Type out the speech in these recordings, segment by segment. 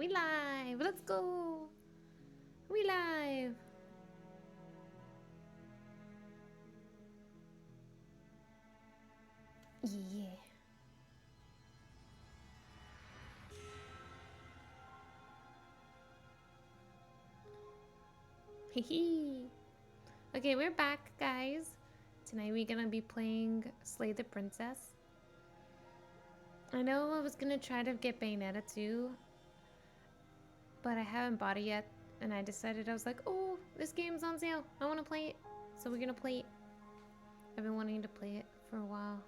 We live. Let's go. We live. Yeah. Hee. Okay, we're back, guys. Tonight we're gonna be playing Slay the Princess. I know I was gonna try to get Bayonetta too, but I haven't bought it yet, and I decided I was like, oh, this game's on sale. I want to play it, so we're gonna play it. I've been wanting to play it for a while,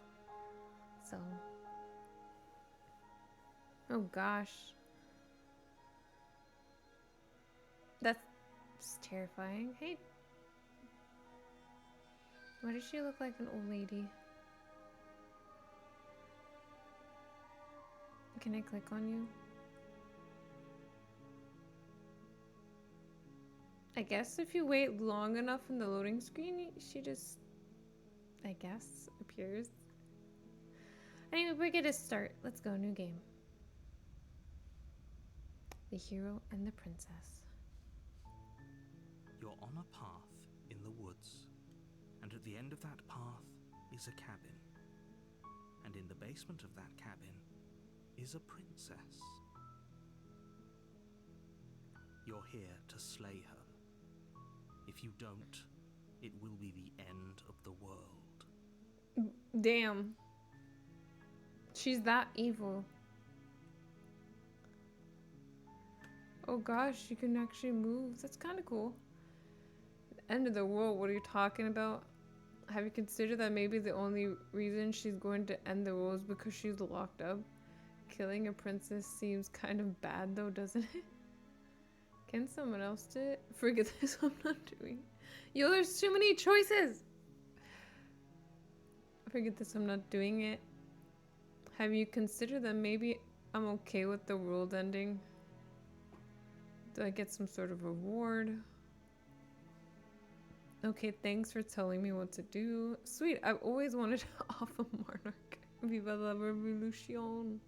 so. Oh gosh, that's terrifying. Hey, why does she look like an old lady? Can I click on you? I guess if you wait long enough in the loading screen, she just, I guess, appears. Anyway, we're gonna start. Let's go, new game. The hero and the princess. You're on a path in the woods, and at the end of that path is a cabin. And in the basement of that cabin is a princess. You're here to slay her. If you don't, it will be the end of the world. Damn. She's that evil. Oh gosh, you can actually move. That's kind of cool. End of the world, what are you talking about? Have you considered that maybe the only reason she's going to end the world is because she's locked up? Killing a princess seems kind of bad though, doesn't it? Can someone else do it? Forget this, I'm not doing. Yo, there's too many choices! Forget this, I'm not doing it. Have you considered that maybe I'm okay with the world ending? Do I get some sort of reward? Okay, thanks for telling me what to do. Sweet, I've always wanted to off a monarch. Viva la revolution.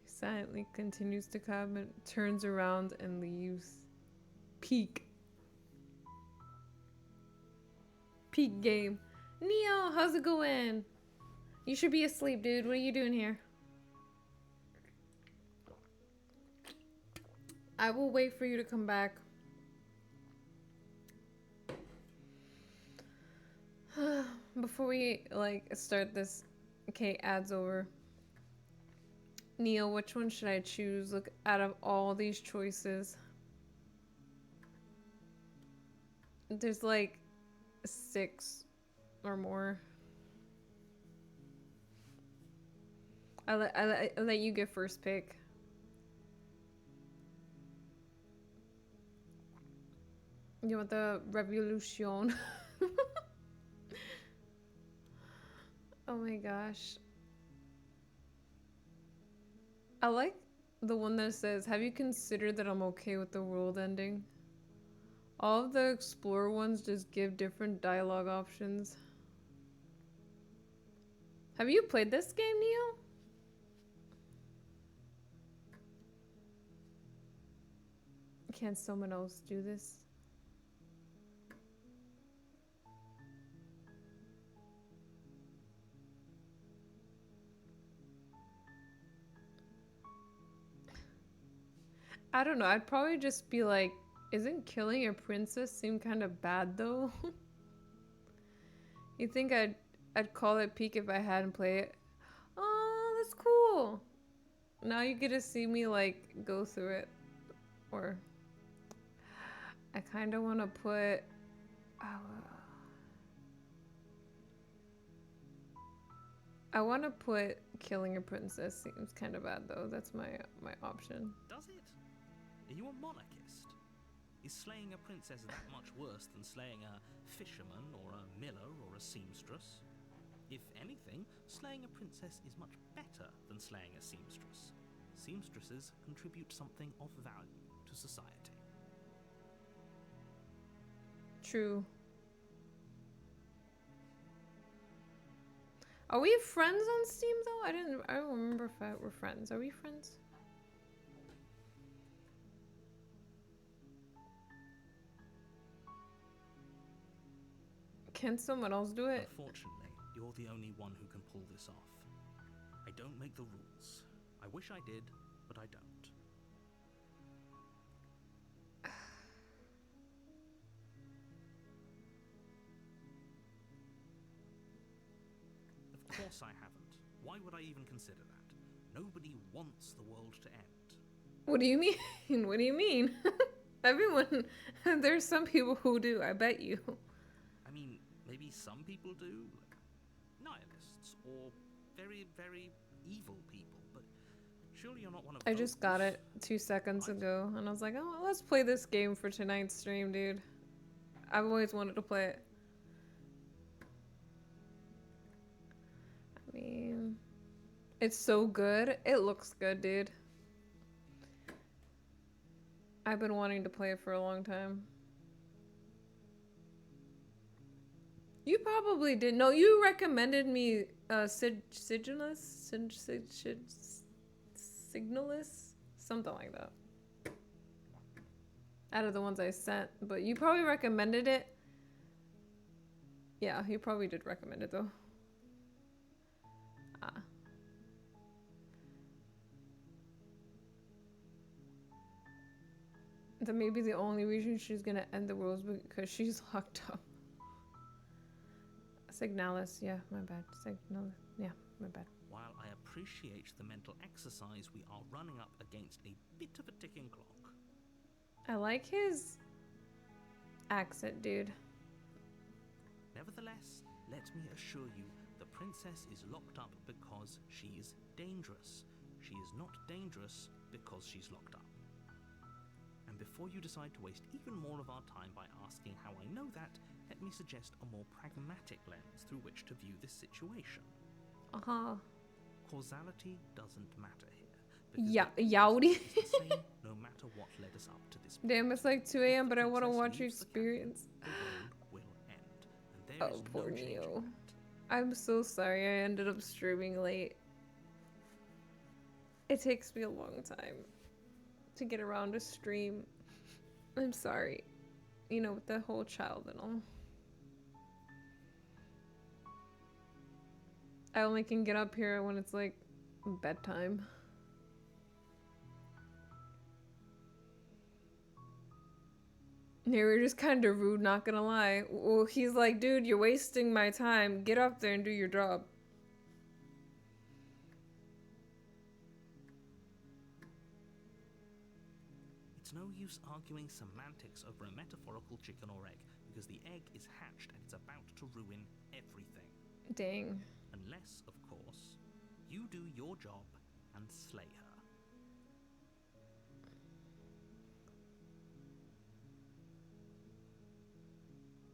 He silently continues to comment, turns around and leaves. Peak. Peak game. Neo, how's it going? You should be asleep, dude. What are you doing here? I will wait for you to come back. Before we start this, okay, ads over. Neo, which one should I choose? Look, out of all these choices, there's like 6 or more. I let you get first pick. You want the revolution? Oh my gosh. I like the one that says, have you considered that I'm okay with the world ending? All of the Explorer ones just give different dialogue options. Have you played this game, Neo? Can someone else do this? I don't know. I'd probably just be like, isn't killing a princess seem kind of bad though? You think I'd call it peak if I hadn't played it? Oh, that's cool. Now you get to see me like go through it. Or I kind of want to put I want to put killing a princess seems kind of bad though. That's my option. Does it? Are you a monarchist? Is slaying a princess that much worse than slaying a fisherman or a miller or a seamstress? If anything, slaying a princess is much better than slaying a seamstress. Seamstresses contribute something of value to society. True. Are we friends on Steam though? I don't remember if we're friends. Are we friends? Can someone else do it? Unfortunately, you're the only one who can pull this off. I don't make the rules. I wish I did, but I don't. Of course I haven't. Why would I even consider that? Nobody wants the world to end. What do you mean? What do you mean? Everyone, there's some people who do, I bet you. I mean, maybe some people do, like nihilists or very, very evil people, but surely you're not one of I those. just got it 2 seconds Right. ago, and I was like, oh, let's play this game for tonight's stream, dude. I've always wanted to play it. I mean, it's so good. It looks good, dude. I've been wanting to play it for a long time. You probably did. No, you recommended me Sigilus? Signalus? Something like that. Out of the ones I sent. But you probably recommended it. Yeah, you probably did recommend it though. Ah. That may be the only reason she's gonna end the world is because she's locked up. Signalis, yeah, my bad. Signalis, yeah, my bad. While I appreciate the mental exercise, we are running up against a bit of a ticking clock. I like his accent, dude. Nevertheless, let me assure you, the princess is locked up because she's dangerous. She is not dangerous because she's locked up. And before you decide to waste even more of our time by asking how I know that, let me suggest a more pragmatic lens through which to view this situation. Uh-huh. Causality doesn't matter here. Yeah, the yowdy. is the same no matter what led us up to this point. Damn, it's like 2 a.m., but I want to Princess watch you leaves the capital, experience. the world will end. And there Oh, is poor no changing Neo. that. I'm so sorry I ended up streaming late. It takes me a long time to get around to stream. I'm sorry. You know, with the whole child and all. I only can get up here when it's like bedtime. They were just kind of rude, not gonna lie. Well, he's like, dude, you're wasting my time. Get up there and do your job. It's no use arguing semantics over a metaphorical chicken or egg, because the egg is hatched and it's about to ruin everything. Dang. Unless, of course, you do your job and slay her.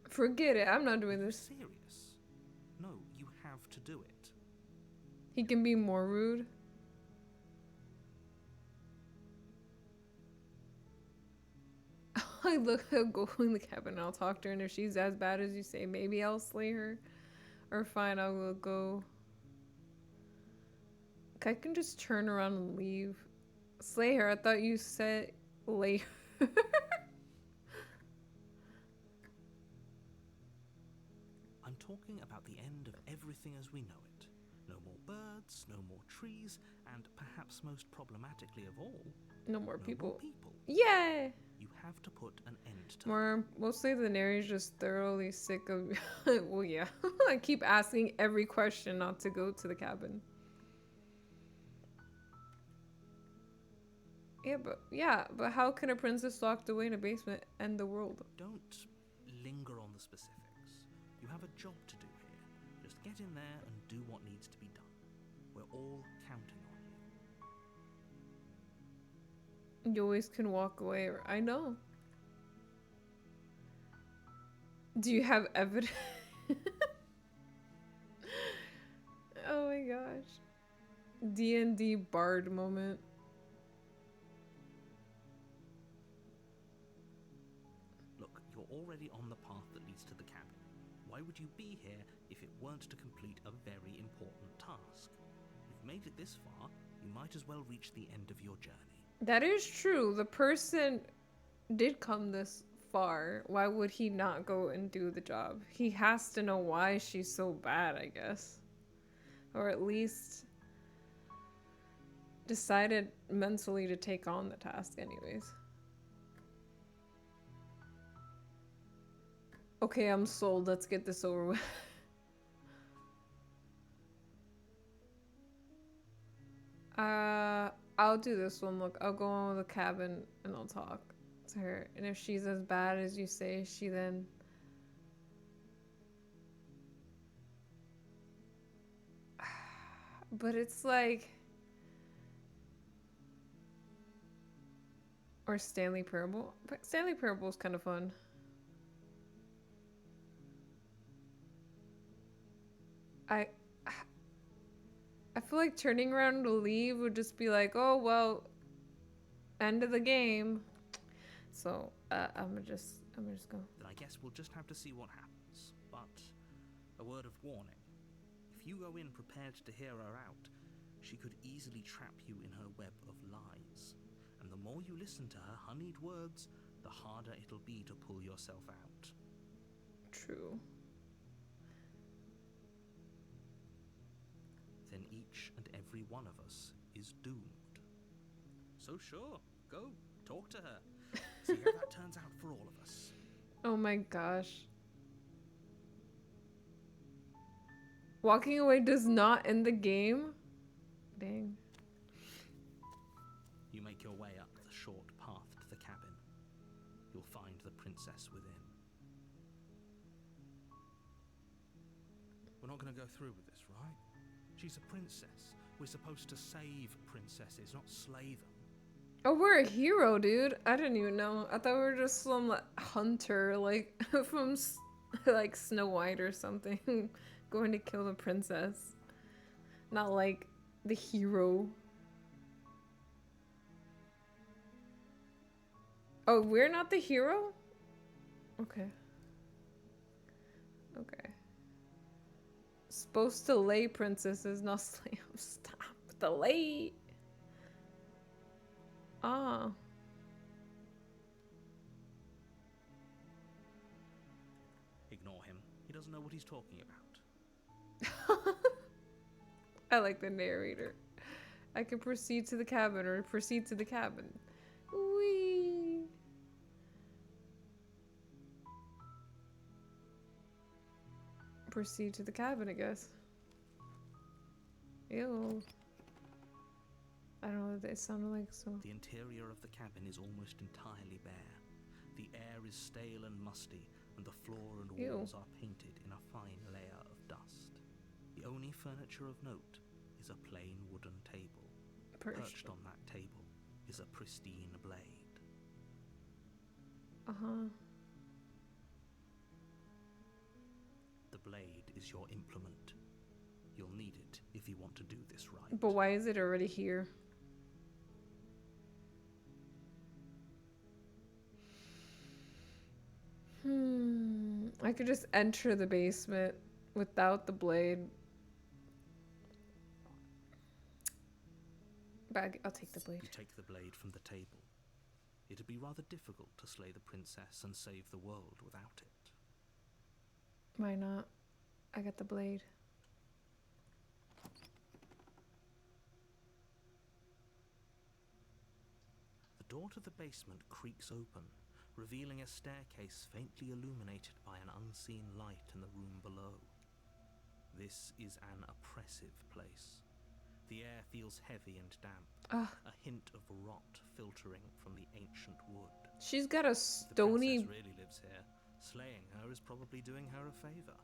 Forget it. I'm not doing this. Serious? No, you have to do it. He can be more rude. I look, I'll go in the cabin and I'll talk to her, and if she's as bad as you say, maybe I'll slay her. Or fine, I will go. I can just turn around and leave. Slay her? I thought you said lay her. I'm talking about the end of everything as we know it. No more birds, no more trees, and perhaps most problematically of all, No more no people. more people. Yeah! You have to put an end to Mostly the narrator's just thoroughly sick of. Well, yeah. I keep asking every question not to go to the cabin. Yeah, but how can a princess locked away in a basement end the world? Don't linger on the specifics. You have a job to do here. Just get in there and do what needs to be done. We're all counting on you. You always can walk away. I know. Do you have evidence? Oh my gosh. D&D bard moment. Look, you're already on the path that leads to the cabin. Why would you be here if it weren't to complete a very important task? You've made it this far, you might as well reach the end of your journey. That is true. The person did come this far, why would he not go and do the job? He has to know why she's so bad, I guess. Or at least decided mentally to take on the task anyways. Okay, I'm sold. Let's get this over with. I'll do this one. Look, I'll go in the cabin and I'll talk to her. And if she's as bad as you say, she then... But it's like... Or Stanley Parable. But Stanley Parable is kind of fun. I feel like turning around to leave would just be like, oh, well, end of the game. So, I'm gonna just go. Then I guess we'll just have to see what happens. But a word of warning. If you go in prepared to hear her out, she could easily trap you in her web of lies. And the more you listen to her honeyed words, the harder it'll be to pull yourself out. True. Then each and every one of us is doomed. So sure, go, talk to her. See how that turns out for all of us. Oh my gosh. Walking away does not end the game? Dang. You make your way up the short path to the cabin. You'll find the princess within. We're not going to go through with this, right? She's a princess. We're supposed to save princesses, not slay them. Oh, we're a hero, dude. I didn't even know. I thought we were just some like, hunter, like from like Snow White or something, going to kill the princess. Not like the hero. Oh, we're not the hero? Okay. Okay. Supposed to lay princesses, not slay them. Stop with the lay. Ah. Ignore him. He doesn't know what he's talking about. I like the narrator. I can proceed to the cabin or proceed to the cabin. Whee! Proceed to the cabin, I guess. Ew. I don't know what they sounded like, so... The interior of the cabin is almost entirely bare. The air is stale and musty, and the floor and walls are painted in a fine layer of dust. The only furniture of note is a plain wooden table. Perched on that table is a pristine blade. Uh-huh. The blade is your implement. You'll need it if you want to do this right. But why is it already here? I could just enter the basement without the blade. But I'll take the blade. You take the blade from the table. It'd be rather difficult to slay the princess and save the world without it. Why not? I got the blade. The door to the basement creaks open, revealing a staircase faintly illuminated by an unseen light in the room below. This is an oppressive place. The air feels heavy and damp, a hint of rot filtering from the ancient wood. She's got a stony... The princess really lives here. Slaying her is probably doing her a favor.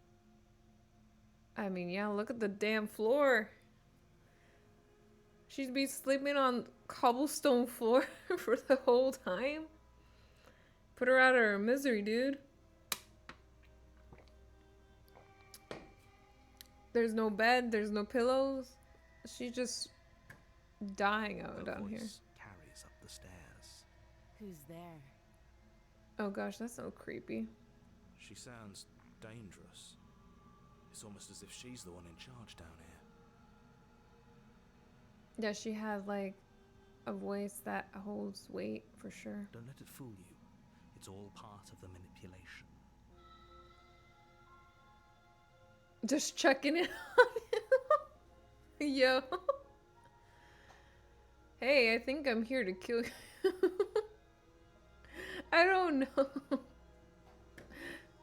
I mean, yeah, look at the damn floor. She'd be sleeping on cobblestone floor for the whole time. Put her out of her misery, dude. There's no bed, there's no pillows. She's just dying out down here. Carries up the stairs. Who's there? Oh gosh, that's so creepy. She sounds dangerous. It's almost as if she's the one in charge down here. Yeah, she has like a voice that holds weight for sure. Don't let it fool you. It's all part of the manipulation. Just checking in on you. Yo. Hey, I think I'm here to kill you. I don't know.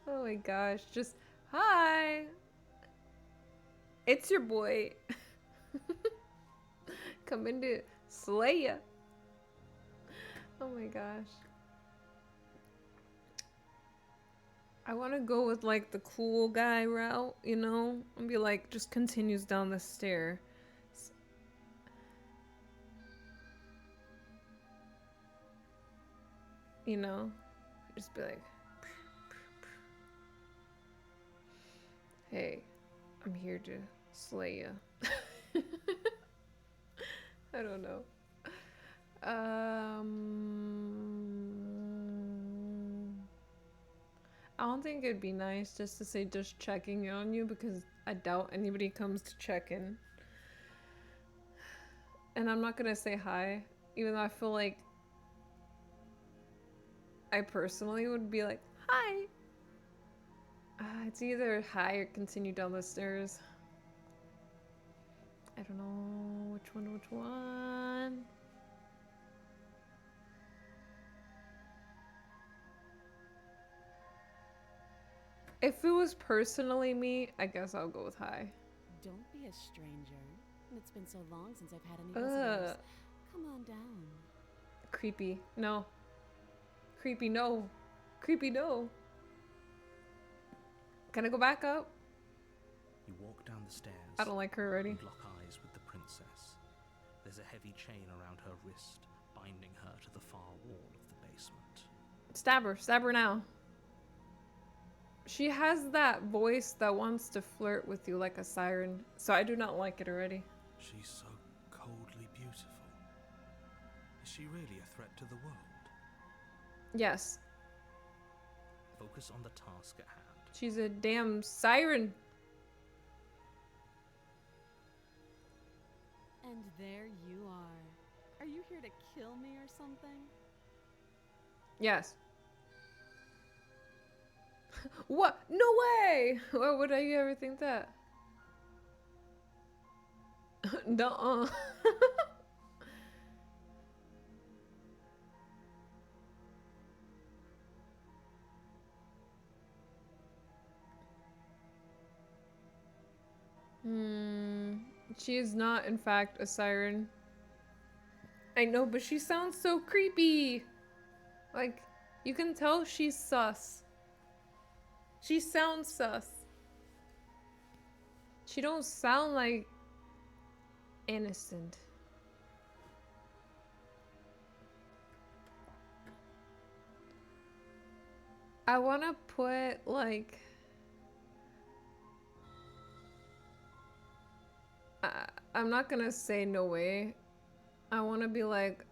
Oh my gosh. Just, hi. It's your boy. Coming to slay ya. Oh my gosh. I want to go with like the cool guy route, you know? And be like, just continues down the stair. You know? Just be like, hey, I'm here to slay ya. I don't know. I don't think it'd be nice just to say just checking on you because I doubt anybody comes to check in. And I'm not gonna say hi, even though I feel like I personally would be like, hi! It's either hi or continue down the stairs. I don't know which one. If it was personally me, I guess I'll go with hi. Don't be a stranger. It's been so long since I've had any visitors. Come on down. Creepy. No. Creepy, no. Creepy, no. Can I go back up? You walk down the stairs. I don't like her already. And lock eyes with the princess. There's a heavy chain around her wrist, binding her to the far wall of the basement. Stab her. Stab her now. She has that voice that wants to flirt with you like a siren, so I do not like it already. She's so coldly beautiful. Is she really a threat to the world? Yes. Focus on the task at hand. She's a damn siren. And there you are. Are you here to kill me or something? Yes. What? No way! Why would I ever think that? Nuh-uh. She is not, in fact, a siren. I know, but she sounds so creepy. Like, you can tell she's sus. She sounds sus. She don't sound like innocent. I want to put like I'm not gonna say no way. I want to be like,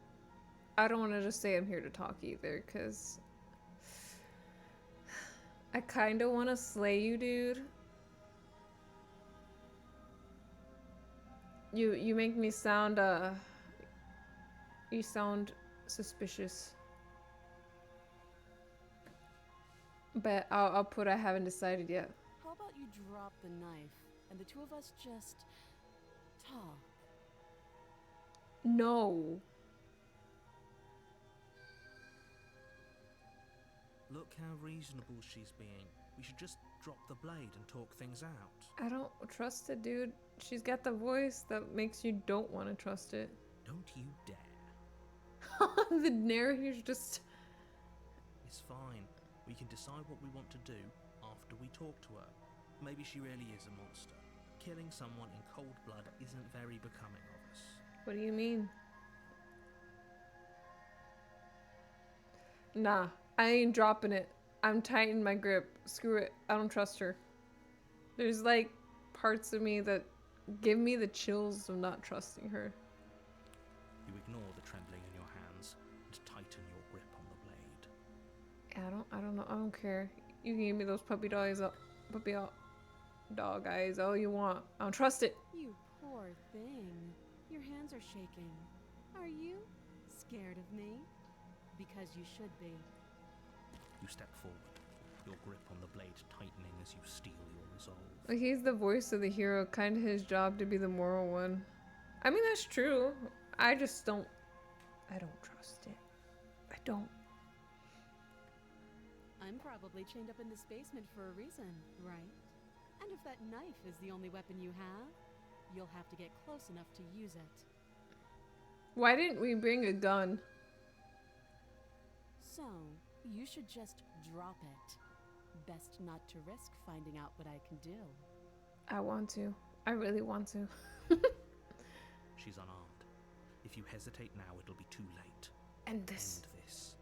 I don't want to just say I'm here to talk either, because I kind of want to slay you, dude. You make me sound, you sound suspicious. But I'll put I haven't decided yet. How about you drop the knife and the two of us just talk? No. Look how reasonable she's being. We should just drop the blade and talk things out. I don't trust it, dude. She's got the voice that makes you don't want to trust it. Don't you dare. The narrator's just... It's fine. We can decide what we want to do after we talk to her. Maybe she really is a monster. Killing someone in cold blood isn't very becoming of us. What do you mean? Nah, I ain't dropping it. I'm tightening my grip. Screw it. I don't trust her. There's like parts of me that give me the chills of not trusting her. You ignore the trembling in your hands and tighten your grip on the blade. I don't know. I don't care. You can give me those puppy dog eyes all you want. I don't trust it. You poor thing. Your hands are shaking. Are you scared of me? Because you should be. You step forward, your grip on the blade tightening as you steel your resolve. Like, he's the voice of the hero, kind of his job to be the moral one. I mean, that's true. I just don't... I don't trust it. I don't. I'm probably chained up in this basement for a reason, right? And if that knife is the only weapon you have, you'll have to get close enough to use it. Why didn't we bring a gun? So, you should just drop it. Best not to risk finding out what I can do. I want to. I really want to. She's unarmed. If you hesitate now, it'll be too late. And this. End this.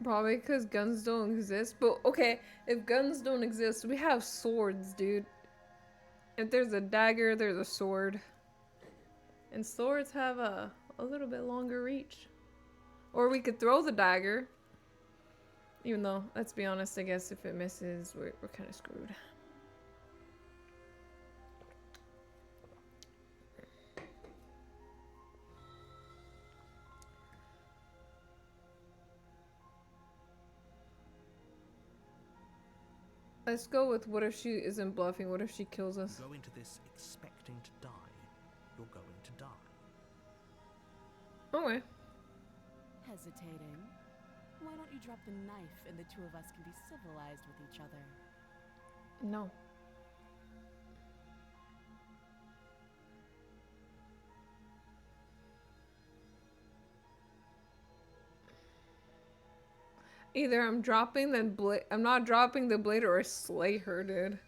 Probably because guns don't exist. But okay, if guns don't exist, we have swords, dude. If there's a dagger, there's a sword. And swords have a little bit longer reach. Or we could throw the dagger. Even though, let's be honest, I guess if it misses, we're kind of screwed. Let's go with what if she isn't bluffing? What if she kills us? You go into this expecting to die. You're going to die. Oh, wait. Hesitating? Why don't you drop the knife and the two of us can be civilized with each other? No. Either I'm dropping the blade. I'm not dropping the blade, or I slay her, dude.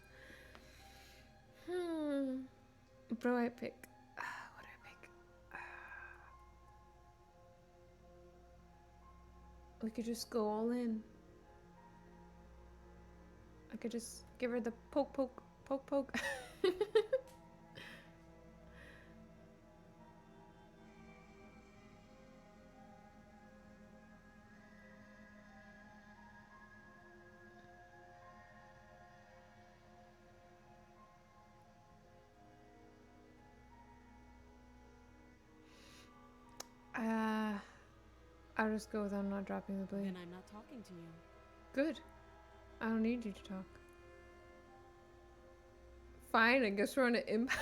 What do I pick? What do I pick? We could just go all in. I could just give her the poke, poke, poke, poke. I'll just go with I'm not dropping the blade. Then I'm not talking to you. Good. I don't need you to talk. Fine, I guess we're on an impasse.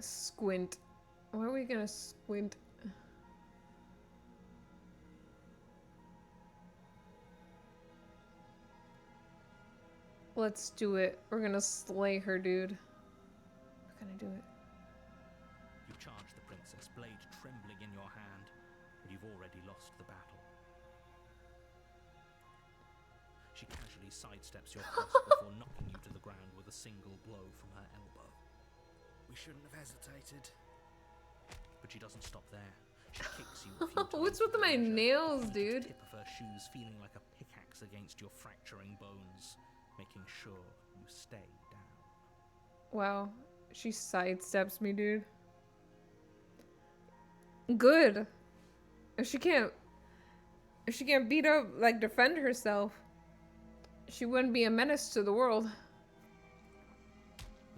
Squint. Why are we gonna squint? Let's do it. We're gonna slay her, dude. We're gonna do it. You charge the princess, blade trembling in your hand, but you've already lost the battle. She casually sidesteps your cross before knocking you to the ground with a single blow from her elbow. We shouldn't have hesitated. But she doesn't stop there. She kicks you a few times. What's with my nails, dude? The tip of her shoes feeling like a pickaxe against your fracturing bones, making sure you stay down. Wow. She sidesteps me, dude. Good. If she can't beat up, like, defend herself, she wouldn't be a menace to the world.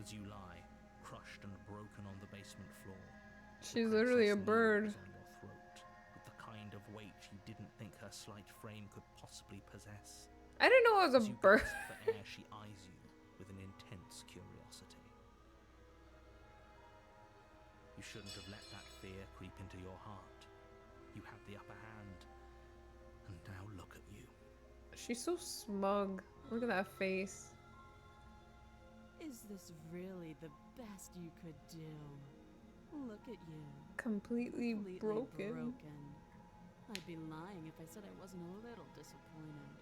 As you lie, crushed and broken on the basement floor, She's literally a bird. on your throat, with the kind of weight you didn't think her slight frame could possibly possess. I didn't know I was As a you bird. gasp for air, she eyes you with an intense curiosity. You shouldn't have let that fear creep into your heart. You had the upper hand, and now look at you. She's so smug. Look at that face. Is this really the best you could do? Look at you. Completely broken. I'd be lying if I said I wasn't a little disappointed.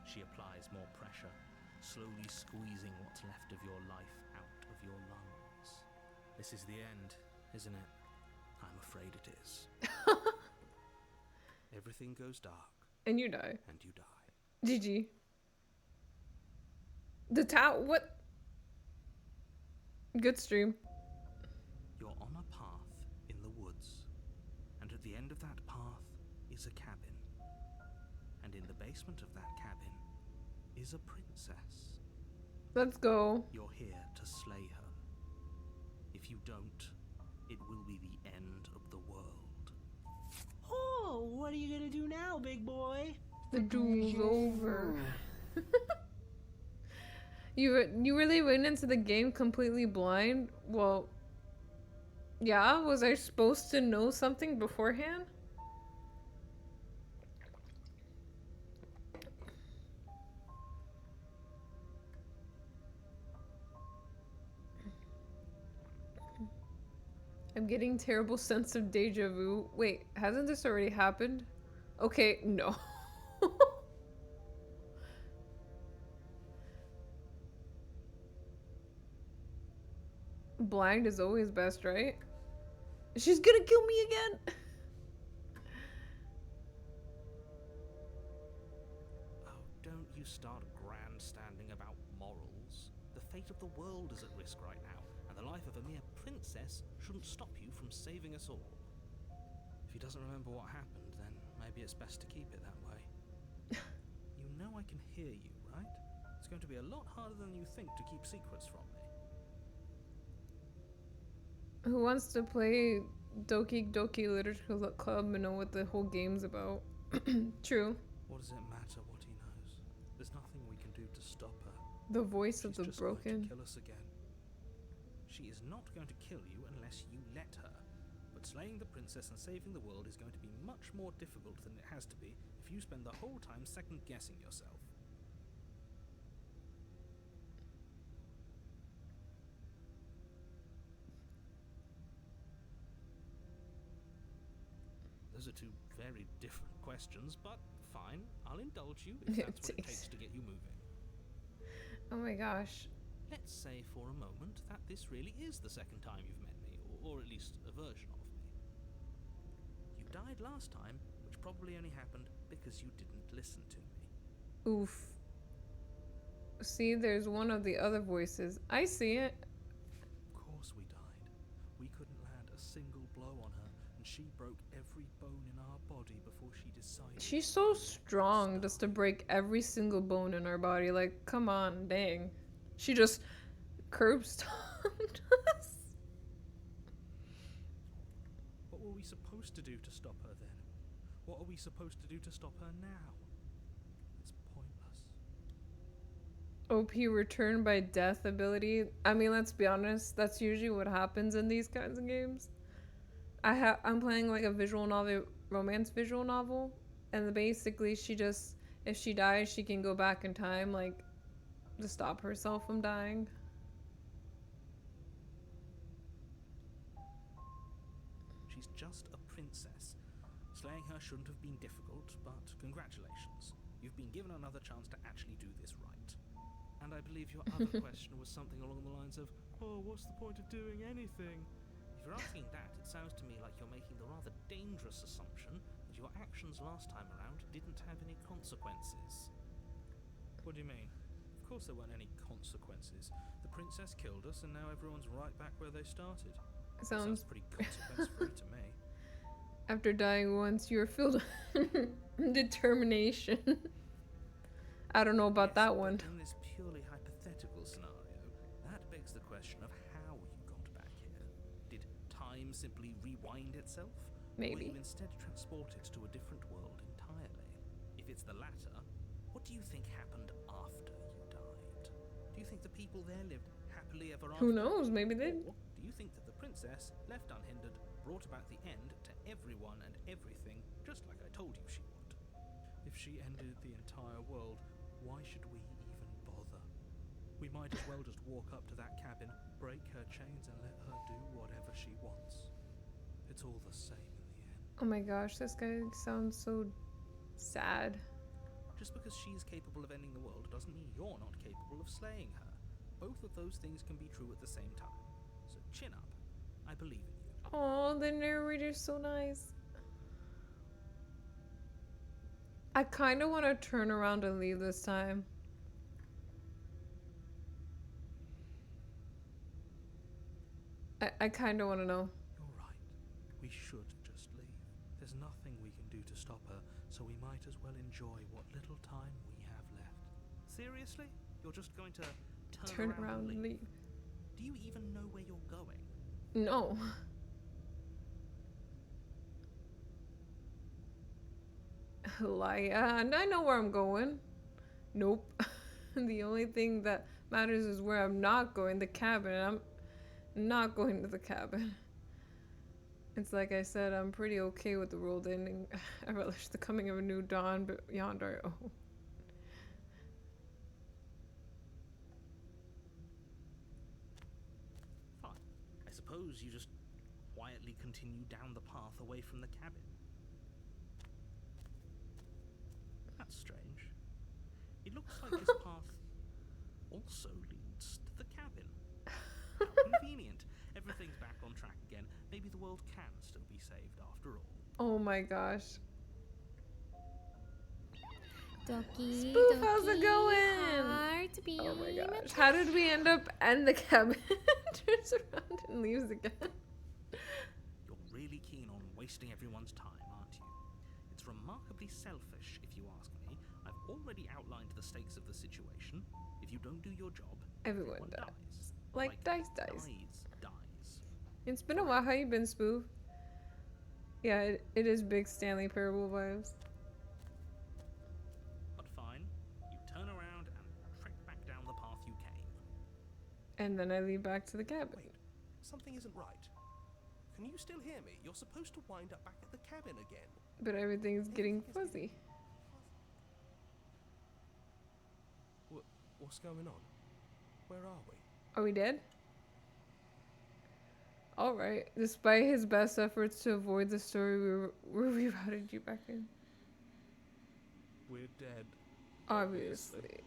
She applies more pressure, slowly squeezing what's left of your life out of your lungs. This is the end, isn't it? I'm afraid it is. Everything goes dark, And you die. and you die. GG. The what? Good stream. You're on a path in the woods, and at the end of that path is a cabin. And in the basement of that cabin is a princess. Let's go. You're here to slay her. If you don't, it will be the end of the world. Oh, what are you gonna do now, big boy? The duel's over. You really went into the game completely blind? Well, yeah, was I supposed to know something beforehand? I'm getting terrible sense of deja vu. Wait, hasn't this already happened? Okay, no. Blind is always best, right? She's gonna kill me again! Oh, don't you start grandstanding about morals. The fate of the world is at risk right now, and the life of a mere princess shouldn't stop you from saving us all. If he doesn't remember what happened, then maybe it's best to keep it that way. You know I can hear you, right? It's going to be a lot harder than you think to keep secrets from me. Who wants to play Doki Doki Literature Club and know what the whole game's about? True. What does it matter what he knows? There's nothing we can do to stop her. The voice of She's the just going broken. to kill us again. She is not going to kill you unless you let her. But slaying the princess and saving the world is going to be much more difficult than it has to be if you spend the whole time second-guessing yourself. Those are two very different questions, but fine, I'll indulge you if that's what it takes to get you moving. Oh my gosh. Let's say for a moment that this really is the second time you've met me, or at least a version of me. You died last time, which probably only happened because you didn't listen to me. Oof. See, there's one of the other voices. I see it. Of course we died. We couldn't land a single blow on her, and she broke every bone in our body before she decided. She's so strong just to break every single bone in her body. Like, come on, dang. She just curb stomped us. What were we supposed to do to stop her then? What are we supposed to do to stop her now? It's pointless. OP return by death ability. I mean, let's be honest. That's usually what happens in these kinds of games. I'm playing like a visual novel, romance visual novel, and basically she just, if she dies, she can go back in time, like, to stop herself from dying. She's just a princess. Slaying her shouldn't have been difficult, but congratulations. You've been given another chance to actually do this right. And I believe your other question was something along the lines of, oh, what's the point of doing anything? If you're asking that, it sounds to me like you're making the rather dangerous assumption that your actions last time around didn't have any consequences. What do you mean? Of course there weren't any consequences. The princess killed us, and now everyone's right back where they started. Sounds pretty consequence-free to me. After dying once, you're filled with determination. I don't know about that one. In this purely hypothetical scenario, that begs the question of how you got back here. Did time simply rewind itself? Maybe. Or you instead transported to a different world entirely? If it's the latter, what do you think happened after you died? Do you think the people there lived happily ever after? Who knows? Maybe they. Or do you think that the princess, left unhindered, brought about the end to everyone and everything, just like I told you she would? If she ended the entire world, why should we even bother? We might as well just walk up to that cabin, break her chains, and let her do whatever she wants. It's all the same in the end. Oh my gosh, this guy sounds so sad. Just because she's capable of ending the world doesn't mean you're not capable of slaying her. Both of those things can be true at the same time. So chin up. I believe in you. Oh, the narrator's so nice. I kind of want to turn around and leave this time. I kind of want to know. You're right. We should just leave. There's nothing we can do to stop her, so we might as well enjoy what little time we have left. Seriously? You're just going to Turn around and leave. Do you even know where you're going? No. And I know where I'm going. Nope. The only thing that matters is where I'm not going, the cabin. I'm not going to the cabin. It's like I said, I'm pretty okay with the world ending. I relish the coming of a new dawn, but beyond our own. Fine. I suppose you just quietly continue down the path away from the cabin. That's strange. It looks like this path also leads to the cabin. How convenient. Everything's back on track again. Maybe the world can still be saved after all. Oh my gosh. Doki, Spoof, how's it going? Heartbeat. Oh my gosh. How did we end up in the cabin? Turns around and leaves again. You're really keen on wasting everyone's time, aren't you? It's remarkably selfish, if you ask me. I've already outlined the stakes of the situation. If you don't do your job, Everyone dies. Like dice dies. It's been a while. How you been, Spoof? Yeah, it is big Stanley Parable vibes. But fine. You turn around and trek back down the path you came. And then I leave back to the cabin. Wait, something isn't right. Can you still hear me? You're supposed to wind up back at the cabin again. But everything's getting fuzzy. What's going on? Where are we? Are we dead? Alright. Despite his best efforts to avoid the story, we rerouted you back in. We're dead. Obviously.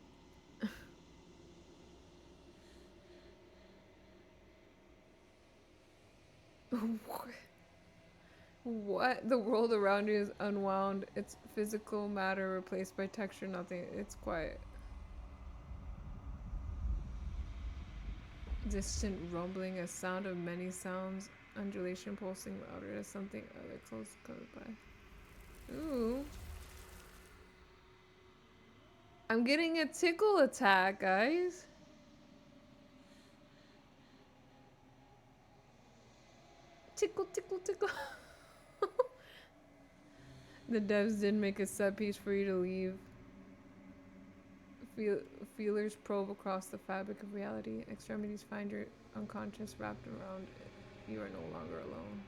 What? The world around you is unwound. It's physical matter replaced by texture, nothing. It's quiet. Distant rumbling, a sound of many sounds, undulation pulsing louder as something other close goes by. Ooh. I'm getting a tickle attack, guys. Tickle, tickle, tickle. The devs did make a set piece for you to leave. Feelers probe across the fabric of reality. Extremities find your unconscious wrapped around it. You are no longer alone.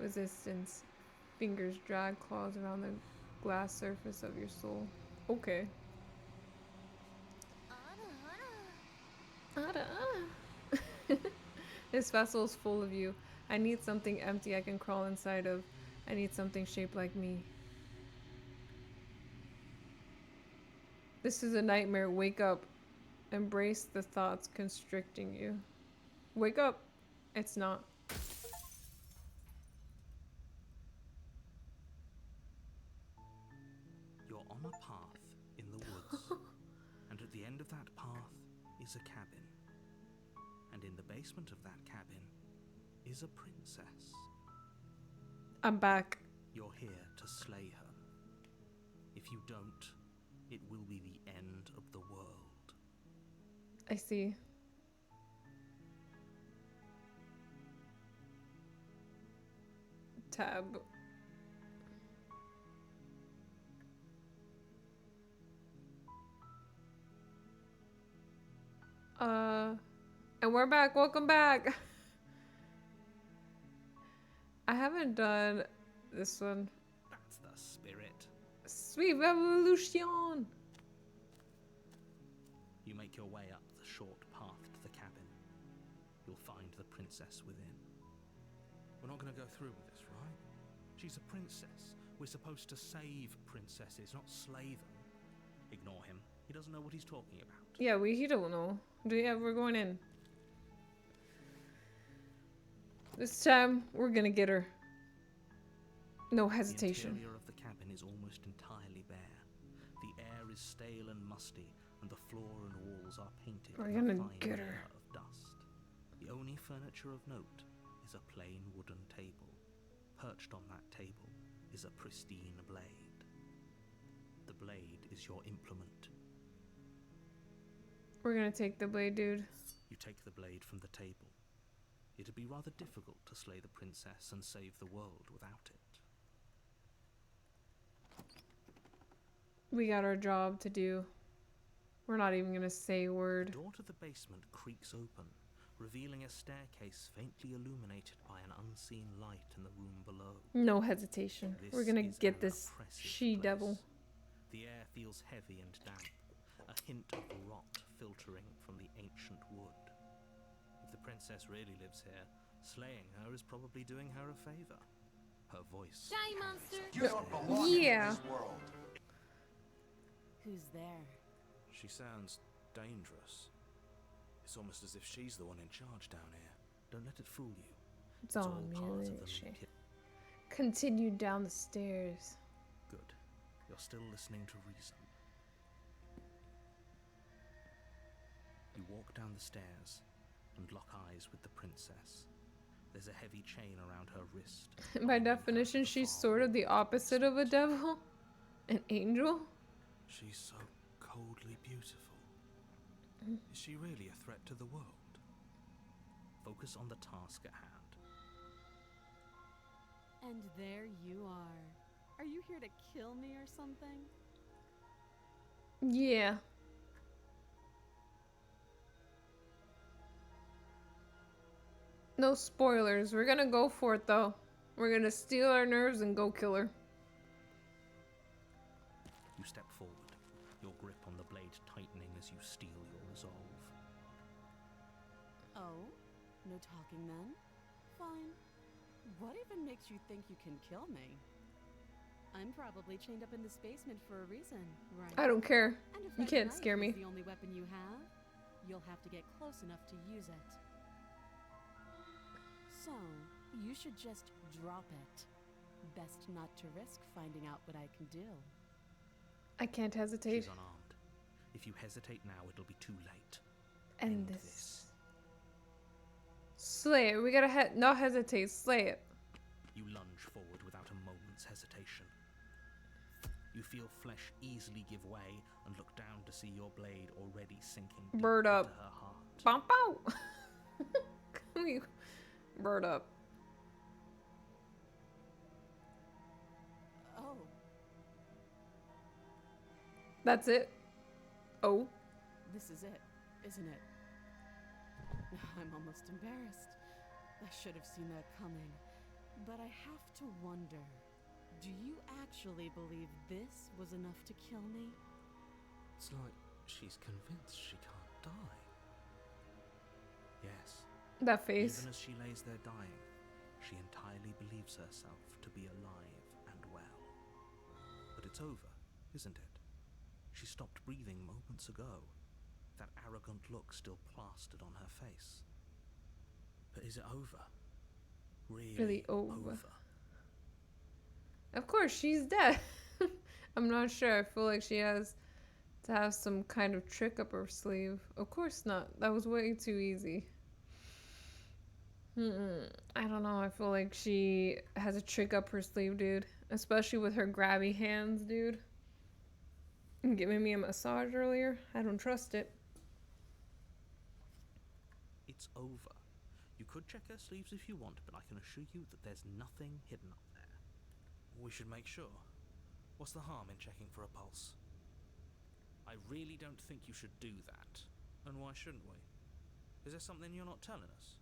Resistance. Fingers drag claws around the glass surface of your soul. Okay. This vessel is full of you. I need something empty I can crawl inside of. I need something shaped like me. This is a nightmare. Wake up. Embrace the thoughts constricting you. Wake up. It's not. You're on a path in the woods, and at the end of that path is a cabin. And in the basement of that cabin is a princess. I'm back. You're here to slay her. If you don't, it will be the end of the world. I see. Tab. And we're back. Welcome back. I haven't done this one. That's the spirit. Sweet revolution. You make your way up the short path to the cabin. You'll find the princess within. We're not going to go through with this, right? She's a princess. We're supposed to save princesses, not slay them. Ignore him. He doesn't know what he's talking about. Yeah, he don't know. We're going in. This time, we're gonna get her. No hesitation. The interior of the cabin is almost entirely bare. The air is stale and musty, and the floor and walls are painted We're with gonna a fine get layer her. of dust. The only furniture of note is a plain wooden table. Perched on that table is a pristine blade. The blade is your implement. We're gonna take the blade, dude. You take the blade from the table. It'd be rather difficult to slay the princess and save the world without it. We got our job to do. We're not even gonna say a The word. door to the basement creaks open, revealing a staircase faintly illuminated by an unseen light in the room below. No hesitation. This We're gonna is get an this oppressive she-devil. place. The air feels heavy and damp, a hint of rot filtering from the ancient wood. If the princess really lives here, slaying her is probably doing her a favor. Her voice. Die, monster! You don't belong Yeah. in this world. Who's there? She sounds dangerous. It's almost as if she's the one in charge down here. Don't let it fool you. It's all part of the music. kit. Continue down the stairs. Good. You're still listening to reason. You walk down the stairs and lock eyes with the princess. There's a heavy chain around her wrist. By binding her to definition, the she's far sort of wall the opposite of a basement. devil. An angel. She's so coldly beautiful. Is she really a threat to the world? Focus on the task at hand. And there you are. Are you here to kill me or something? Yeah. No spoilers. We're gonna go for it though. We're gonna steal our nerves and go kill her. You step forward, your grip on the blade tightening as you steel your resolve. Oh? No talking then? Fine. What even makes you think you can kill me? I'm probably chained up in this basement for a reason, right? I don't care. And if You that can't knife scare me. is the only weapon you have, you'll have to get close enough to use it. So, you should just drop it. Best not to risk finding out what I can do. I can't hesitate. She's unarmed. If you hesitate now, it'll be too late. End this. Slay it. We gotta not hesitate. Slay it. You lunge forward without a moment's hesitation. You feel flesh easily give way and look down to see your blade already sinking deep Bird up. into her heart. Bump out. Can we bird up? Oh, That's it. Oh. this is it, isn't it? I'm almost embarrassed. I should have seen that coming. But I have to wonder, do you actually believe this was enough to kill me? It's like she's convinced she can't die. Yes. That face. Even as she lays there dying, she entirely believes herself to be alive and well. But it's over, isn't it? She stopped breathing moments ago. That arrogant look still plastered on her face. But is it over? Really over. over? Of course, she's dead. I'm not sure. I feel like she has to have some kind of trick up her sleeve. Of course not. That was way too easy. I don't know. I feel like she has a trick up her sleeve, dude. Especially with her grabby hands, dude. And giving me a massage earlier. I don't trust it. It's over. You could check her sleeves if you want, but I can assure you that there's nothing hidden up there. We should make sure. What's the harm in checking for a pulse? I really don't think you should do that. And why shouldn't we? Is there something you're not telling us?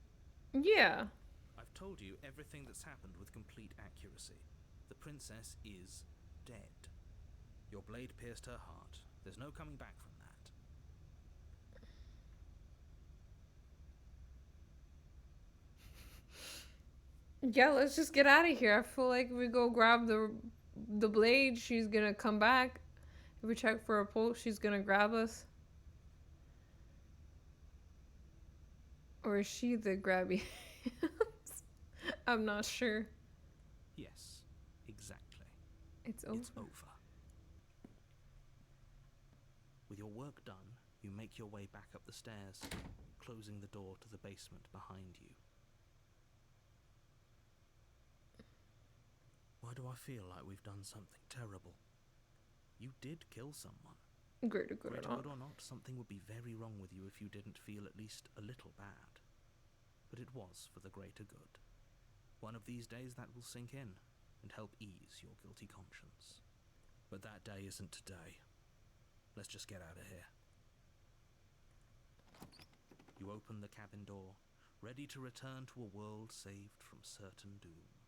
Yeah. I've told you everything that's happened with complete accuracy. The princess is dead. Your blade pierced her heart. There's no coming back from that. Yeah, let's just get out of here. I feel like if we go grab the blade, she's gonna come back. If we check for a pulse, she's gonna grab us. Or is she the grabby hands? I'm not sure. Yes, exactly. It's over. It's over. With your work done, you make your way back up the stairs, closing the door to the basement behind you. Why do I feel like we've done something terrible? You did kill someone. Greater good Greater or not. good or not, something would be very wrong with you if you didn't feel at least a little bad. But it was for the greater good. One of these days that will sink in and help ease your guilty conscience. But that day isn't today. Let's just get out of here. You open the cabin door, ready to return to a world saved from certain doom.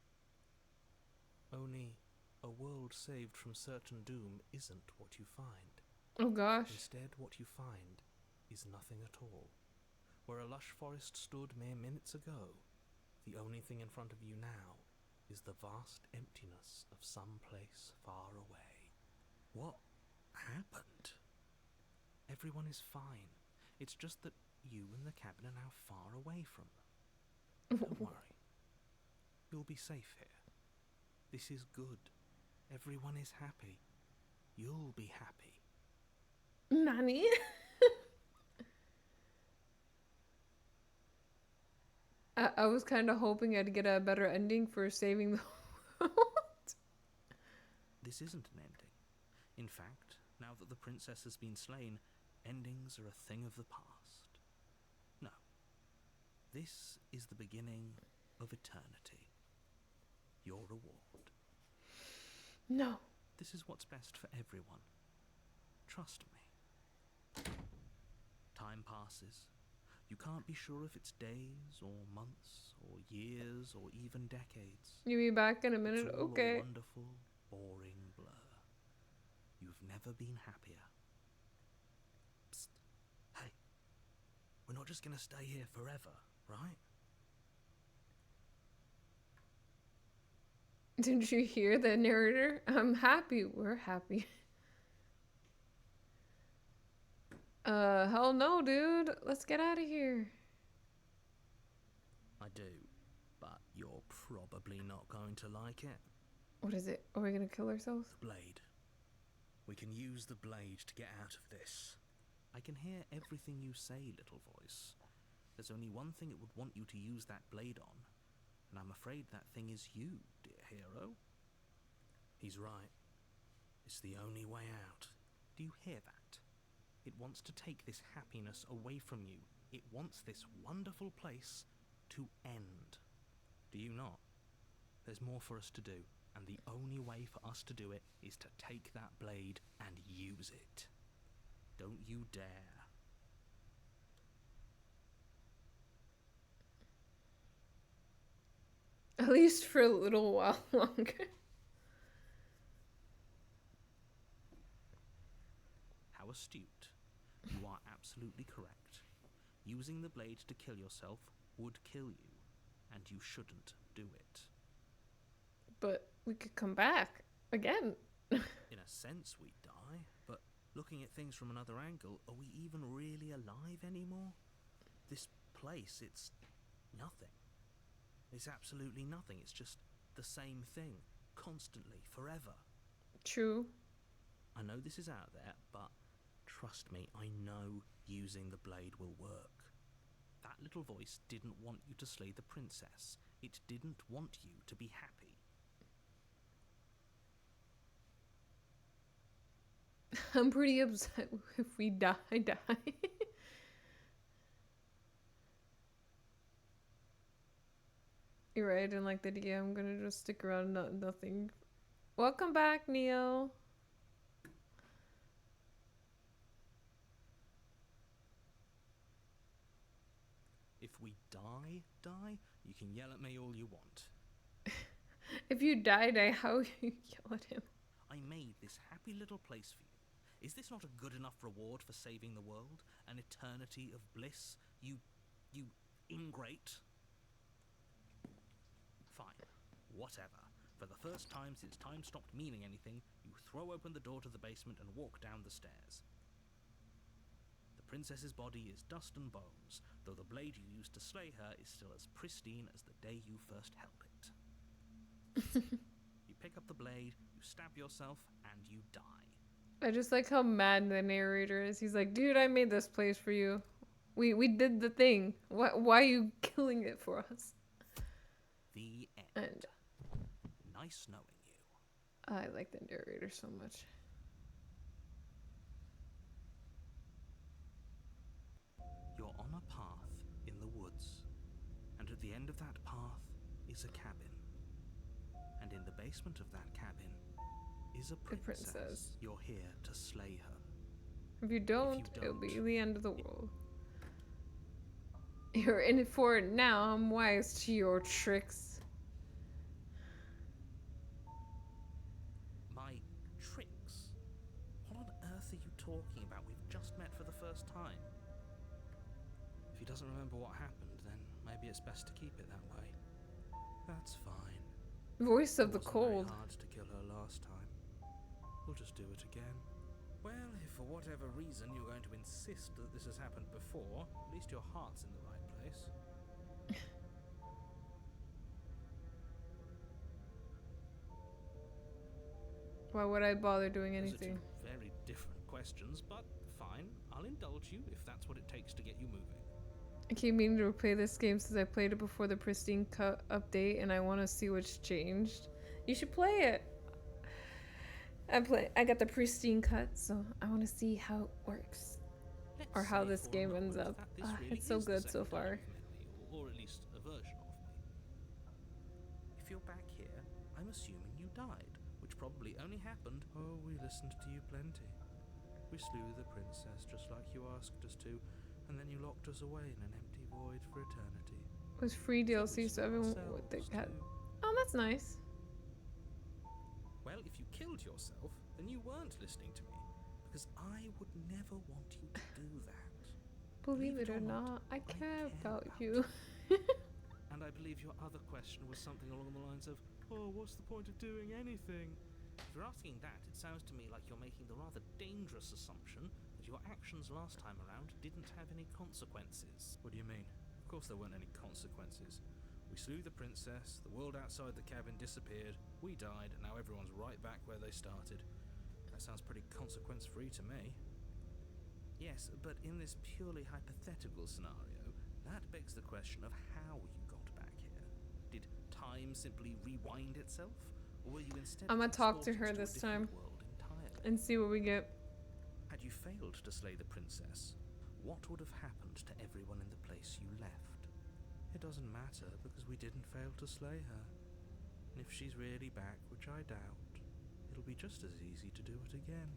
Only a world saved from certain doom isn't what you find. Oh gosh. Instead, what you find is nothing at all. Where a lush forest stood mere minutes ago, the only thing in front of you now is the vast emptiness of some place far away. What happened? Everyone is fine. It's just that you and the cabin are now far away from them. Don't worry. You'll be safe here. This is good. Everyone is happy. You'll be happy. Nani? I was kind of hoping I'd get a better ending for saving the world. This isn't an ending. In fact, now that the princess has been slain, endings are a thing of the past. No. This is the beginning of eternity. Your reward. No. This is what's best for everyone. Trust me. Time passes. You can't be sure if it's days or months or years or even decades. You be back in a minute? It's all Okay. a wonderful, boring blur. You've never been happier. Psst. Hey, we're not just gonna stay here forever, right? Didn't you hear the narrator? I'm happy. We're happy. Hell no, dude. Let's get out of here. I do, but you're probably not going to like it. What is it? Are we gonna kill ourselves? The blade. We can use the blade to get out of this. I can hear everything you say, little voice. There's only one thing it would want you to use that blade on, and I'm afraid that thing is you, dear hero. He's right. It's the only way out. Do you hear that? It wants to take this happiness away from you. It wants this wonderful place to end. Do you not? There's more for us to do, and the only way for us to do it is to take that blade and use it. Don't you dare. At least for a little while longer. How astute. You are absolutely correct. Using the blade to kill yourself would kill you, and you shouldn't do it. But we could come back again. In a sense, we die, but looking at things from another angle, are we even really alive anymore? This place, it's nothing. It's absolutely nothing. It's just the same thing, constantly, forever. True. I know this is out there, but trust me, I know using the blade will work. That little voice didn't want you to slay the princess. It didn't want you to be happy. I'm pretty upset if we die. You're right, I didn't like the idea. I'm gonna just stick around, nothing. Welcome back, Neo. If we die, you can yell at me all you want. If you die, how you yell at him? I made this happy little place for you. Is this not a good enough reward for saving the world? An eternity of bliss? You ingrate? Fine. Whatever. For the first time since time stopped meaning anything, you throw open the door to the basement and walk down the stairs. The princess's body is dust and bones, though the blade you used to slay her is still as pristine as the day you first held it. You pick up the blade, you stab yourself, and you die. I just like how mad the narrator is. He's like, dude, I made this place for you. We did the thing. Why are you killing it for us? The end. And Nice knowing you. I like the narrator so much. woods, and at the end of that path is a cabin. And in the basement of that cabin is a princess. princess. You're here to slay her. If you don't, it'll don't, be the end of the world. You're in it for it now. I'm wise to your tricks. My tricks? What on earth are you talking about? We've just met for the first time. If he doesn't remember what happened, then maybe it's best to keep it that way. That's fine. Voice of the It wasn't cold. very hard to kill her last time. We'll just do it again. Well, if for whatever reason you're going to insist that this has happened before, at least your heart's in the right place. Why would I bother doing Those are anything? two very different questions, but fine. I'll indulge you if that's what it takes to get you moving. I keep meaning to replay this game since I played it before the pristine cut update, and I want to see what's changed. You should play it. I got the pristine cut, so I want to see how it works. Or Let's how say this for a game ends moment up. that this really It's so is the good so second far. version of me, or at least a version of me. If you're back here, I'm assuming you died, which probably only happened. Oh, we listened to you plenty. We slew the princess just like you asked us to, and then you locked us away in an empty void for eternity. It was free So DLC, we so slew everyone ourselves they had. too. Oh, that's nice. Well, if you killed yourself, then you weren't listening to me, because I would never want you to do that. Believe it or not, I care about you. And I believe your other question was something along the lines of, oh, what's the point of doing anything? If you're asking that, it sounds to me like you're making the rather dangerous assumption that your actions last time around didn't have any consequences. What do you mean? Of course there weren't any consequences. We slew the princess, the world outside the cabin disappeared, we died, and now everyone's right back where they started. That sounds pretty consequence-free to me. Yes, but in this purely hypothetical scenario, that begs the question of how you got back here. Did time simply rewind itself? Or were you instead I'ma talk to transported her a this different time. world entirely? And see what we get. Had you failed to slay the princess, what would have happened to everyone in the place you left? It doesn't matter, because we didn't fail to slay her. And if she's really back, which I doubt, it'll be just as easy to do it again.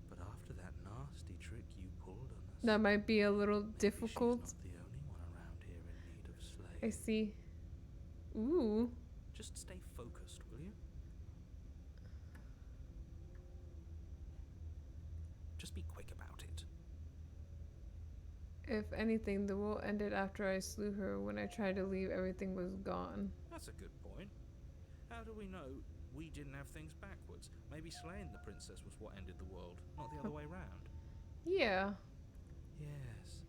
But after that nasty trick you pulled on us, That might be a little maybe difficult. she's not the only one around here in need of slaying. I see. Ooh. Just stay focused, will you? Just be quick about it. If anything, the world ended after I slew her. When I tried to leave, everything was gone. That's a good point. How do we know we didn't have things backwards? Maybe slaying the princess was what ended the world, not the other way round. Yeah. Yes.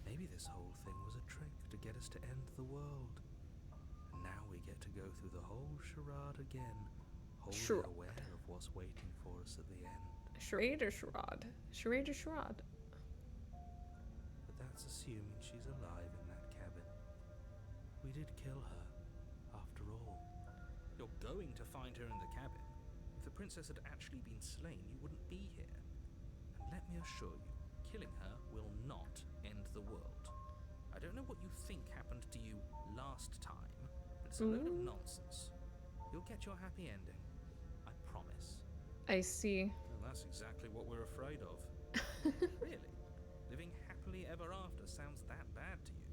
Maybe this whole thing was a trick to get us to end the world. And now we get to go through the whole charade again, wholly Charade. aware of what's waiting for us at the end. Charade or charade? Charade or charade? But that's assuming she's alive in that cabin. We did kill her, after all. You're going to find her in the cabin. If the princess had actually been slain, you wouldn't be here. And let me assure you, killing her will not end the world. I don't know what you think happened to you last time, but it's a load of nonsense. You'll get your happy ending. I promise. I see. Well, that's exactly what we're afraid of. Really? Living happily ever after sounds that bad to you?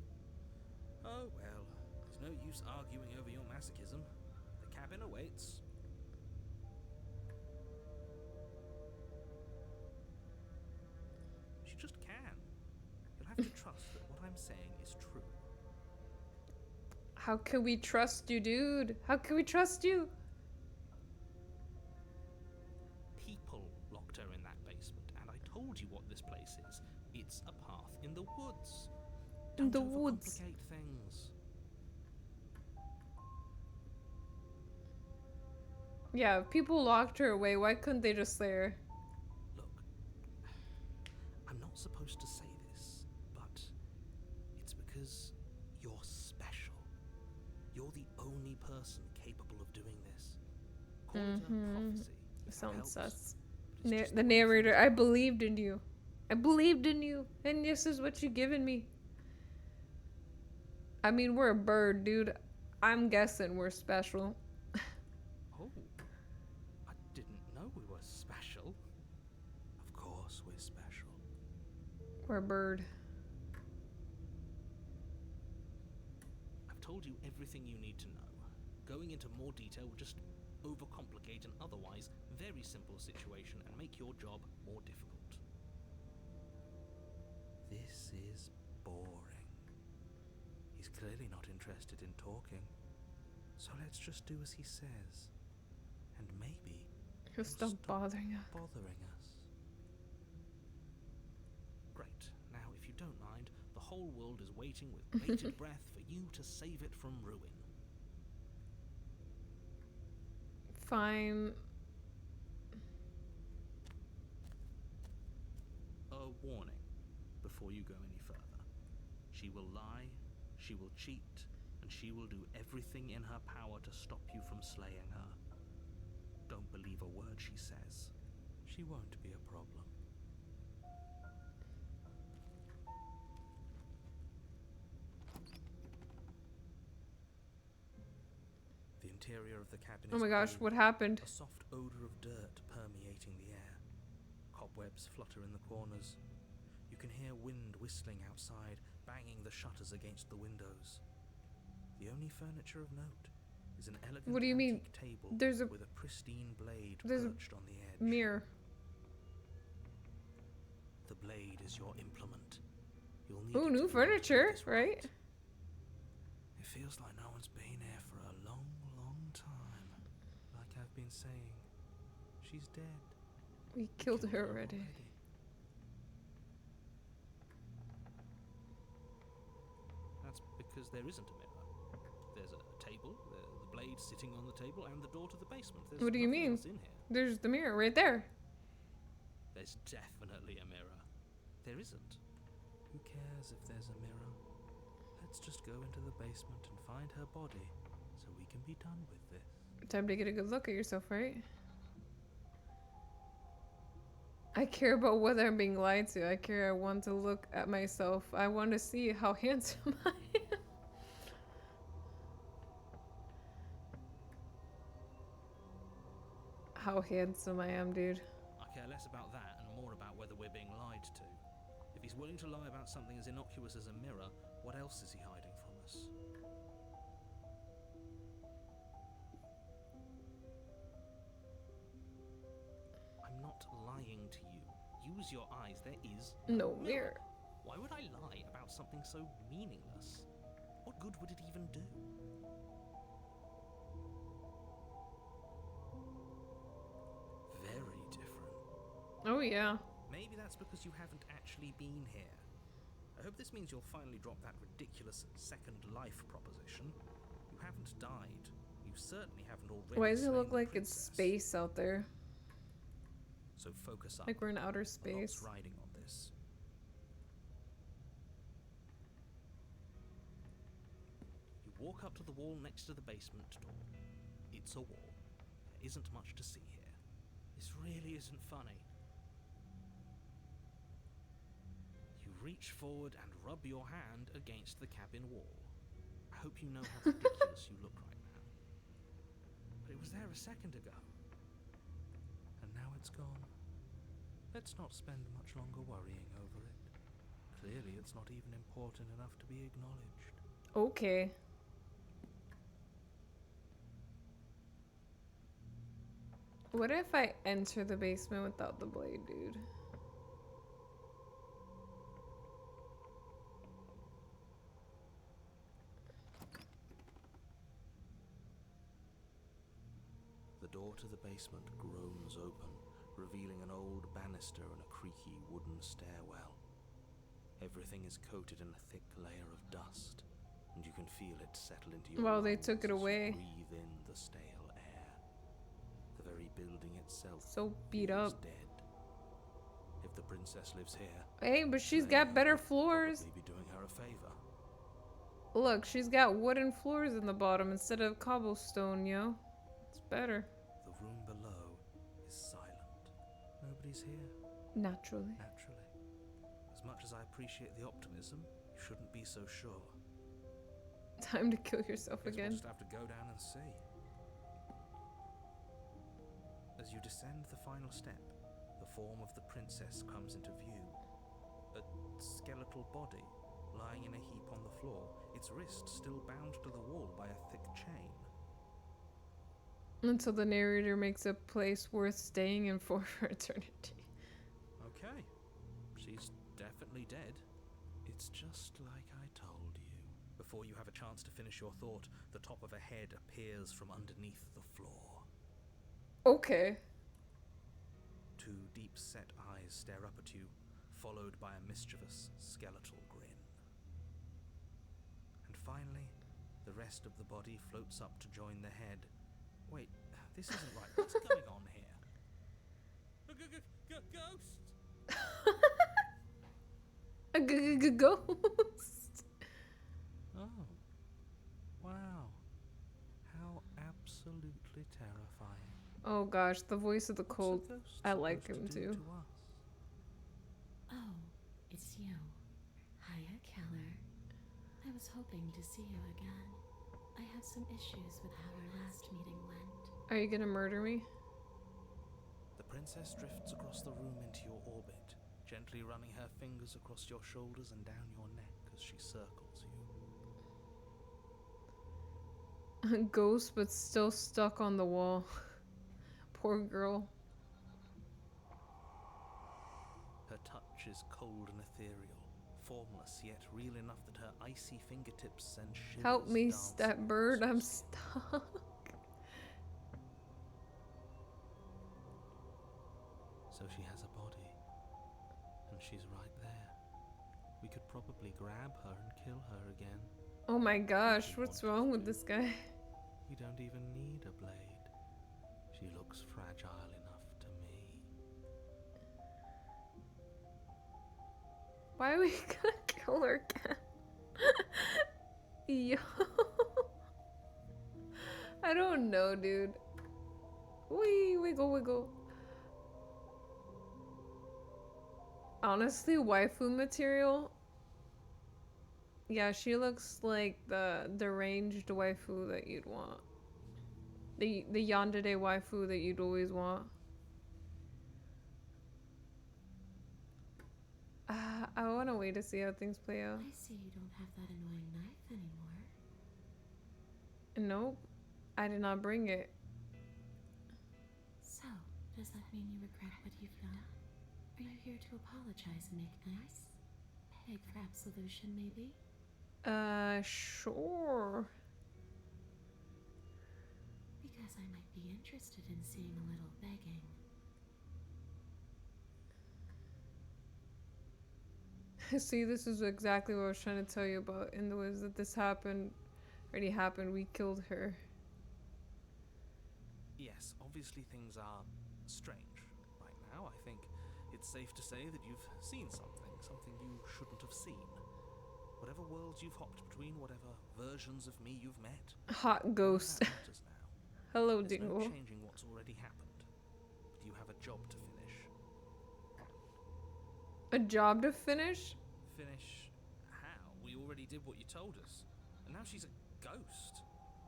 Oh well, there's no use arguing over your masochism. The cabin awaits. She just can. You'll have to trust that what I'm saying is true. How can we trust you, dude? How can we trust you? People locked her in that basement, and I told you what this place is. It's a path in the woods. In Don't the woods. overcomplicate things. Yeah, if people locked her away. Why couldn't they just slay her? Look, I'm not supposed to say this, but it's because you're special. You're the only person capable of doing this. Call it a prophecy. if that Sounds helps, sus. but it's just The way narrator, things I work. believed in you. I believed in you, and this is what you given me. I mean, we're a bird, dude. I'm guessing we're special. Oh, I didn't know we were special. Of course we're special. We're a bird. I've told you everything you need to know. Going into more detail will just overcomplicate an otherwise very simple situation and make your job more difficult. This is boring. He's clearly not interested in talking. So let's just do as he says. And maybe He'll stop bothering us. bothering us. Great. Now, if you don't mind, the whole world is waiting with bated breath for you to save it from ruin. Fine. A warning before you go any further. She will lie, she will cheat, and she will do everything in her power to stop you from slaying her. Don't believe a word she says. She won't be a problem. The interior of the cabin Oh is my gosh, cold, what happened? a soft odor of dirt permeating the air. Cobwebs flutter in the corners. You can hear wind whistling outside, banging the shutters against the windows. The only furniture of note is an elegant What do you mean? antique table There's a with a pristine blade there's a perched on the edge. mirror. The blade is your implement. You'll need Ooh, it new to be able to do furniture, this right? It feels like no one's been here for a long, long time. Like I've been saying, she's dead. We killed her already. That's because there isn't a mirror. There's a table, the blade sitting on the table, and the door to the basement. There's What do you nothing mean? else in here. There's the mirror right there. There's definitely a mirror. There isn't. Who cares if there's a mirror? Let's just go into the basement and find her body so we can be done with this. Time to get a good look at yourself, right? I care about whether I'm being lied to. I want to look at myself. I want to see how handsome I am. How handsome I am, dude. I care less about that and more about whether we're being lied to. If he's willing to lie about something as innocuous as a mirror, what else is he hiding from us? I'm not lying to you. Use your eyes. There is No mirror. Why would I lie about something so meaningless? What good would it even do? Very different. Oh yeah. Maybe that's because you haven't actually been here. I hope this means you'll finally drop that ridiculous second life proposition. You haven't died. You certainly haven't already. Why does it slain look the like it's princess. space out there? So focus up. Like we're in outer A lot's space. riding on this. You walk up to the wall next to the basement door. It's a wall. There isn't much to see here. This really isn't funny. You reach forward and rub your hand against the cabin wall. I hope you know how ridiculous you look right now. But it was there a second ago. And now it's gone. Let's not spend much longer worrying over it. Clearly it's not even important enough to be acknowledged. Okay. What if I enter the basement without the blade, dude? The door to the basement groans open, revealing an old banister and a creaky wooden stairwell. Everything is coated in a thick layer of dust, and you can feel it settle into your Well, they lungs took it as you away. breathe in the stale air. The very building itself So beat feels up. dead. If the princess lives here, Hey, but she's then got you better would floors. probably be doing her a favor. Look, she's got wooden floors in the bottom instead of cobblestone, yo. It's better. The room below is silent. Nobody's here. Naturally. Naturally. As much as I appreciate the optimism, you shouldn't be so sure. Time to kill yourself Guess we'll again. just have to go down and see. As you descend the final step, the form of the princess comes into view. A skeletal body, lying in a heap on the floor, its wrist still bound to the wall by a thick chain. Until the narrator makes a place worth staying in for eternity. Okay, she's definitely dead. It's just like I told you. Before you have a chance to finish your thought, the top of a head appears from underneath the floor. Okay. Two deep-set eyes stare up at you, followed by a mischievous skeletal grin. And finally, the rest of the body floats up to join the head. Wait, this isn't right. What's going on here? Ghost! A ghost. Oh, wow. How absolutely terrifying. Oh gosh, the voice of the What's a cold. ghost I like supposed him to do too. to us? Oh, it's you. Hiya, Keller. I was hoping to see you again. I have some issues with how our last meeting went. Are you gonna murder me? The princess drifts across the room into your orbit, gently running her fingers across your shoulders and down your neck as she circles you. Ghost, but still stuck on the wall. Poor girl. Her touch is cold and ethereal, formless yet real enough that her icy fingertips send shivers Help me, dancing that across bird. your I'm skin. stuck. So she has a body, and she's right there. We could probably grab her and kill her again. Oh my gosh, we what's wanted wrong to with do. this guy? We don't even need a blade. She looks fragile enough to me. Why are we gonna kill her again? Yo. I don't know, dude. Wee, wiggle, wiggle. Honestly, waifu material. Yeah, she looks like the deranged waifu that you'd want. The yandere waifu that you'd always want. I want to wait to see how things play out. I see you don't have that annoying knife anymore. Nope, I did not bring it. So, does that mean you regret what you've done? Are you here to apologize and make nice? Beg for absolution, maybe? Sure. Because I might be interested in seeing a little begging. See, this is exactly what I was trying to tell you about in the ways that this already happened. We killed her. Yes, obviously things are strange right now. I think it's safe to say that you've seen something you shouldn't have seen. Whatever worlds you've hopped between, whatever versions of me you've met, Hot none of ghost. that matters now. Hello, There's no Dingle. changing what's already happened, but you have a job to finish. A job to finish? Finish how? We already did what you told us, and now she's a ghost.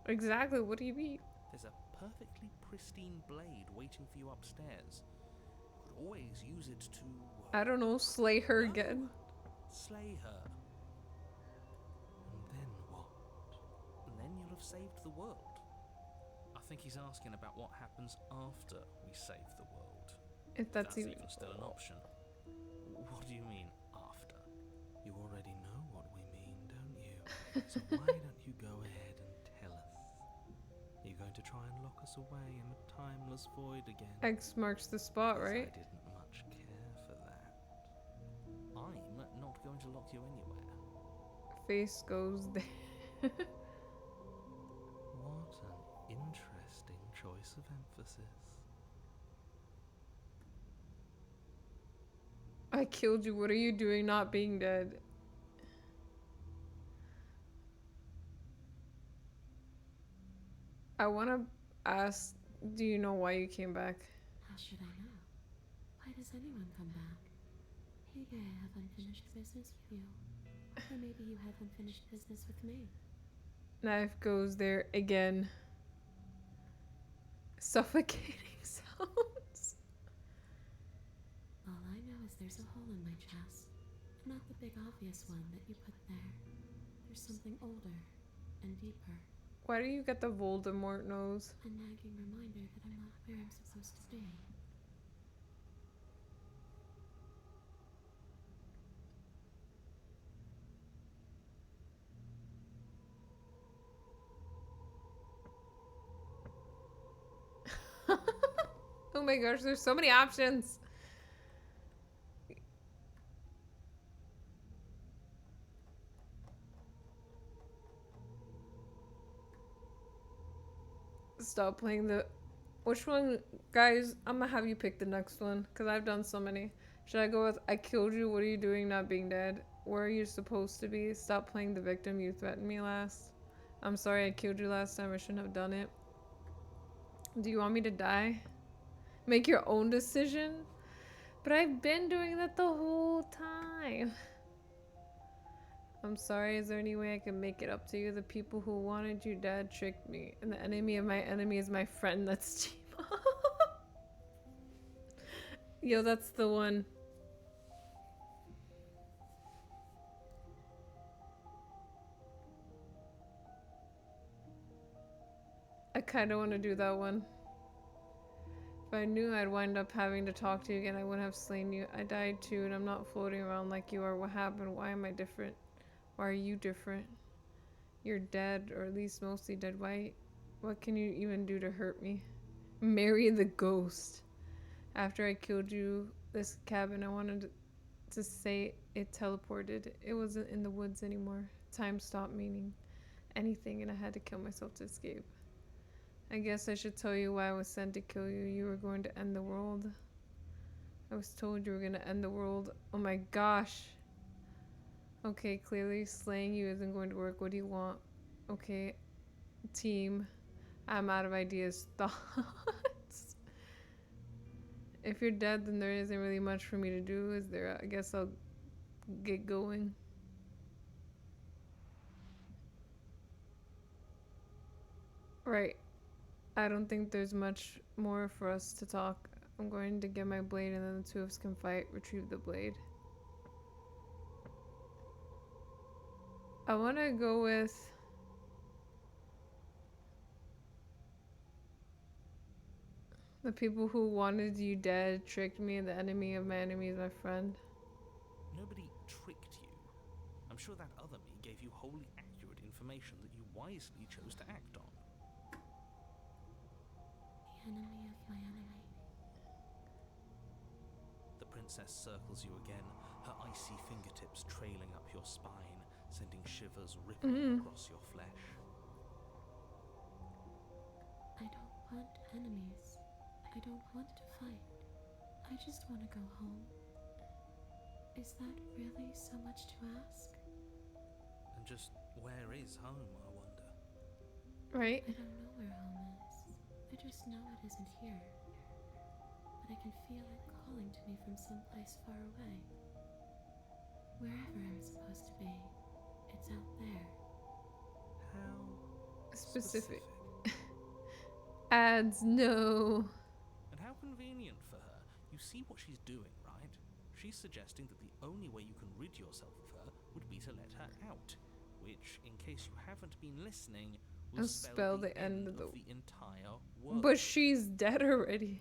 Exactly. What do you mean? There's a perfectly pristine blade waiting for you upstairs. You could always use it to... I don't know. Slay her No. again. Slay her. And then what? And then you'll have saved the world. I think he's asking about what happens after we save the world. If that's even still an option. What do you mean, after? You already know what we mean, don't you? So why don't you go ahead and tell us? Are you going to try and lock us away in a timeless void again? X marks the spot, Because right? I didn't much care for that. I'm not going to lock you anywhere. Face goes there. What an interesting choice of emphasis. I killed you. What are you doing not being dead? I want to ask, do you know why you came back? How should I know? Why does anyone come back? Maybe I have unfinished business with you. Or maybe you have unfinished business with me. Knife goes there again. Suffocating sounds. All I know is there's a hole in my chest. Not the big obvious one that you put there. There's something older and deeper. Why do you get the Voldemort nose? A nagging reminder that I'm not where I'm supposed to be. Oh my gosh, there's so many options. Stop playing the... Which one? Guys, I'm gonna have you pick the next one, because I've done so many. Should I go with I killed you, what are you doing not being dead? Where are you supposed to be? Stop playing the victim, you threatened me last. I'm sorry I killed you last time, I shouldn't have done it. Do you want me to die? Make your own decision? But I've been doing that the whole time. I'm sorry, is there any way I can make it up to you? The people who wanted you dead tricked me, and the enemy of my enemy is my friend. That's Chima. Yo, that's the one. I kind of want to do that one. If I knew I'd wind up having to talk to you again, I wouldn't have slain you. I died too, and I'm not floating around like you are. What happened? Why am I different? Why are you different? You're dead, or at least mostly dead. What can you even do to hurt me? Marry the ghost. After I killed you, this cabin, I wanted to say it teleported. It wasn't in the woods anymore. Time stopped meaning anything, and I had to kill myself to escape. I guess I should tell you why I was sent to kill you. You were going to end the world. I was told you were going to end the world. Oh my gosh. Okay, clearly slaying you isn't going to work. What do you want? Okay, team. I'm out of ideas. Thoughts? If you're dead, then there isn't really much for me to do, is there? I guess I'll get going. Right. I don't think there's much more for us to talk. I'm going to get my blade and then the two of us can fight. Retrieve the blade. I want to go with... The people who wanted you dead tricked me, and the enemy of my enemy is my friend. Nobody tricked you. I'm sure that other me gave you wholly accurate information that you wisely chose to act on. The enemy of my enemy. The princess circles you again, her icy fingertips trailing up your spine, sending shivers rippling across your flesh. I don't want enemies. I don't want to fight. I just want to go home. Is that really so much to ask? And just where is home, I wonder? Right? I don't know where home is. I just know it isn't here. But I can feel it calling to me from someplace far away. Wherever I'm supposed to be, it's out there. How Specific. Ads, no. And how convenient for her. You see what she's doing, right? She's suggesting that the only way you can rid yourself of her would be to let her out, which, in case you haven't been listening, will I'll spell the end of the entire world. But she's dead already.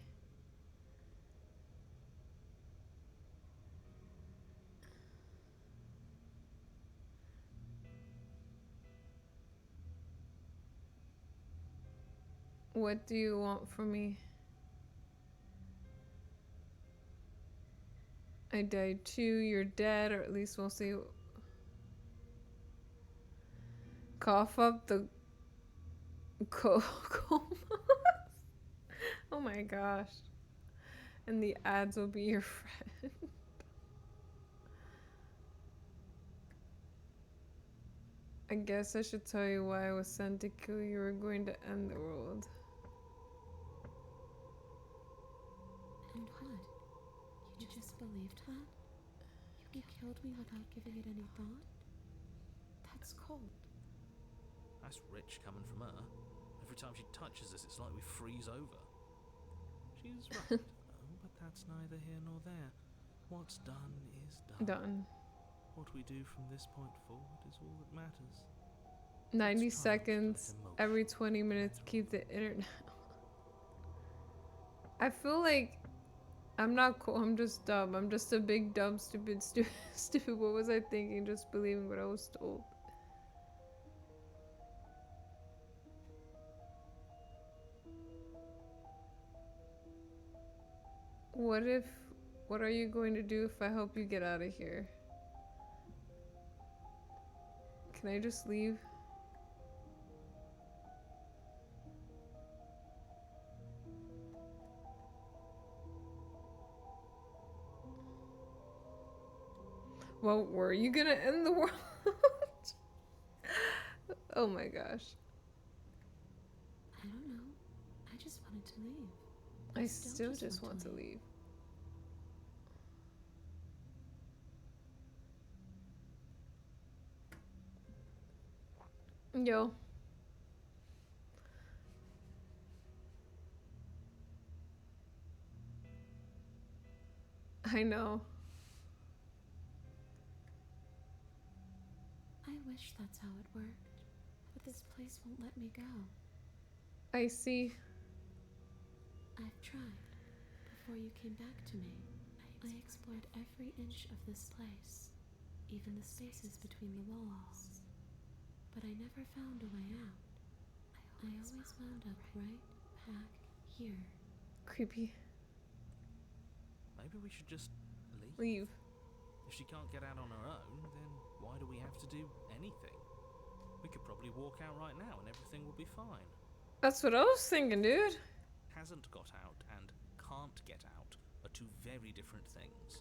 What do you want from me? I died too, you're dead, or at least we'll see. Cough up the comas. Oh my gosh. And the ads will be your friend. I guess I should tell you why I was sent to kill you. You were going to end the world. And what? You just believed that? You killed me without giving it any thought? That's cold. That's rich coming from her. Every time she touches us, it's like we freeze over. She's right, but that's neither here nor there. What's done is done. Done. What we do from this point forward is all that matters. 90 Let's try not to get seconds every 20 minutes. Keep the internet. I feel like I'm not cool. I'm just dumb. I'm just a big dumb stupid stupid. What was I thinking? Just believing what I was told. What are you going to do if I help you get out of here? Can I just leave? Well, were you gonna end the world? Oh my gosh. I don't know. I just wanted to leave. I still just want to leave. Yo. I know. I wish that's how it worked. But this place won't let me go. I see. I've tried. Before you came back to me, I explored every inch of this place, even the spaces between the walls. But I never found a way out. I always wound up right back here. Creepy. Maybe we should just leave. Leave. If she can't get out on her own, then why do we have to do anything? We could probably walk out right now and everything will be fine. That's what I was thinking, dude. Hasn't got out and can't get out are two very different things.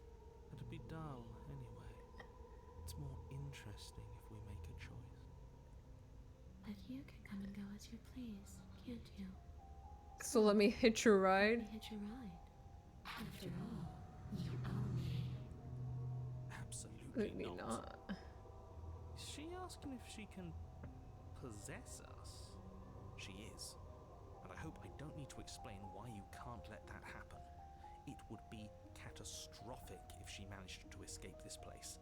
It'd be dull anyway. It's more interesting if we make a choice. But you can come and go as you please, can't you? So let me hitch your ride. Let me hitch a ride. After all, you own me. Absolutely Maybe not. Is she asking if she can possess us? She is. And I hope I don't need to explain why you can't let that happen. It would be catastrophic if she managed to escape this place.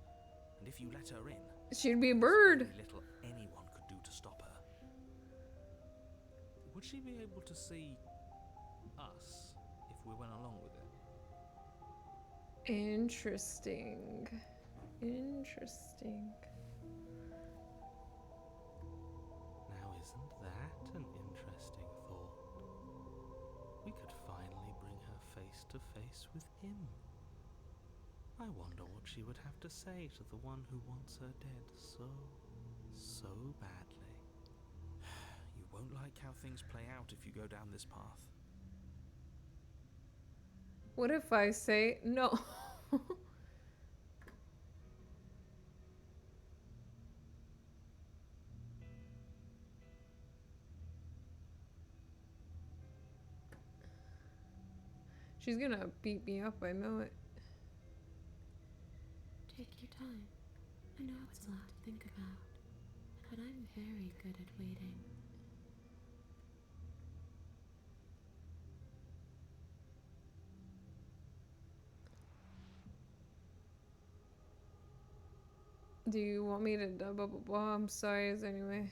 And if you let her in, She'd be a bird. there's very little anyone could do to stop her. Would she be able to see us if we went along with it? Interesting. Interesting. Now isn't that an interesting thought? We could finally bring her face to face with him. I wonder what she would have to say to the one who wants her dead so badly. You won't like how things play out if you go down this path. What if I say no? She's gonna beat me up, I know it. Take your time. I know it's a lot to think about, but I'm very good at waiting. Do you want me to blah blah blah? I'm sorry, as anyway.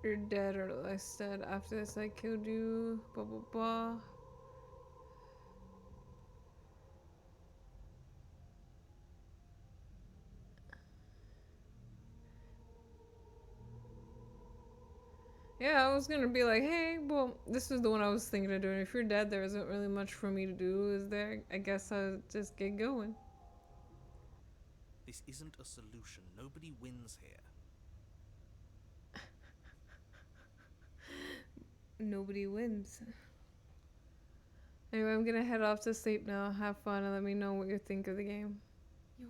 You're dead or less dead. After this I killed you. Blah blah blah. Yeah, I was gonna be like, hey, well, this is the one I was thinking of doing. If you're dead, there isn't really much for me to do, is there? I guess I'll just get going. This isn't a solution. Nobody wins here. Nobody wins. Anyway, I'm gonna head off to sleep now. Have fun and let me know what you think of the game. You're...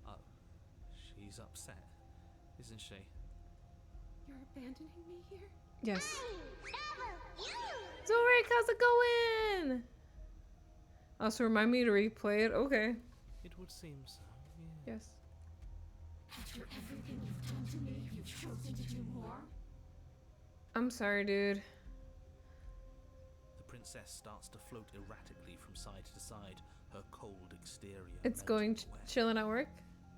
Oh, she's upset, isn't she? You're abandoning me here? Yes. Zorik, how's it going? Also, remind me to replay it. Okay. It would seem so, Yes. After everything you've done to me, you've chosen to do more? I'm sorry, dude. The princess starts to float erratically from side to side, her cold exterior It's melting going away. chilling at work.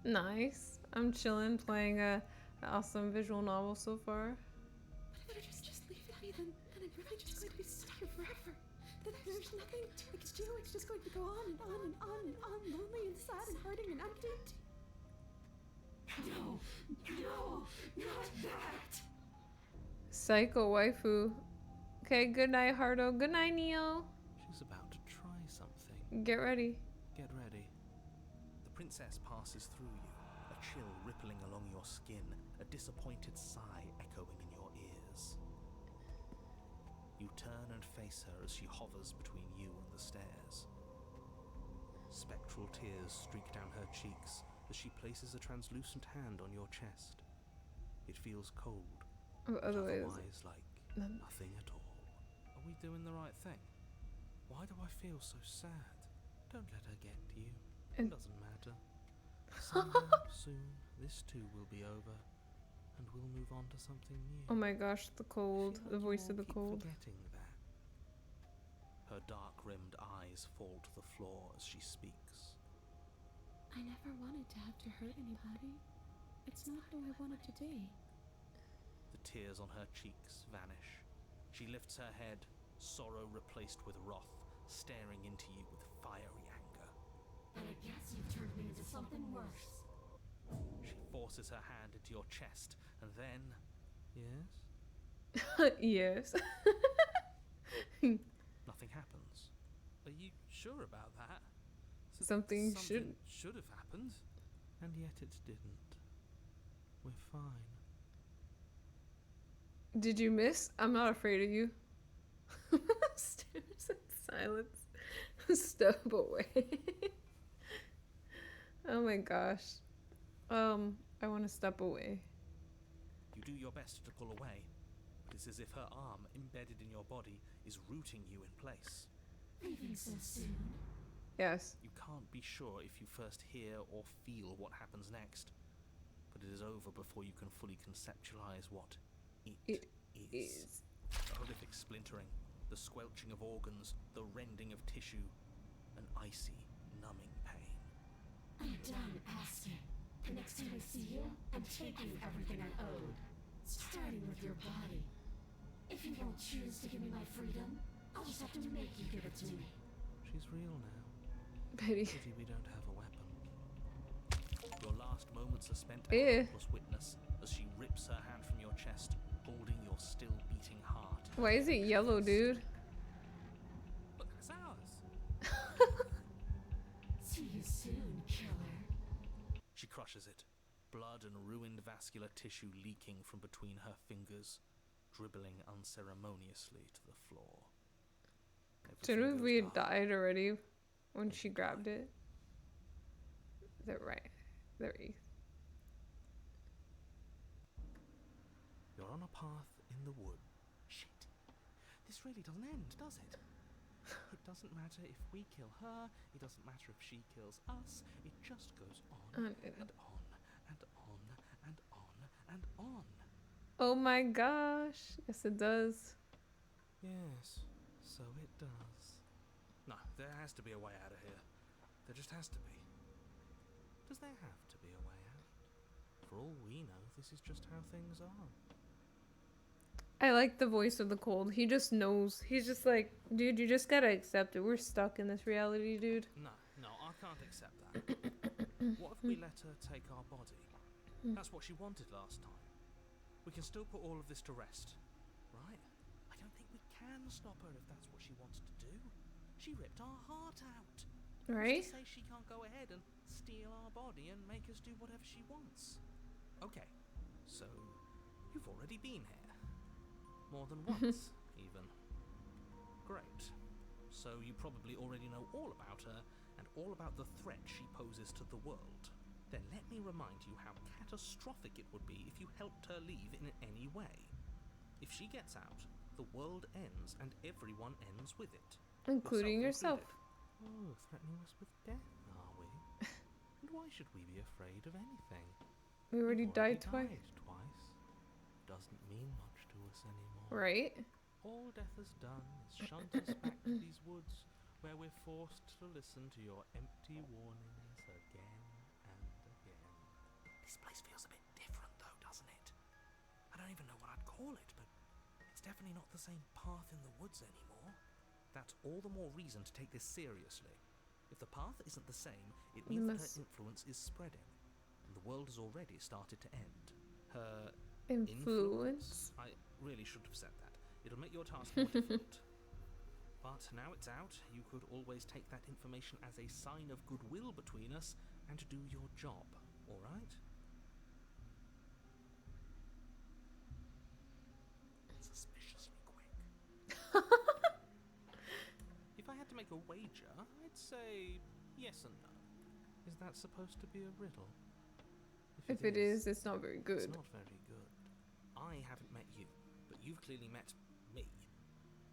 Nice. I'm chilling, playing an awesome visual novel so far. But if you just leave me, then I'm really just going to be stuck here forever. Then there's nothing I can do. It's just going to go on and on and on and on, lonely and sad and hurting and empty. No, not that. Psycho waifu. Okay, good night, Hardo. Good night, Neo. She's about to try something. Get ready. Get ready. The princess passes through you, a chill rippling along your skin, a disappointed sigh echoing in your ears. You turn and face her as she hovers between you and the stairs. Spectral tears streak down her cheeks as she places a translucent hand on your chest. It feels cold, but Otherwise, otherwise like nothing at all. Are we doing the right thing? Why do I feel so sad? Don't let her get to you. It doesn't matter. Someday, soon, this too will be over, and we'll move on to something new. oh my gosh, the I cold, feel the like voice you of the all keep cold. Forgetting that. Her dark-rimmed eyes fall to the floor as she speaks. I never wanted to have to hurt anybody. It's not who I wanted to be. The tears on her cheeks vanish. She lifts her head, sorrow replaced with wrath, staring into you with fiery anger. And I guess you've turned me into something worse. She forces her hand into your chest, and then... Yes? Yes. Nothing happens. Are you sure about that? Something should have happened. And yet it didn't. We're fine. Did you miss? I'm not afraid of you. Stares in silence. Step away. Oh my gosh. I want to step away. You do your best to pull away, but it's as if her arm, embedded in your body, is rooting you in place. Leaving so soon. Yes. You can't be sure if you first hear or feel what happens next, but it is over before you can fully conceptualize what it is. The horrific splintering, the squelching of organs, the rending of tissue, an icy, numbing pain. I'm done asking. The next time I see you, I'm taking everything I owed. Starting with your body. If you won't choose to give me my freedom, I'll just have to make you give it to me. She's real now. Betty. Pity we don't have a weapon. Your last moments are spent a Eh. helpless witness as she rips her hand from your chest, holding your still beating heart. Why is it yellow, dude? But that's ours. See you soon, killer. She crushes it, blood and ruined vascular tissue leaking from between her fingers, dribbling unceremoniously to the floor. Shouldn't Everything we goes had dark. died already when she grabbed it? They're right. They're East. You're on a path in the wood. Shit. This really doesn't end, does it? It doesn't matter if we kill her, it doesn't matter if she kills us, it just goes on And and on and on and on and on. oh my gosh. Yes, it does. Yes, so it does. No, there has to be a way out of here. There just has to be. Does there have to be a way out? For all we know, this is just how things are. I like the voice of the cold. He just knows. He's just like, dude, you just gotta accept it. We're stuck in this reality, dude. No, I can't accept that. What if we let her take our body? That's what she wanted last time. We can still put all of this to rest, right? I don't think we can stop her if that's what she wants to do. She ripped our heart out. Right? Who's to say she can't go ahead and steal our body and make us do whatever she wants? Okay, so you've already been here. More than once, even. Great. So you probably already know all about her and all about the threat she poses to the world. Then let me remind you how catastrophic it would be if you helped her leave in any way. If she gets out, the world ends and everyone ends with it. Including yourself. included. Oh, threatening us with death, are we? And why should we be afraid of anything? We already You've already died twice. twice. Doesn't mean much to us anymore. Right? All death has done is shunt us back to these woods, where we're forced to listen to your empty warnings again and again. This place feels a bit different though, doesn't it? I don't even know what I'd call it, but it's definitely not the same path in the woods anymore. That's all the more reason to take this seriously. If the path isn't the same, it means that her influence is spreading, and the world has already started to end. Her Influence? I really should have said that. It'll make your task more difficult. But now it's out, you could always take that information as a sign of goodwill between us and do your job, alright? Suspiciously quick. If I had to make a wager, I'd say yes and no. Is that supposed to be a riddle? If it is, it's not very good. It's not very good. I haven't met you, but you've clearly met me.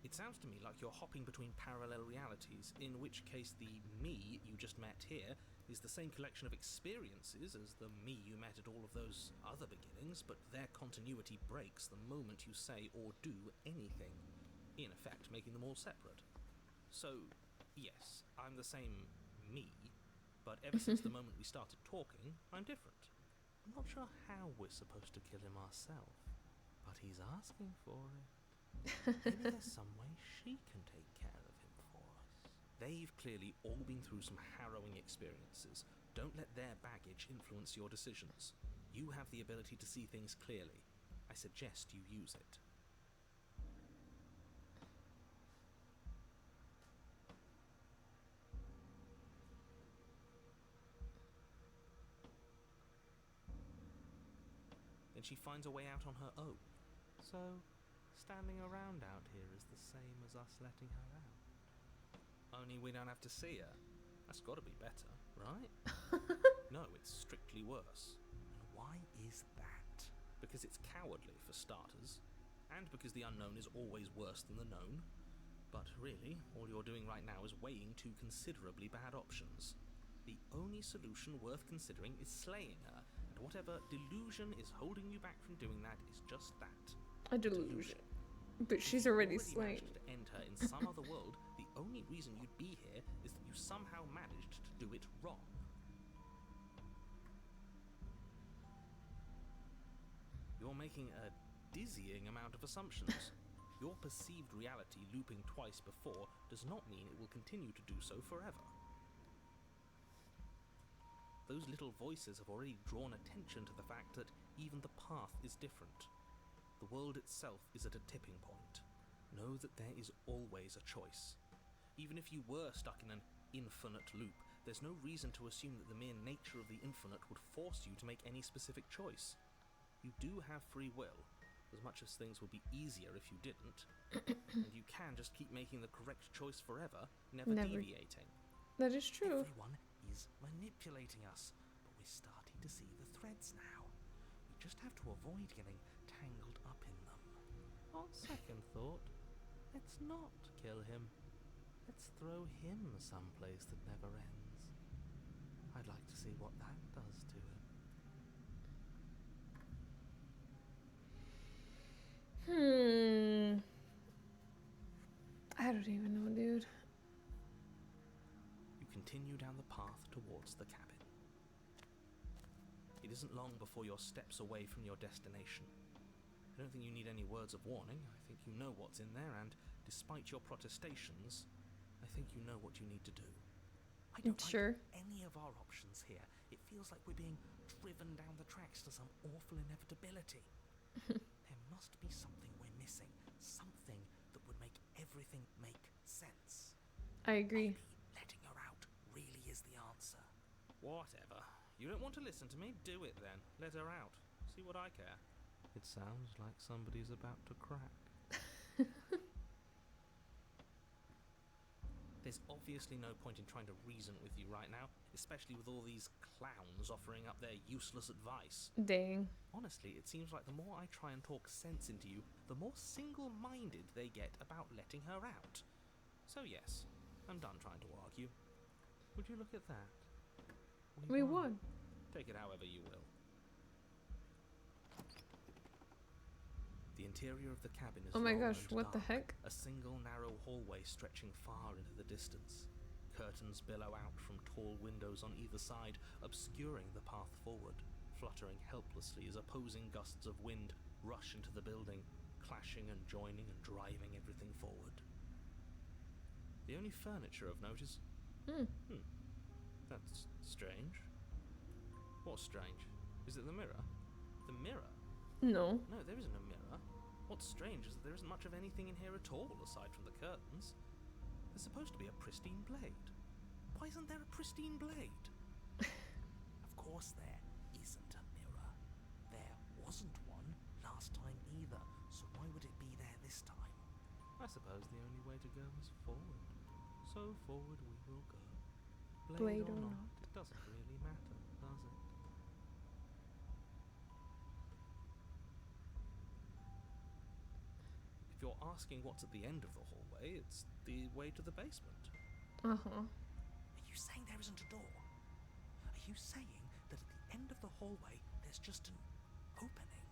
It sounds to me like you're hopping between parallel realities, in which case the me you just met here is the same collection of experiences as the me you met at all of those other beginnings, but their continuity breaks the moment you say or do anything, in effect making them all separate. So, yes, I'm the same me, but ever since the moment we started talking, I'm different. I'm not sure how we're supposed to kill him ourselves, but he's asking for it. Maybe there's some way she can take care of him for us. They've clearly all been through some harrowing experiences. Don't let their baggage influence your decisions. You have the ability to see things clearly. I suggest you use it. Then she finds a way out on her own. So, standing around out here is the same as us letting her out. Only we don't have to see her. That's got to be better, right? No, it's strictly worse. And why is that? Because it's cowardly, for starters, and because the unknown is always worse than the known. But really, all you're doing right now is weighing two considerably bad options. The only solution worth considering is slaying her, and whatever delusion is holding you back from doing that is just that. A delusion. But If she's you already managed slain. to end her in some other world, the only reason you'd be here is that you somehow managed to do it wrong. You're making a dizzying amount of assumptions. Your perceived reality looping twice before does not mean it will continue to do so forever. Those little voices have already drawn attention to the fact that even the path is different. The world itself is at a tipping point. Know that there is always a choice. Even if you were stuck in an infinite loop, there's no reason to assume that the mere nature of the infinite would force you to make any specific choice. You do have free will, as much as things would be easier if you didn't. And you can just keep making the correct choice forever, never deviating. That is true. Everyone is manipulating us, but we're starting to see the threads now. We just have to avoid getting tangled up in them. On second thought, let's not kill him. Let's throw him someplace that never ends. I'd like to see what that does to him. I don't even know, dude. You continue down the path towards the cabin. It isn't long before you're steps away from your destination. I don't think you need any words of warning. I think you know what's in there, and despite your protestations, I think you know what you need to do. I don't like any of our options here. It feels like we're being driven down the tracks to some awful inevitability. There must be something we're missing. Something that would make everything make sense. I agree. Maybe letting her out really is the answer. Whatever. You don't want to listen to me? Do it then. Let her out. See what I care. It sounds like somebody's about to crack. There's obviously no point in trying to reason with you right now, especially with all these clowns offering up their useless advice. Dang. Honestly, it seems like the more I try and talk sense into you, the more single-minded they get about letting her out. So yes, I'm done trying to argue. Would you look at that? We won. Take it however you will. The interior of the cabin is Oh my long gosh, and what the dark, heck? a single narrow hallway stretching far into the distance. Curtains billow out from tall windows on either side, obscuring the path forward, fluttering helplessly as opposing gusts of wind rush into the building, clashing and joining and driving everything forward. The only furniture of note is... That's strange. What's strange? Is it the mirror? The mirror? No. No, there isn't a mirror. What's strange is that there isn't much of anything in here at all, aside from the curtains. There's supposed to be a pristine blade. Why isn't there a pristine blade? Of course there isn't a mirror. There wasn't one last time either, so why would it be there this time? I suppose the only way to go is forward. So forward we will go. Blade or not, it doesn't really matter, does it? If you're asking what's at the end of the hallway, it's the way to the basement. Uh-huh. Are you saying there isn't a door? Are you saying that at the end of the hallway there's just an opening?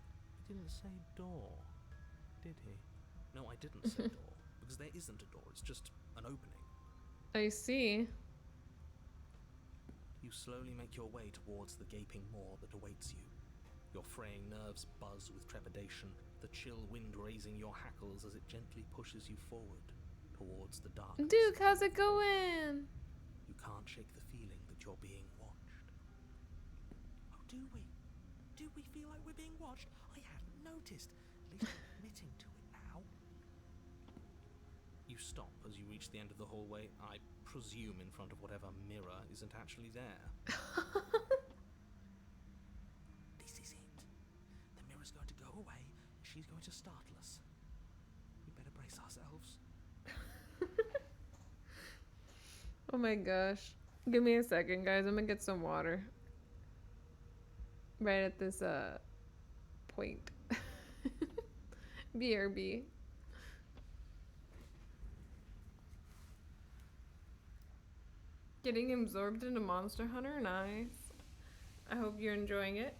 He didn't say door, did he? No, I didn't say door, because there isn't a door, it's just an opening. I see. You slowly make your way towards the gaping maw that awaits you. Your fraying nerves buzz with trepidation, the chill wind raising your hackles as it gently pushes you forward towards the darkness. Duke, how's it going? You can't shake the feeling that you're being watched. Oh, do we? Do we feel like we're being watched? I hadn't noticed. At least you're admitting to it now. You stop as you reach the end of the hallway, I presume in front of whatever mirror isn't actually there. This is it. The mirror's going to go away, and she's going to startle us. We better brace ourselves. Oh my gosh. Give me a second, guys. I'm gonna get some water. Right at this point. BRB. Getting absorbed into Monster Hunter, nice. I hope you're enjoying it.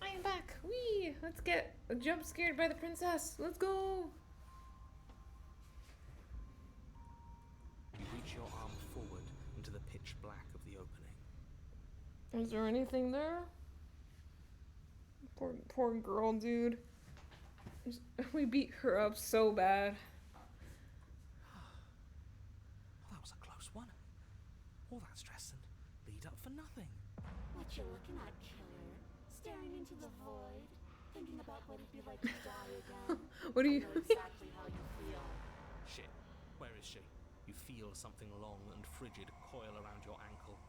I am back. Whee! Let's get jump scared by the princess. Let's go. You reach your arm forward into the pitch black of the opening. Is there anything there? Poor girl, dude. We beat her up so bad. Well, that was a close one. All that stress and lead up for nothing. What you looking at, killer? Staring into the void? Thinking about what it'd be like to die again? What do you I know exactly how you feel. Shit, where is she? You feel something long and frigid coil around your ankle.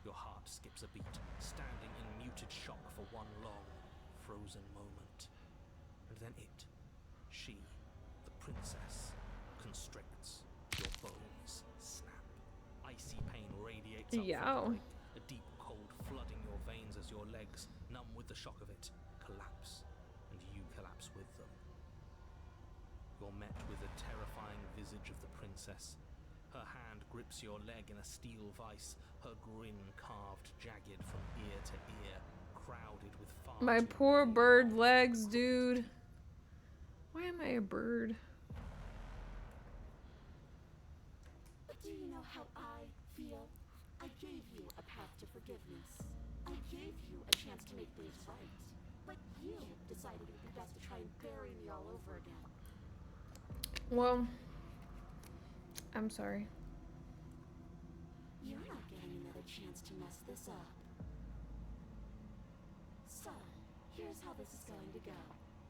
Your heart skips a beat, standing in muted shock for one long, frozen moment. And then it, she, the princess, constricts. Your bones snap. Icy pain radiates up Yow. from the leg, a deep cold flooding your veins as your legs, numb with the shock of it, collapse, and you collapse with them. You're met with the terrifying visage of the princess. Her hand grips your leg in a steel vice, her grin carved jagged from ear to ear, crowded with far My too poor many bird long, legs, crooked dude. teeth. Why am I a bird? But do you know how I feel? I gave you a path to forgiveness. I gave you a chance to make things right. But you decided it would be best to try and bury me all over again. Well, I'm sorry. You're not getting another chance to mess this up. So, here's how this is going to go.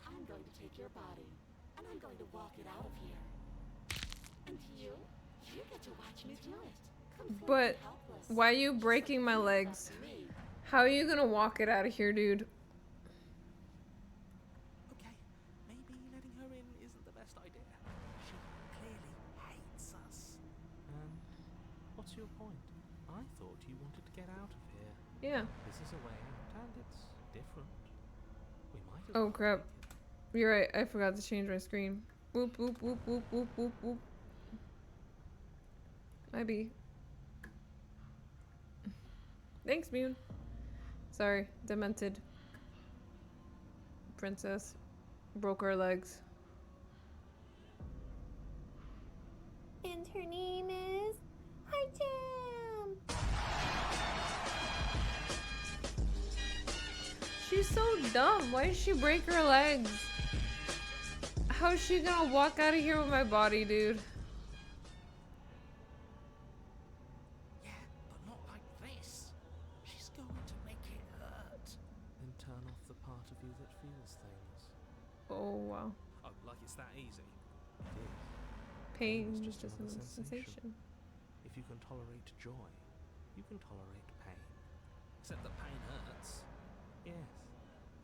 I'm going to take your body, and I'm going to walk it out of here. And you get to watch me do it. Completely But helpless. why are you Just breaking like my you legs? left me. How are you gonna walk it out of here, dude? Okay, maybe letting her in isn't the best idea. She clearly hates us. And what's your point? I thought you wanted to get out of here. Yeah. This is a way out, and it's different. We might as Oh, well crap. take it. You're right. I forgot to change my screen. Whoop, whoop, whoop, whoop, whoop, whoop, whoop. Maybe. Thanks, Mune. Sorry, demented princess broke her legs. And her name is Hi-Jam! She's so dumb. Why did she break her legs? How's she gonna walk out of here with my body, dude? Yeah, but not like this. She's going to make it hurt. Then turn off the part of you that feels things. Oh, wow. Oh, like it's that easy. It is. Pain is is just just another another sensation. If you can tolerate joy, you can tolerate pain. Except that pain hurts. Yes,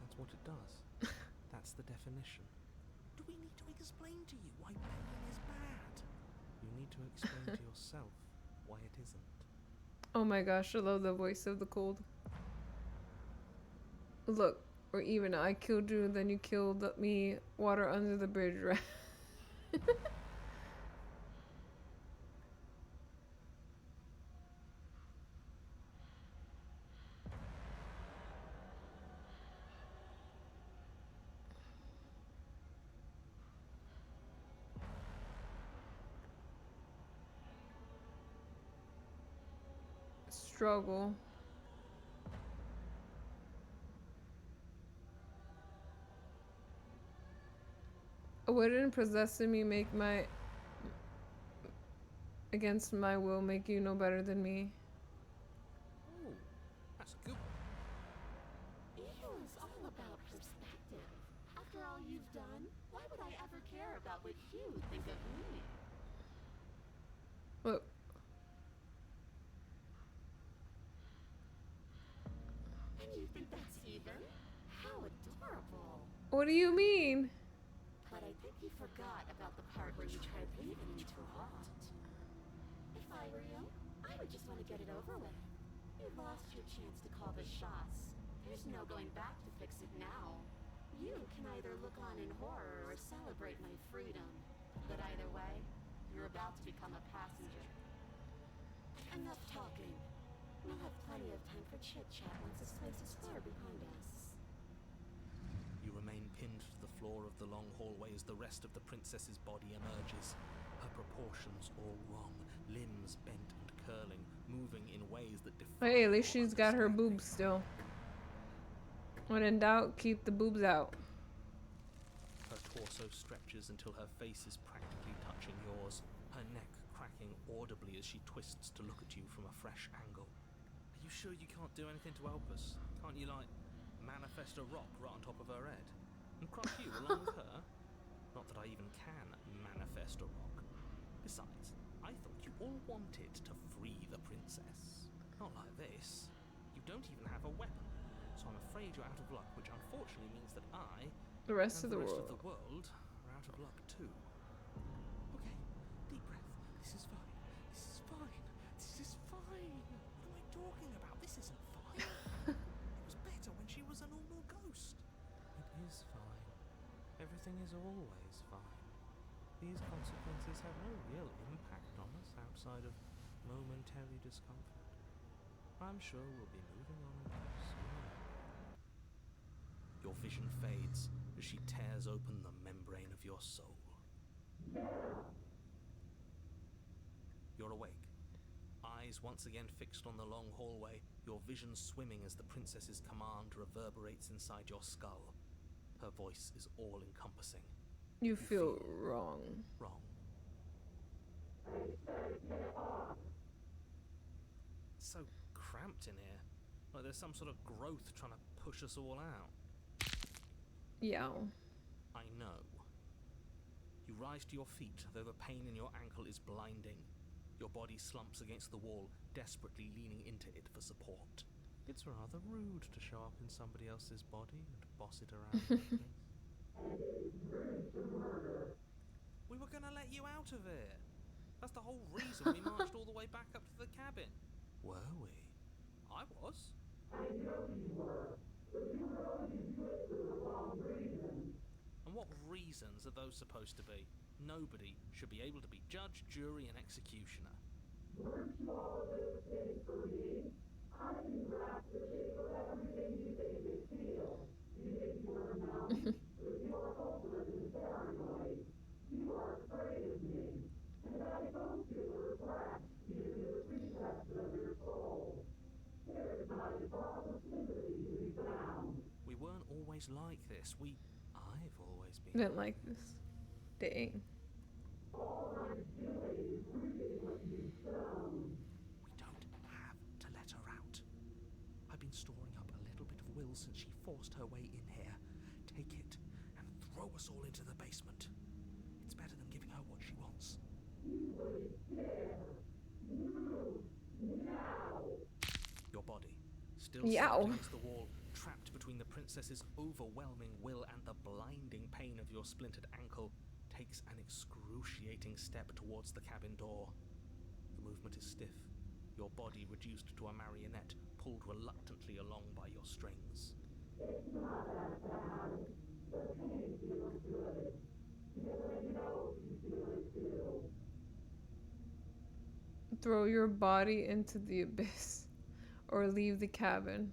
that's what it does. That's the definition. Do we need to explain to you why pain is bad? You need to explain to yourself why it isn't. Oh my gosh, I love the voice of the cold. Look, or even I killed you, then you killed me. Water under the bridge, right? Struggle. Wouldn't possessing me make my against my will make you no better than me? Oh, that's a good one. It was all about perspective. After all you've done, why would I ever care about what you think of me? Look. And you think that's even? How adorable. What do you mean? But I think you forgot about the part where you tried leaving me to rot. If I were you, I would just want to get it over with. You lost your chance to call the shots. There's no going back to fix it now. You can either look on in horror or celebrate my freedom. But either way, you're about to become a passenger. Enough talking. We'll have plenty of time for chit-chat once this place is far behind us. You remain pinned to the floor of the long hallway as the rest of the princess's body emerges. Her proportions all wrong, limbs bent and curling, moving in ways that defy Hey, at least your she's got her understanding. boobs still. When in doubt, keep the boobs out. Her torso stretches until her face is practically touching yours, her neck cracking audibly as she twists to look at you from a fresh angle. Are you sure you can't do anything to help us? Can't you, like, manifest a rock right on top of her head? And crush you along with her? Not that I even can manifest a rock. Besides, I thought you all wanted to free the princess. Not like this. You don't even have a weapon. So I'm afraid you're out of luck, which unfortunately means that I The rest and of the rest world. of the world are out of luck too. Okay, deep breath. This is fine. This is fine. This is fine. What am I talking about? This isn't fine. It was better when she was a normal ghost. It is fine. Everything is always fine. These consequences have no real impact on us outside of momentary discomfort. I'm sure we'll be moving on soon. Your vision fades as she tears open the membrane of your soul. You're awake. Eyes once again fixed on the long hallway, your vision swimming as the princess's command reverberates inside your skull. Her voice is all-encompassing. You feel wrong. Wrong. It's so cramped in here. Like there's some sort of growth trying to push us all out. Yeah. I know. You rise to your feet, though the pain in your ankle is blinding. Your body slumps against the wall, desperately leaning into it for support. It's rather rude to show up in somebody else's body and boss it around like this. We were gonna let you out of here. That's the whole reason we marched all the way back up to the cabin. Were we? I was. I know you were. But you were only doing it for the wrong reasons. And what reasons are those supposed to be? Nobody should be able to be judge, jury, and executioner. Weren't you all a little thing for me? I can grasp the shape of everything you think is steel. You think you are numb, but you are hopeless and paranoid. You are afraid of me. And I hope you reflect into the recesses of your soul. There is not a drop of sympathy to be found. We weren't always like this. I've always been Didn't like this. Dang. All I'm doing is reading what you've shown. We don't have to let her out. I've been storing up a little bit of will since she forced her way in here. Take it and throw us all into the basement. It's better than giving her what she wants. You wouldn't dare. Move now. Your body, still slumped against the wall, trapped between the princess's overwhelming will and the blinding pain of your splintered ankle, takes an excruciating step towards the cabin door. The movement is stiff, your body reduced to a marionette, pulled reluctantly along by your strings. It's not that bad. The pain feels good. Because I know you feel it too. Throw your body into the abyss or leave the cabin.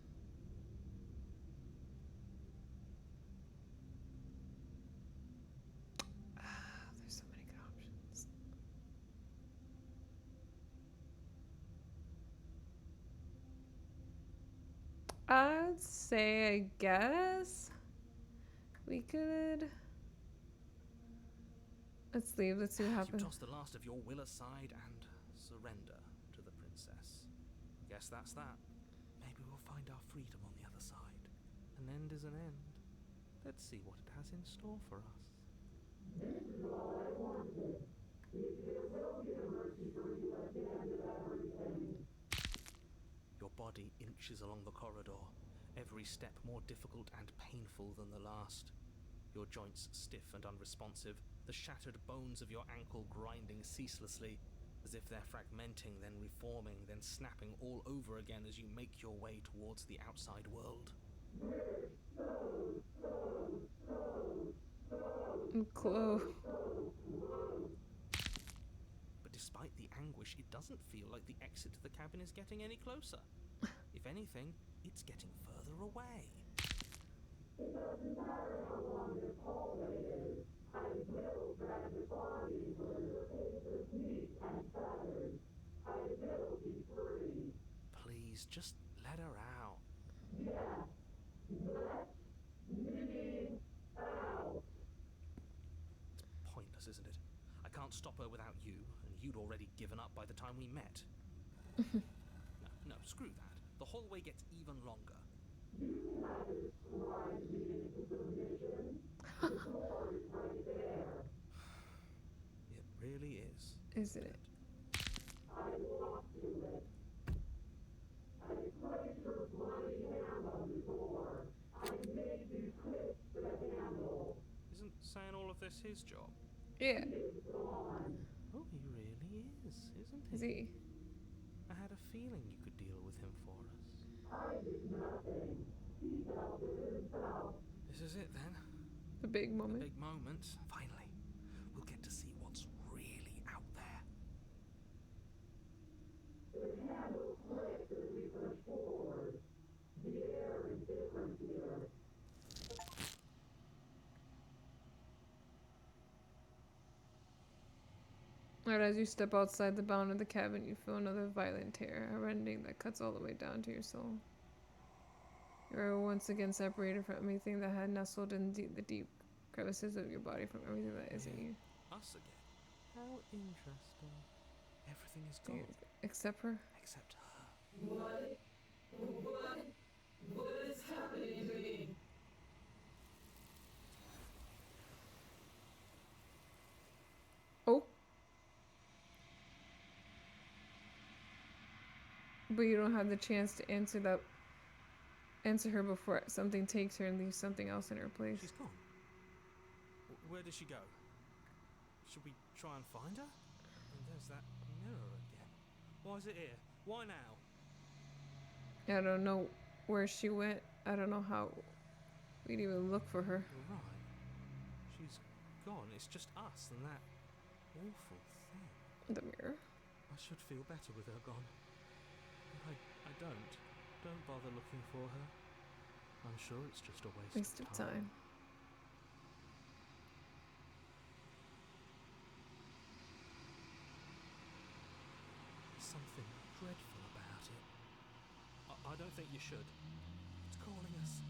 There's so many good options. I'd say, I guess we could. Let's leave. Let's see what happens. You toss the last of your will aside and surrender to the princess. Guess that's that. Maybe we'll find our freedom on the other side. An end is an end. Let's see what it has in store for us. This is all I wanted. There will be a mercy for you at the end of everything. Your body inches along the corridor, every step more difficult and painful than the last. Your joints stiff and unresponsive, the shattered bones of your ankle grinding ceaselessly, as if they're fragmenting, then reforming, then snapping all over again as you make your way towards the outside world. I'm close. But despite the anguish, it doesn't feel like the exit to the cabin is getting any closer. If anything, it's getting further away. It doesn't matter how long this hallway is. I will drag the body where your face is meat and feathers. I will be free. Please, just let her out. Yes. Let me out. It's pointless, isn't it? I can't stop her without you, and you'd already given up by the time we met. No, screw that. The hallway gets even longer. You had to slide me into submission. The door is right there. It really is. Isn't it? I walked to it. I placed your bloody hand on the door. I made you twist the handle. Isn't saying all of this his job? Yeah. It's gone. Oh, he really is, isn't he? Is he? I had a feeling you could deal with him for us. I did nothing. He dealt with himself. This is it then. The big The moment. big moment. Finally, we'll get to see what's really out there. The candle clicked as we pushed forward. The air is different here. But as you step outside the bound of the cabin, you feel another violent tear, a rending that cuts all the way down to your soul. You are once again separated from everything that had nestled in the deep crevices of your body, from everything that isn't you. Us again. How interesting. Everything is gone. Except her. Except her. What is happening to me? Oh. But you don't have the chance to answer her before something takes her and leaves something else in her place. She's gone. Where did she go? Should we try and find her? And there's that mirror again. Why is it here? Why now? I don't know where she went. I don't know how we'd even look for her. You're right. She's gone. It's just us and that awful thing. The mirror. I should feel better with her gone. But I don't. Don't bother looking for her. I'm sure it's just a waste of time. There's something dreadful about it. I don't think you should. It's calling us.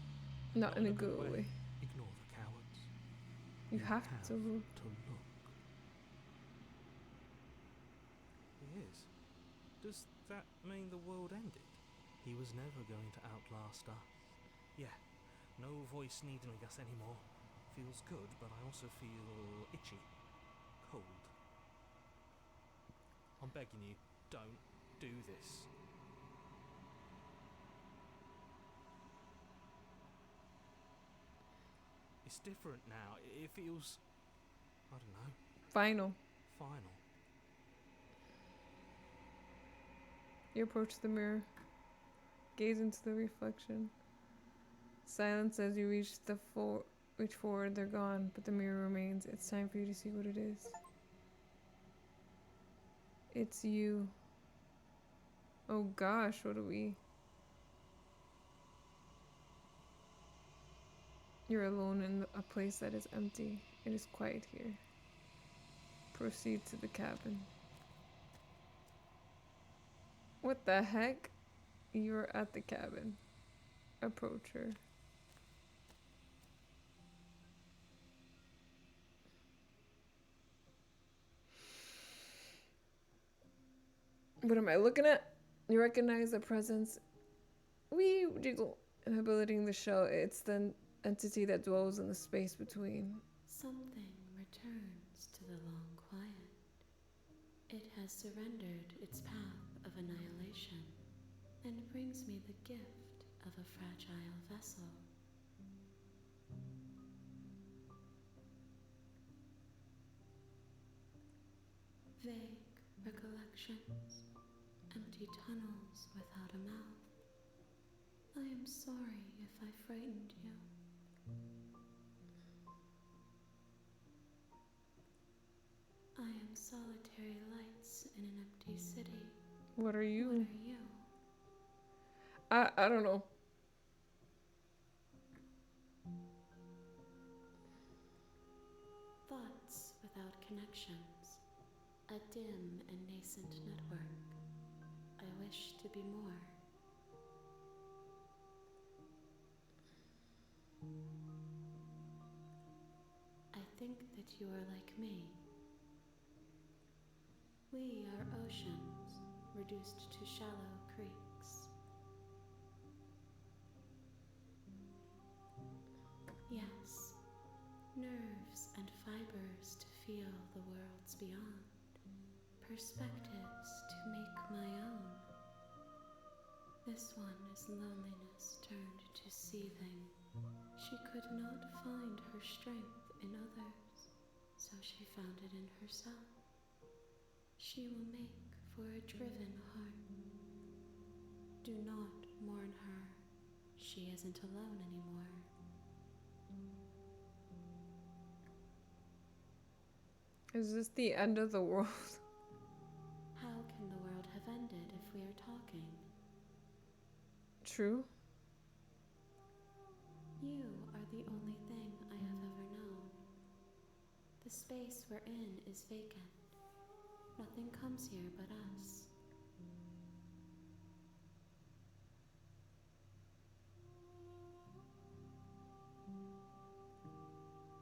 Not in a good way. Ignore the cowards. You have to. look. He is. Does that mean the world ended? He was never going to outlast us. Yeah, no voice needling us anymore. Feels good, but I also feel itchy. Cold. I'm begging you, don't do this. It's different now. It feels, I don't know, Final. final. You approach the mirror. Gaze into the reflection. Silence as you reach forward. They're gone, but the mirror remains. It's time for you to see what it is. It's you. Oh gosh, what are we? You're alone in a place that is empty. It is quiet here. Proceed to the cabin. What the heck? You're at the cabin. Approach her. What am I looking at? You recognize the presence. Wee jiggle. Inhabiting the shell. It's the entity that dwells in the space between. Something returns to the long quiet. It has surrendered its path of annihilation and brings me the gift of a fragile vessel. Vague recollections, empty tunnels without a mouth. I am sorry if I frightened you. I am solitary lights in an empty city. What are What you? are you? I don't know. Thoughts without connections. A dim and nascent network. I wish to be more. I think that you are like me. We are oceans, reduced to shallow creeks. Yes, nerves and fibers to feel the worlds beyond. Perspectives to make my own. This one is loneliness turned to seething. She could not find her strength in others, so she found it in herself. She will make for a driven heart. Do not mourn her. She isn't alone anymore. Is this the end of the world? How can the world have ended if we are talking? True. You are the only thing I have ever known. The space we're in is vacant. Nothing comes here but us.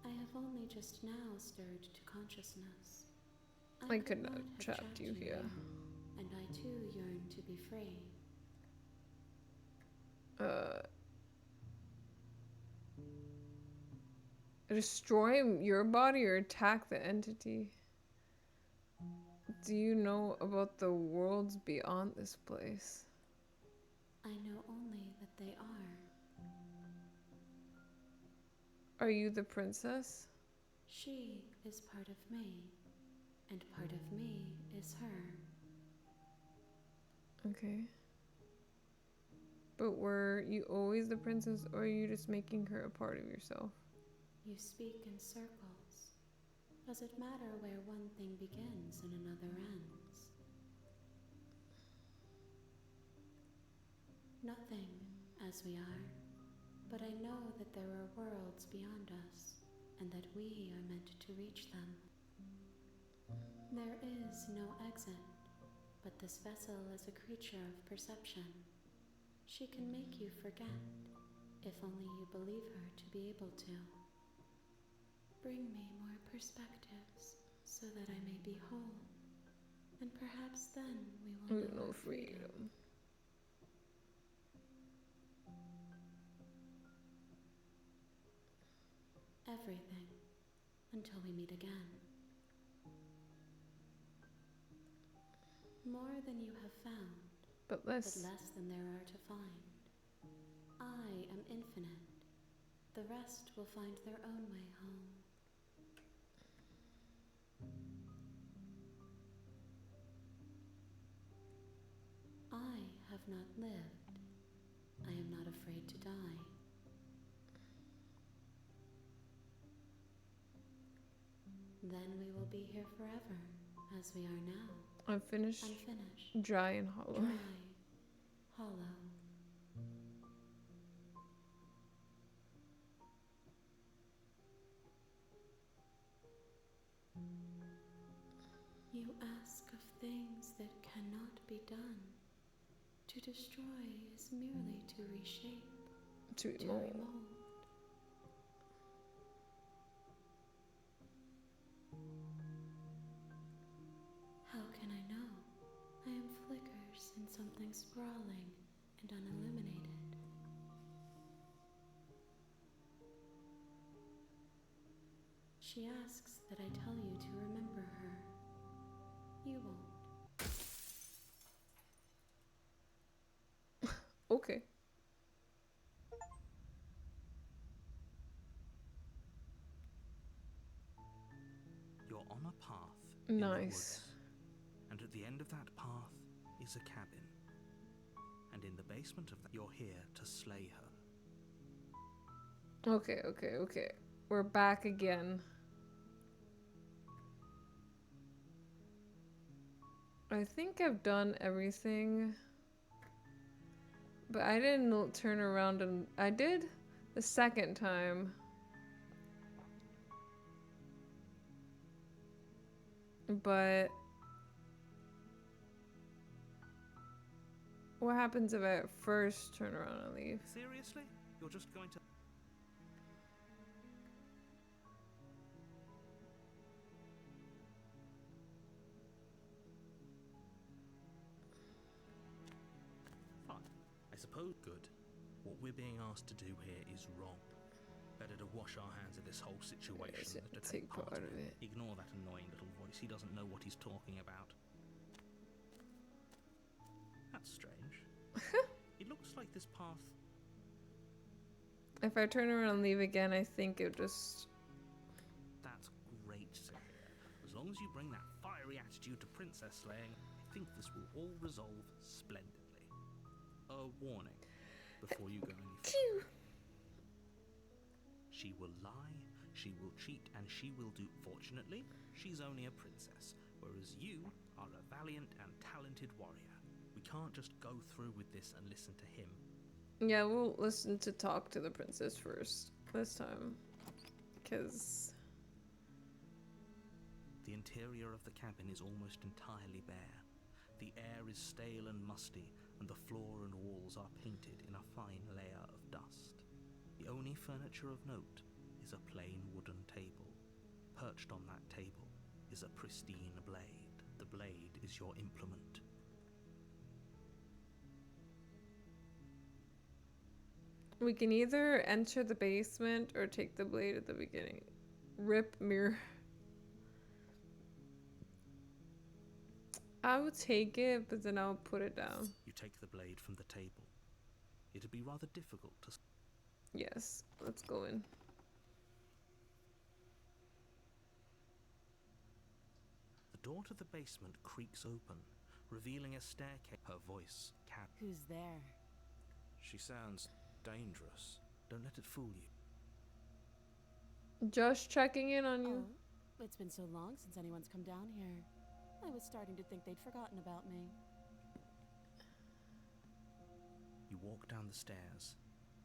I have only just now stirred to consciousness. I could not have trapped you here. And I too yearn to be free. Destroy your body or attack the entity? Do you know about the worlds beyond this place? I know only that they are. Are you the princess? She is part of me, and part of me is her. Okay. But were you always the princess, or are you just making her a part of yourself? You speak in circles. Does it matter where one thing begins and another ends? Nothing, as we are, but I know that there are worlds beyond us, and that we are meant to reach them. There is no exit, but this vessel is a creature of perception. She can make you forget, if only you believe her to be able to. Bring me more perspectives, so that I may be whole, and perhaps then we will know freedom. Everything, until we meet again. More than you have found, But less. but less than there are to find. I am infinite. The rest will find their own way home. I have not lived. I am not afraid to die. Then we will be here forever, as we are now. Unfinished, Unfinished, dry and hollow. dry, hollow. You ask of things that cannot be done. To destroy is merely to reshape, To to remold. remold. How can I know? I am flickers in something sprawling and unilluminated. She asks that I tell you to remember her. You won't. Okay. You're on a path in the Nice. woods, and at the end of that path is a cabin. And in the basement of that, you're here to slay her. Okay. We're back again. I think I've done everything. But I didn't turn around and... I did the second time. But... what happens if I first turn around and leave? Seriously? You're just going to... Fine. I suppose good. What we're being asked to do here is wrong. Better to wash our hands of this whole situation Yes, than to take part of it. Ignore that annoying little voice. He doesn't know what he's talking about. That's strange. It looks like this path... If I turn around and leave again, I think it just... That's great to hear. As long as you bring that fiery attitude to princess slaying, I think this will all resolve splendidly. A warning before you go any further. She will lie, she will cheat, and she will do... Fortunately, she's only a princess, whereas you are a valiant and talented warrior. We can't just go through with this and listen to him. Yeah, we'll listen to talk to the princess first this time. Because... The interior of the cabin is almost entirely bare. The air is stale and musty, and the floor and walls are painted in a fine layer of dust. The only furniture of note is a plain wooden table. Perched on that table is a pristine blade. The blade is your implement. We can either enter the basement or take the blade at the beginning. Rip mirror. I would take it, but then I'll put it down. You take the blade from the table. It'd be rather difficult to... Yes, let's go in. The door to the basement creaks open, revealing a staircase. Her voice Who's there? She sounds dangerous. Don't let it fool you. Just checking in on you. Oh, it's been so long since anyone's come down here. I was starting to think they'd forgotten about me. You walk down the stairs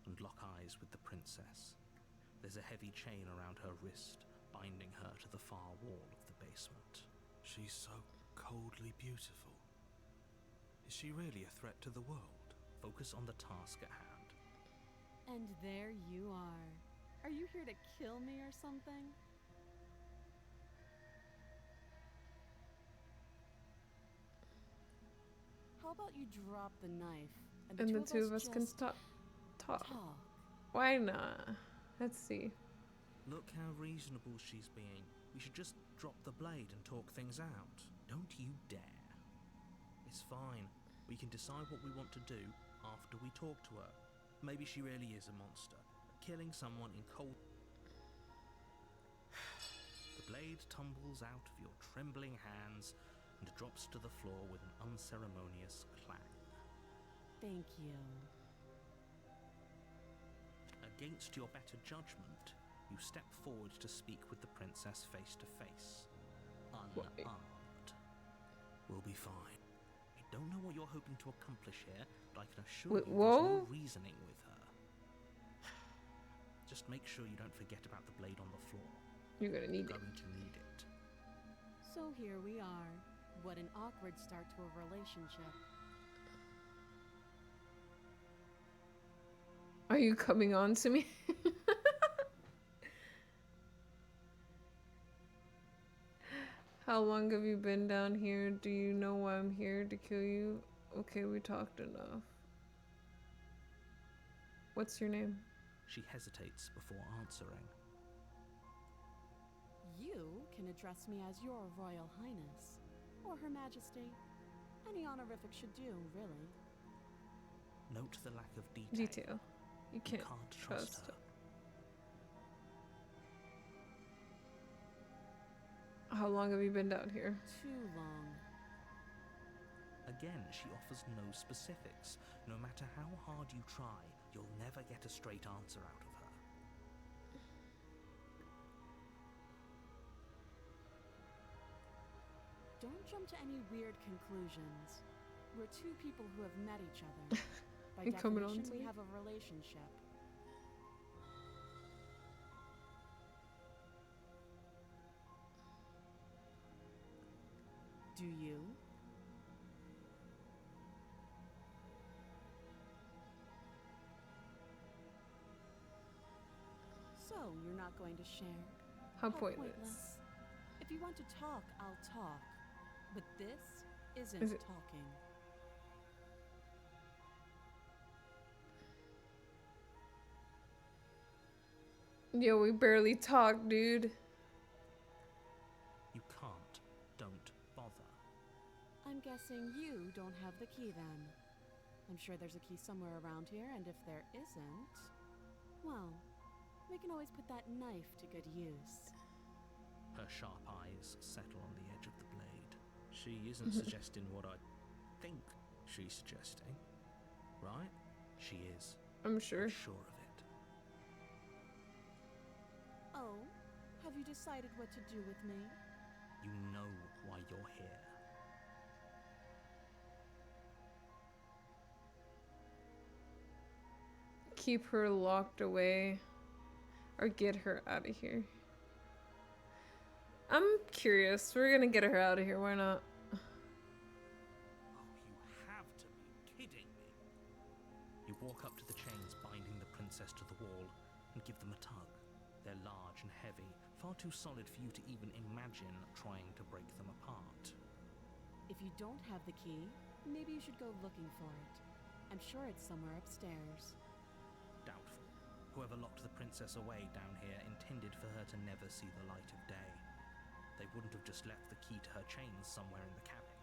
and lock eyes with the princess. There's a heavy chain around her wrist, binding her to the far wall of the basement. She's so coldly beautiful. Is she really a threat to the world? Focus on the task at hand. And there you are. Are you here to kill me or something? How about you drop the knife and And the two of us can just talk. talk? Why not? Let's see. Look how reasonable she's being. We should just drop the blade and talk things out. Don't you dare. It's fine. We can decide what we want to do after we talk to her. Maybe she really is a monster, killing someone in cold... The blade tumbles out of your trembling hands and drops to the floor with an unceremonious clang. Thank you. Against your better judgment, you step forward to speak with the princess face to face. Unarmed. We'll be fine. I don't know what you're hoping to accomplish here, but I can assure you there's no reasoning with her. Just make sure you don't forget about the blade on the floor. You're gonna need You're it. going to need it. So here we are. What an awkward start to a relationship. Are you coming on to me? How long have you been down here? Do you know why I'm here to kill you? Okay, we talked enough. What's your name? She hesitates before answering. You can address me as your Royal Highness, or Her Majesty. Any honorific should do, really. Note the lack of detail. Detail. You can't trust her. How long have you been down here? Too long. Again, she offers no specifics. No matter how hard you try, you'll never get a straight answer out of her. Don't jump to any weird conclusions. We're two people who have met each other. By You coming on definition, to we me? have a relationship. Do you? So, you're not going to share? How pointless. If you want to talk, I'll talk. But this isn't Is it- talking. Yo, we barely talk, dude. You can't. Don't bother. I'm guessing you don't have the key then. I'm sure there's a key somewhere around here, and if there isn't, well, we can always put that knife to good use. Her sharp eyes settle on the edge of the blade. She isn't suggesting what I think she's suggesting. Right? She is. I'm sure. I'm sure of it. Oh, have you decided what to do with me? You know why you're here. Keep her locked away. Or get her out of here. I'm curious. We're gonna get her out of here. Why not? Oh, you have to be kidding me. You walk up to the chains binding the princess to the wall and give them a tug. They're large and heavy, far too solid for you to even imagine trying to break them apart. If you don't have the key, maybe you should go looking for it. I'm sure it's somewhere upstairs. Doubtful. Whoever locked the princess away down here intended for her to never see the light of day. They wouldn't have just left the key to her chains somewhere in the cabin.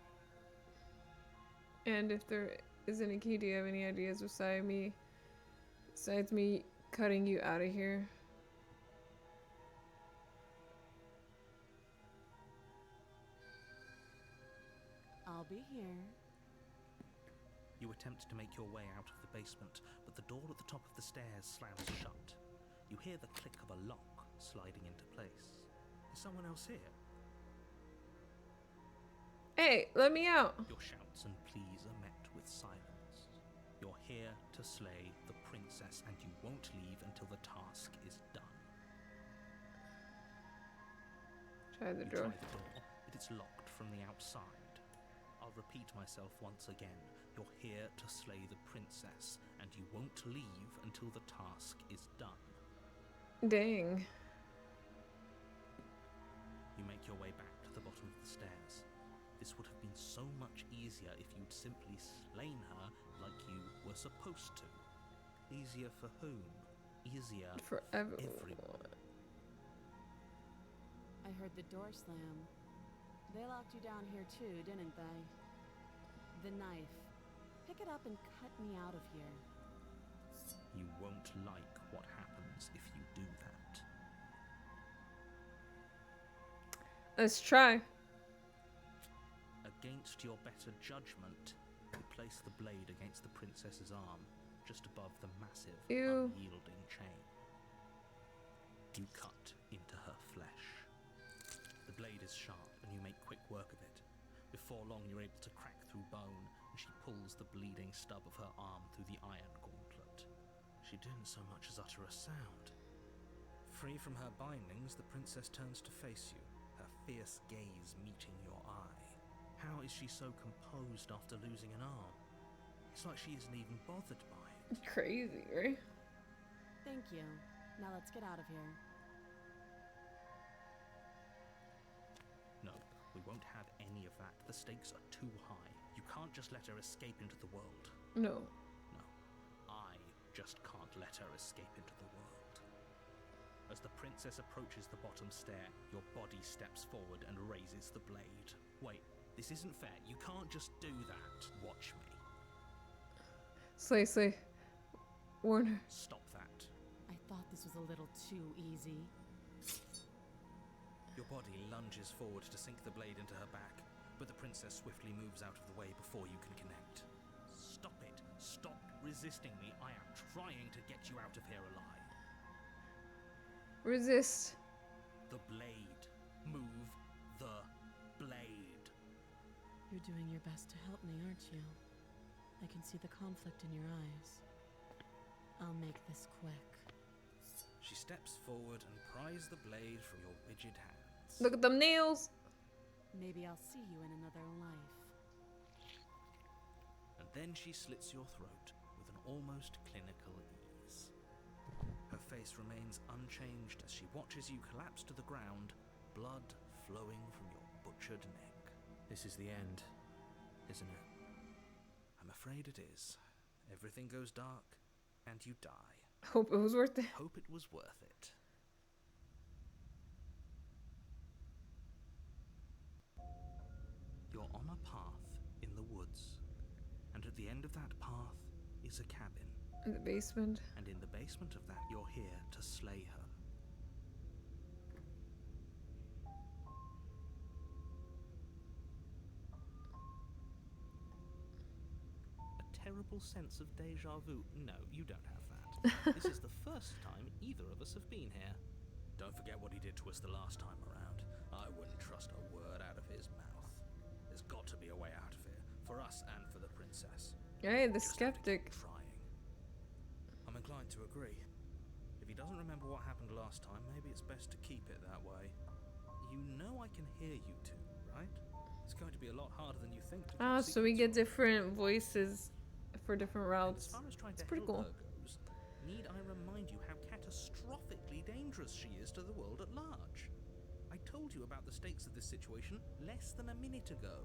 And if there isn't a key, do you have any ideas besides me cutting you out of here? I'll be here. You attempt to make your way out of the basement, but the door at the top of the stairs slams shut. You hear the click of a lock sliding into place. Is someone else here? Hey, let me out! Your shouts and pleas are met with silence. You're here to slay the princess, and you won't leave until the task is done. Try the You door. try the door, but it's locked from the outside. I'll repeat myself once again. You're here to slay the princess, and you won't leave until the task is done. Dang. You make your way back to the bottom of the stairs. This would have been so much easier if you'd simply slain her like you were supposed to. Easier for whom? Easier For everyone. everyone. I heard the door slam. They locked you down here too, didn't they? The knife. Pick it up and cut me out of here. You won't like what happens if you do that. Let's try. Against your better judgment, you place the blade against the princess's arm, just above the massive, Ew. unyielding chain. You cut into her flesh. The blade is sharp, and you make quick work of it. Before long, you're able to crack through bone, and she pulls the bleeding stub of her arm through the iron gauntlet. She didn't so much as utter a sound. Free from her bindings, the princess turns to face you, her fierce gaze meeting your eye. How is she so composed after losing an arm? It's like she isn't even bothered by it. Crazy, right? Thank you. Now let's get out of here. No, we won't have any of that. The stakes are too high. You can't just let her escape into the world. No. No, I just can't let her escape into the world. As the princess approaches the bottom stair, your body steps forward and raises the blade. Wait, this isn't fair. You can't just do that. Watch me. Slay. Warn her. Stop that. I thought this was a little too easy. Your body lunges forward to sink the blade into her back, but the princess swiftly moves out of the way before you can connect. Stop it. Stop resisting me. I am trying to get you out of here alive. Resist. The blade. Move the blade. You're doing your best to help me, aren't you? I can see the conflict in your eyes. I'll make this quick. She steps forward and pries the blade from your rigid hands. Look at them nails. Maybe I'll see you in another life. And then she slits your throat with an almost clinical ease. Her face remains unchanged as she watches you collapse to the ground, blood flowing from your butchered neck. This is the end, isn't it? I'm afraid it is. Everything goes dark, and you die. Hope it was worth it. Hope it was worth it. You're on a path in the woods, and at the end of that path is a cabin. In the basement. And in the basement of that, you're here to slay her. A terrible sense of deja vu. No, you don't have that. This is the first time either of us have been here. Don't forget what he did to us the last time around. I wouldn't trust a word out of his mouth. There's got to be a way out of here, for us and for the princess. Hey, the Just have to keep skeptic. trying. I'm inclined to agree. If he doesn't remember what happened last time, maybe it's best to keep it that way. You You know I can hear you two, right? It's going to be a lot harder than you think to keep Ah, so we secrets get from. different voices for different And as routes. far as trying It's to pretty help cool. her goes, need I remind you how catastrophically dangerous she is to the world at large? I told you about the stakes of this situation less than a minute ago.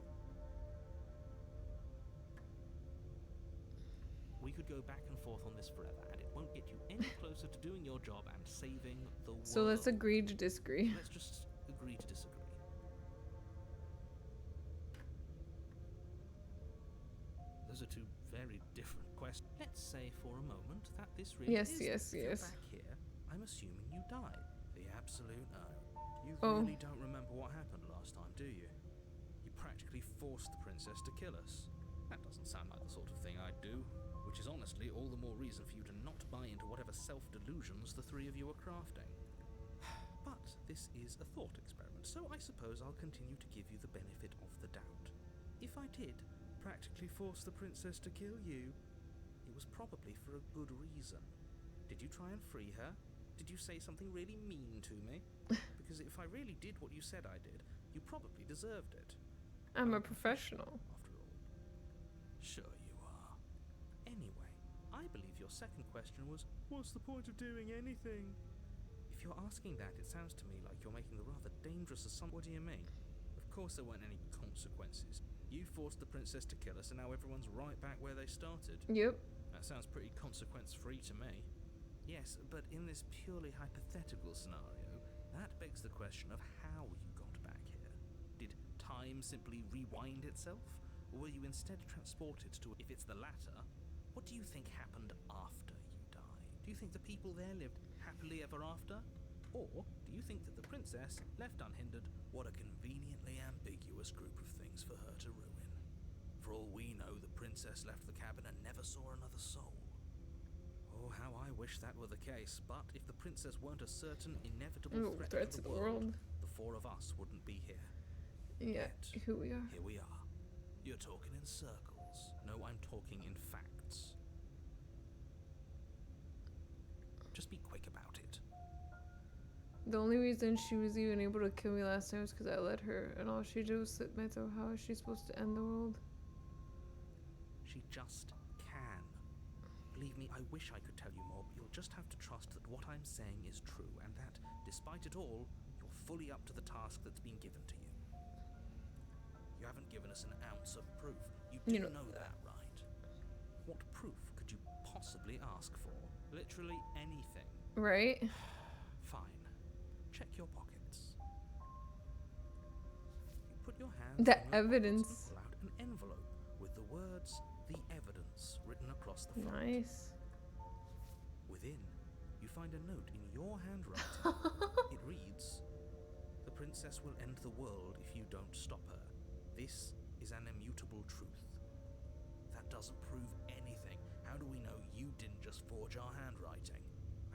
We could go back and forth on this forever, and it won't get you any closer to doing your job and saving the world. So let's agree to disagree. Let's just agree to disagree. Those are two very different questions. Let's say for a moment that this really Yes, is. yes, If you're yes. back here, I'm assuming you died. The absolute no. You Oh. really don't remember what happened last time, do you? You practically forced the princess to kill us. That doesn't sound like the sort of thing I'd do, which is honestly all the more reason for you to not buy into whatever self-delusions the three of you are crafting. But this is a thought experiment, so I suppose I'll continue to give you the benefit of the doubt. If I did practically force the princess to kill you, it was probably for a good reason. Did you try and free her? Did you say something really mean to me? Because if I really did what you said I did, you probably deserved it. I'm a professional. After all. Sure you are. Anyway, I believe your second question was, what's the point of doing anything? If you're asking that, it sounds to me like you're making the rather dangerous assumption. What do you mean? Of course there weren't any consequences. You forced the princess to kill us, and now everyone's right back where they started. Yep. That sounds pretty consequence-free to me. Yes, but in this purely hypothetical scenario, that begs the question of how you got back here. Did time simply rewind itself? Or were you instead transported to... If it's the latter, what do you think happened after you died? Do you think the people there lived happily ever after? Or do you think that the princess, left unhindered, what a conveniently ambiguous group of things for her to ruin? For all we know, the princess left the cabin and never saw another soul. Oh, how I wish that were the case, but if the princess weren't a certain, inevitable threat to the world, the four of us wouldn't be here. Yeah, Yet, here we are. here we are. You're talking in circles. No, I'm talking in facts. Just be quick about it. The only reason she was even able to kill me last time was because I let her, and all she did was slit my throat. How is she supposed to end the world? She just can. Believe me, I wish I could tell you more, but you'll just have to trust that what I'm saying is true, and that, despite it all, you're fully up to the task that's been given to you. You haven't given us an ounce of proof. You do know that, right? What proof could you possibly ask for? Literally anything. Right? Fine. Check your pockets. You put your hands The in your evidence. pockets and pull out an envelope with the words "The Evidence" written across the front. Nice. Within, you find a note in your handwriting. It reads, "The princess will end the world if you don't stop her. This is an immutable truth." That doesn't prove anything. How do we know you didn't just forge our handwriting?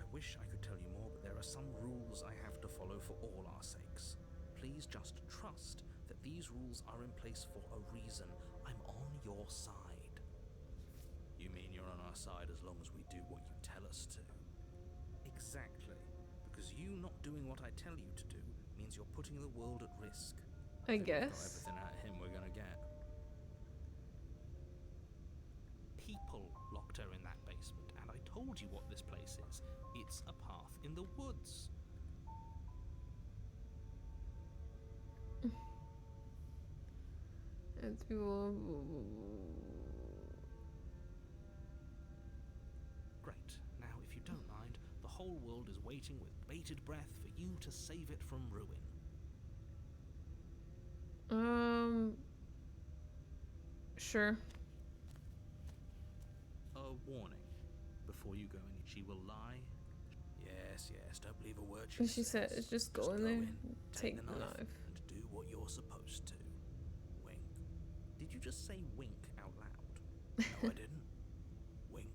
I wish I could tell you more, but there are some rules I have to follow for all our sakes. Please just trust that these rules are in place for a reason. I'm on your side. You mean you're on our side as long as we do what you tell us to? Exactly. Because you not doing what I tell you to do means you're putting the world at risk. I Think we've got guess. everything out of him we're gonna get. People locked her in that basement, and I told you what this place is. It's a path in the woods. And people. Great. Now, if you don't mind, the whole world is waiting with bated breath for you to save it from ruin. Sure. A warning. Before you go in, she will lie. Yes, don't believe a word she And says. she said, just go in there, take the knife. and do what you're supposed to. Wink. Did you just say wink out loud? No, I didn't. Wink.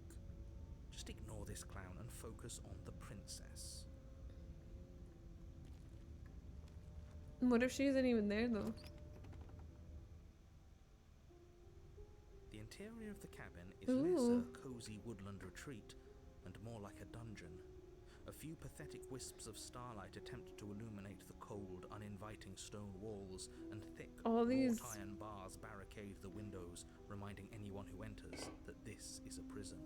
Just ignore this clown and focus on the princess. What if she isn't even there, though? The interior of the cabin is less a cozy woodland retreat and more like a dungeon. A few pathetic wisps of starlight attempt to illuminate the cold, uninviting stone walls, and thick, All these- wrought iron bars barricade the windows, reminding anyone who enters that this is a prison.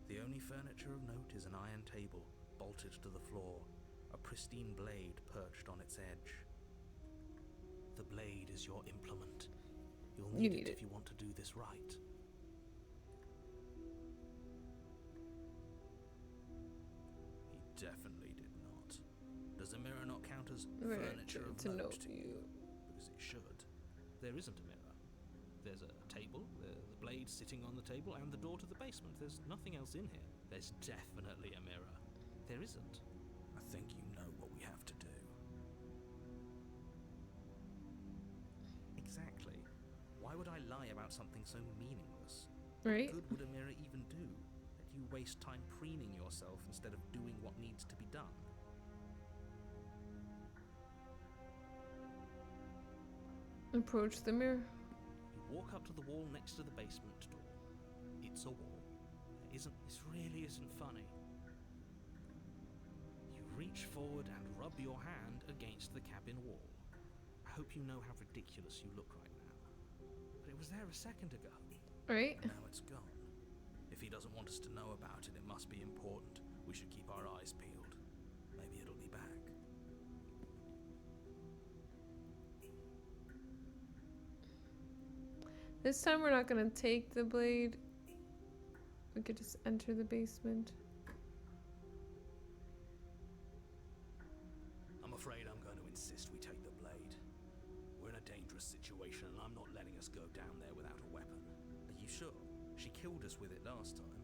The only furniture of note is an iron table, bolted to the floor, a pristine blade perched on its edge. The blade is your implement. You'll need it if you want to do this right. He definitely did not. Does a mirror not count as furniture of note to you? Because it should. There isn't a mirror. There's a table, the blade sitting on the table, and the door to the basement. There's nothing else in here. There's definitely a mirror. There isn't. I think you know what we have to do. Exactly. Why would I lie about something so meaningless? Right? What good would a mirror even do? That you waste time preening yourself instead of doing what needs to be done. Approach the mirror. You walk up to the wall next to the basement door. It's a wall. This really isn't funny. You reach forward and rub your hand against the cabin wall. I hope you know how ridiculous you look right now. But it was there a second ago. Right? And now it's gone. If he doesn't want us to know about it, it must be important. We should keep our eyes peeled. Maybe it'll be back. This time we're not gonna take the blade. We could just enter the basement. I'm afraid I'm going to insist we take the blade. We're in a dangerous situation and I'm not letting us go down there without a weapon. Are you sure? She killed us with it last time.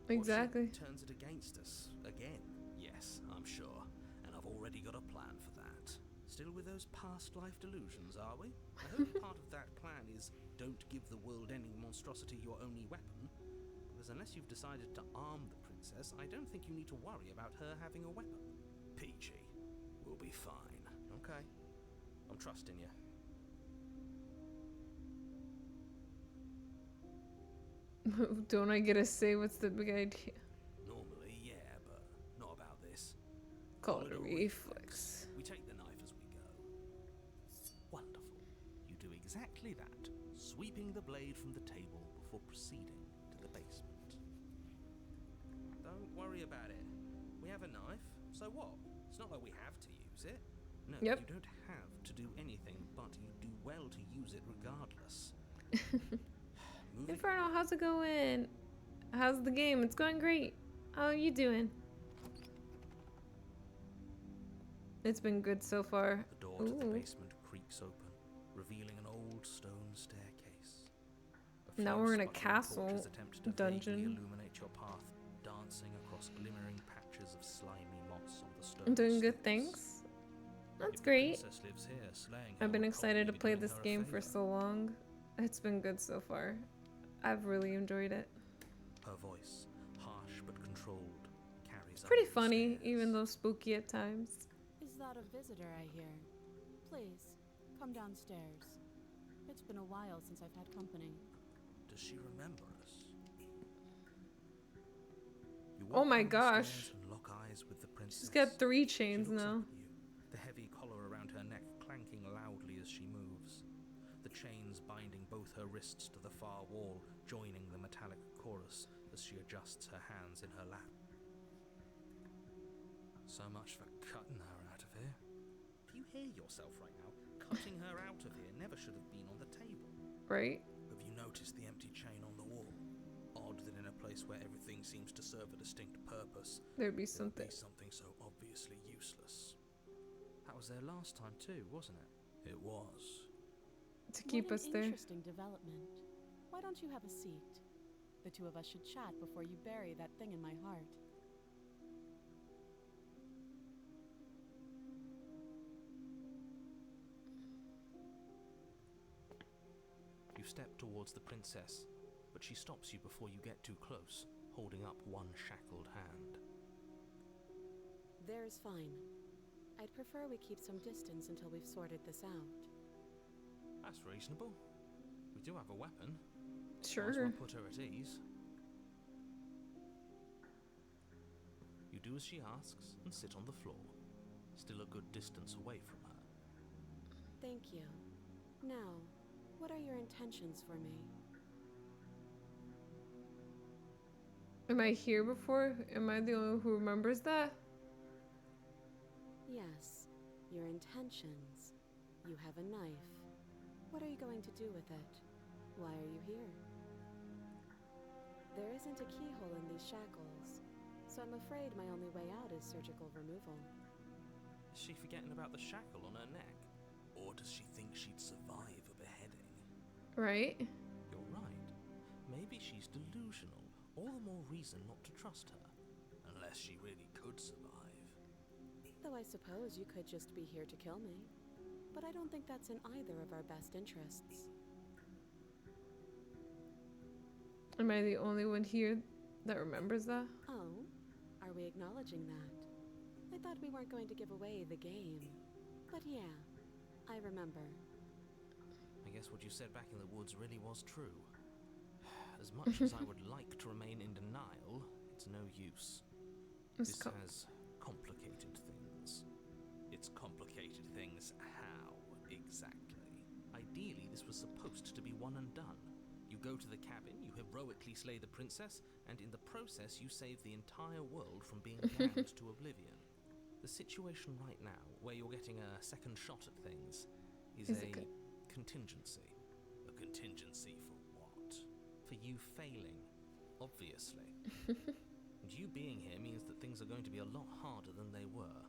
Exactly. What if she turns it against us again? Yes, I'm sure. And I've already got a plan for that. Still with those past life delusions, are we? I hope part of that plan is don't give the world ending monstrosity your only weapon. Because unless you've decided to arm the princess, I don't think you need to worry about her having a weapon. Peachy. We'll be fine. Okay. I'm trusting you. Don't I get to say what's the big idea? Normally, yeah, but not about this. Call it a reflex. We take the knife as we go. Wonderful. You do exactly that, sweeping the blade from the table before proceeding to the basement. Don't worry about it. We have a knife, so what? It's not like we have to use it. No, Yep. you don't have to do anything, but you do well to use it regardless. Moving Inferno, how's it going? How's the game? It's going great. How are you doing? It's been good so far. The door to the Ooh. basement creaks open, revealing an old stone staircase. A Now few we're in a sputtering castle torches attempt to dungeon. vaguely illuminate your path, dancing across glimmering patches of slimy moss on the stone. I'm doing good steps. things. That's If the great. princess lives here, slaying her I've been will excited to probably be play doing this her a game for favor. so long. It's been good so far. I've really enjoyed it. Her voice, harsh but controlled, carries Pretty up the funny, stairs. even though spooky at times. Is that a visitor I hear? Please, come downstairs. It's been a while since I've had company. Does she remember us? You Oh walk my down the gosh. stairs and lock eyes with the princess. She's got 3 She chains looks now. up at you, the heavy collar around her neck clanking loudly as she moves. The chains binding both her wrists to the far wall, joining the metallic chorus as she adjusts her hands in her lap. So much for cutting her out of here. Do you hear yourself right now? Cutting her out of here never should have been on the table. Right? Have you noticed the empty chain on the wall? Odd that in a place where everything seems to serve a distinct purpose, There'd be there would something. be something so obviously useless. That was there last time too, wasn't it? It was. To keep What us an there. interesting development. Why don't you have a seat? The two of us should chat before you bury that thing in my heart. You step towards the princess, but she stops you before you get too close, holding up one shackled hand. There's fine. I'd prefer we keep some distance until we've sorted this out. That's reasonable. We do have a weapon. Might as Sure. well put her at ease. You do as she asks and sit on the floor, still a good distance away from her. Thank you. Now, what are your intentions for me? Am I here before? Am I the only one who remembers that? Yes, your intentions. You have a knife. What are you going to do with it? Why are you here? There isn't a keyhole in these shackles, so I'm afraid my only way out is surgical removal. Is she forgetting about the shackle on her neck? Or does she think she'd survive a beheading? Right? You're right. Maybe she's delusional. All the more reason not to trust her. Unless she really could survive. Though I suppose you could just be here to kill me. But I don't think that's in either of our best interests. Am I the only one here that remembers that? Oh, are we acknowledging that? I thought we weren't going to give away the game. But yeah, I remember. I guess what you said back in the woods really was true. As much as I would like to remain in denial, it's no use. This has complicated things. It's complicated things how, exactly? Ideally, this was supposed to be one and done. You go to the cabin, you heroically slay the princess, and in the process you save the entire world from being damned to oblivion. The situation right now, where you're getting a second shot at things, is a contingency. A contingency for what? For you failing, obviously. And you being here means that things are going to be a lot harder than they were.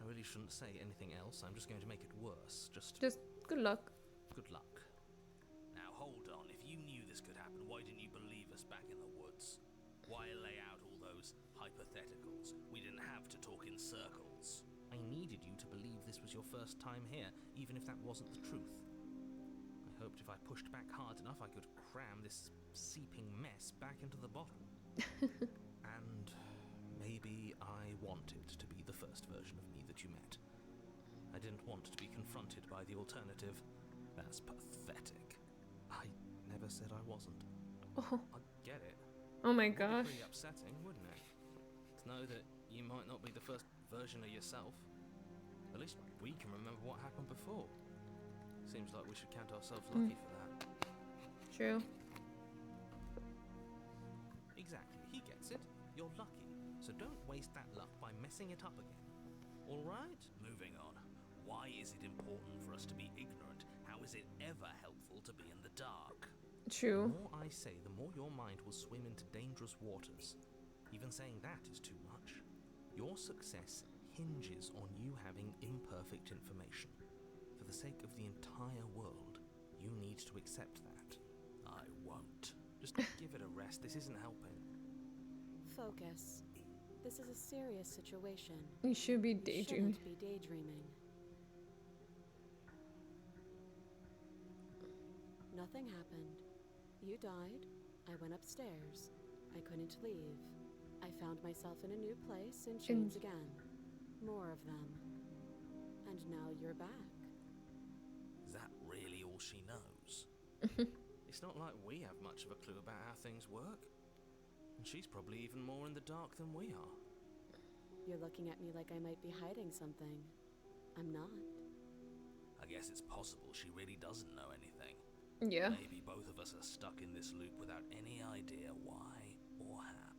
I really shouldn't say anything else, I'm just going to make it worse. Just good luck. Good luck. Now hold on, if you knew this could happen, why didn't you believe us back in the woods? Why lay out all those hypotheticals? We didn't have to talk in circles. I needed you to believe this was your first time here, even if that wasn't the truth. I hoped if I pushed back hard enough I could cram this seeping mess back into the bottle. And maybe I wanted to be the first version of me that you met. I didn't want to be confronted by the alternative. That's pathetic. I never said I wasn't. Oh, I get it. oh my It would gosh. be pretty upsetting, wouldn't it? To know that you might not be the first version of yourself. At least we can remember what happened before. Seems like we should count ourselves lucky for that. True. Exactly, he gets it. You're lucky. So don't waste that luck by messing it up again. Alright? Moving on. Why is it important for us to be ignorant? How is it ever helpful to be in the dark? True. The more I say, the more your mind will swim into dangerous waters. Even saying that is too much. Your success hinges on you having imperfect information. For the sake of the entire world, you need to accept that. I won't. Just give it a rest, this isn't helping. Focus. This is a serious situation. You should be You daydreaming. shouldn't be daydreaming. Nothing happened. You died. I went upstairs. I couldn't leave. I found myself in a new place in chains again. More of them. And now you're back. Is that really all she knows? It's not like we have much of a clue about how things work. And she's probably even more in the dark than we are. You're looking at me like I might be hiding something. I'm not. I guess it's possible she really doesn't know anything. Yeah. Maybe both of us are stuck in this loop without any idea why or how.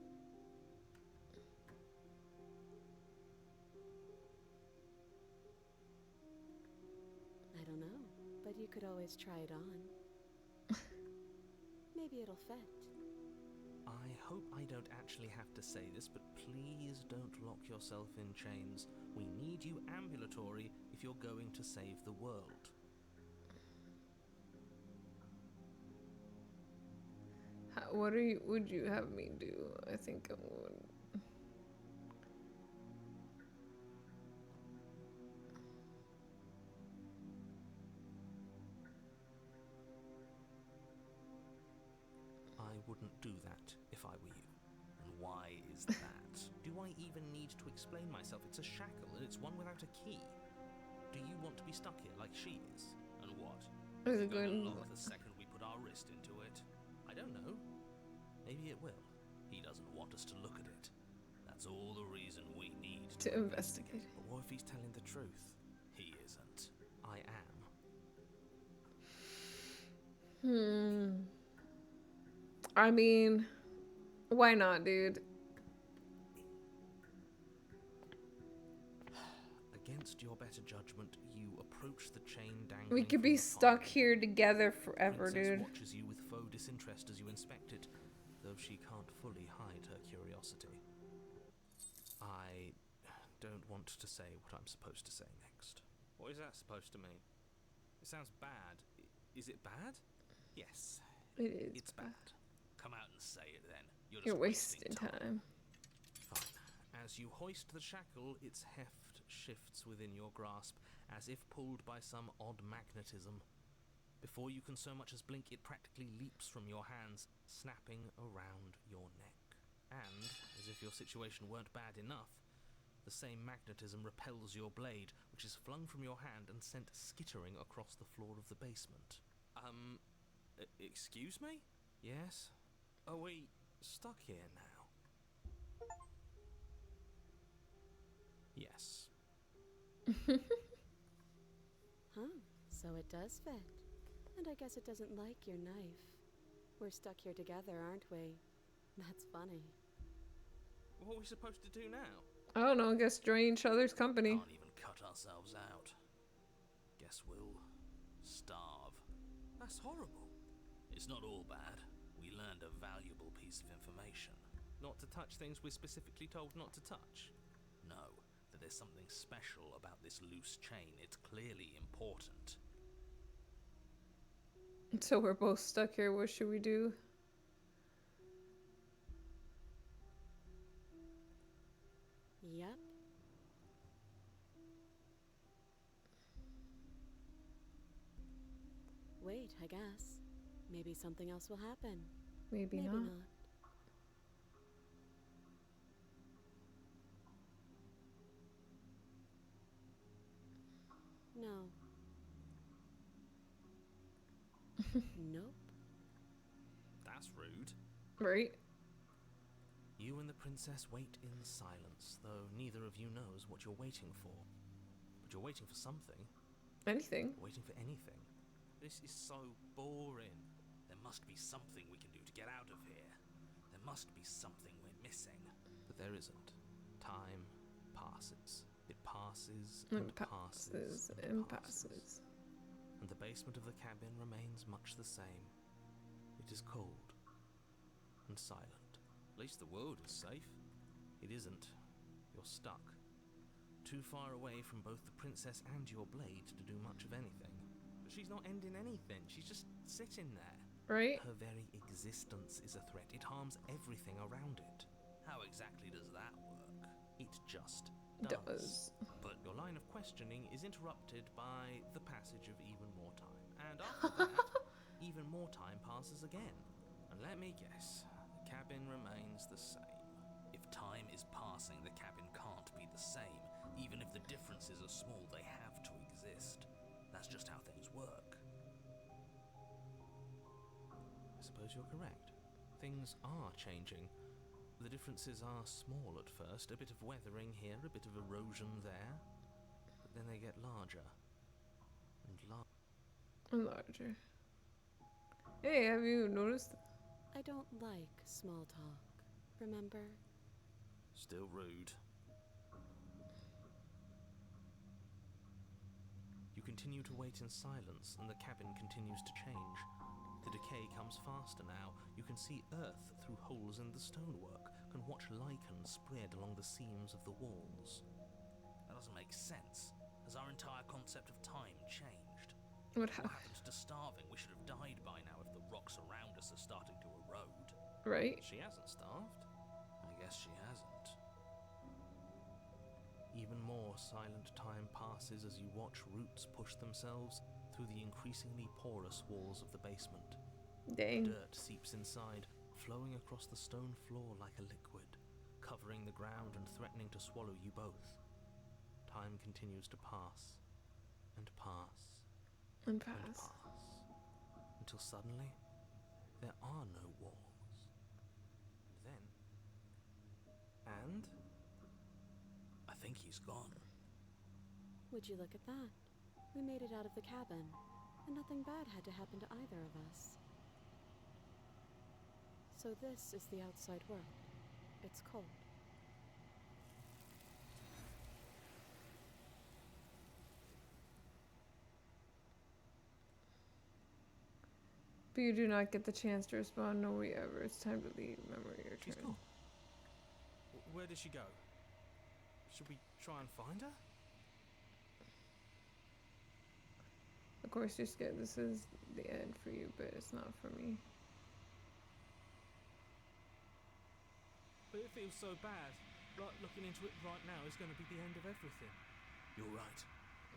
I don't know, but you could always try it on. Maybe it'll fit. I hope I don't actually have to say this, but please don't lock yourself in chains. We need you ambulatory if you're going to save the world. What would you have me do? I think I would. I wouldn't do that if I were you. And why is that? Do I even need to explain myself? It's a shackle and it's one without a key. Do you want to be stuck here like she is? And what? Is Is it it going going to lock the second we put our wrist into it? I don't know. Maybe it will. He doesn't want us to look at it. That's all the reason we need To investigate. But what if he's telling the truth? He isn't. I am. I mean, why not, dude? Against your better judgment, you approach the chain dangling. We could from be the stuck pile. here together forever, Princess dude. watches you with faux disinterest as you inspect it, though she can't fully hide her curiosity. I don't want to say what I'm supposed to say next. What is that supposed to mean? It sounds bad. Is it bad? Yes, It is. it's bad. Come out and say it then. You're just You're wasting time. Fine. As you hoist the shackle, its heft shifts within your grasp, as if pulled by some odd magnetism. Before you can so much as blink, it practically leaps from your hands, snapping around your neck. And, as if your situation weren't bad enough, the same magnetism repels your blade, which is flung from your hand and sent skittering across the floor of the basement. Excuse me? Yes? Are we... Stuck here now? Yes. Huh, so it does fit. And I guess it doesn't like your knife. We're stuck here together, aren't we? That's funny. What are we supposed to do now? I don't know. I guess join each other's company. Can't even cut ourselves out. Guess we'll starve. That's horrible. It's not all bad. We learned a valuable piece of information. Not to touch things we're specifically told not to touch. No, that there's something special about this loose chain. It's clearly important. So we're both stuck here. What should we do? Yep. Wait, I guess. Maybe something else will happen. Maybe, Maybe not. No. Nope. That's rude. Right? You and the princess wait in silence, though neither of you knows what you're waiting for. But you're waiting for something. Anything. Waiting for anything. This is so boring. There must be something we can do to get out of here. There must be something we're missing. But there isn't. Time passes. It passes And and passes and passes. And the basement of the cabin remains much the same. It is cold and silent. At least the world is safe. It isn't. You're stuck. Too far away from both the princess and your blade to do much of anything. But she's not ending anything. She's just sitting there. Right? Her very existence is a threat. It harms everything around it. How exactly does that work? It just Does. But your line of questioning is interrupted by the passage of even more time. And after that, even more time passes again. And let me guess, the cabin remains the same. If time is passing, the cabin can't be the same. Even if the differences are small, they have to exist. That's just how things work. I suppose you're correct. Things are changing. The differences are small at first, a bit of weathering here, a bit of erosion there. But then they get larger. And Larger. Hey, have you noticed? I don't like small talk. Remember? still rude. You continue to wait in silence, and the cabin continues to change. The decay comes faster now. You can see earth through holes in the stonework, can watch lichen spread along the seams of the walls. That doesn't make sense. Has our entire concept of time changed? What What happened to starving? We should have died by now if the rocks around us are starting to erode. Right? She hasn't starved. I guess she hasn't. Even more silent time passes as you watch roots push themselves through the increasingly porous walls of the basement. Dang. Dirt seeps inside, flowing across the stone floor like a liquid, covering the ground and threatening to swallow you both. Time continues to pass, and pass, And and pass. pass, until suddenly there are no walls. And think he's gone. Would you look at that? We made it out of the cabin, and nothing bad had to happen to either of us. So this is the outside world. It's cold. But you do not get the chance to respond. No, we ever. It's time to leave. Memory, your She's turn. gone. Where did she go? Should we try and find her? Of course, you're scared. This is the end for you, but it's not for me. But it feels so bad. Like looking into it right now is going to be the end of everything. You're right.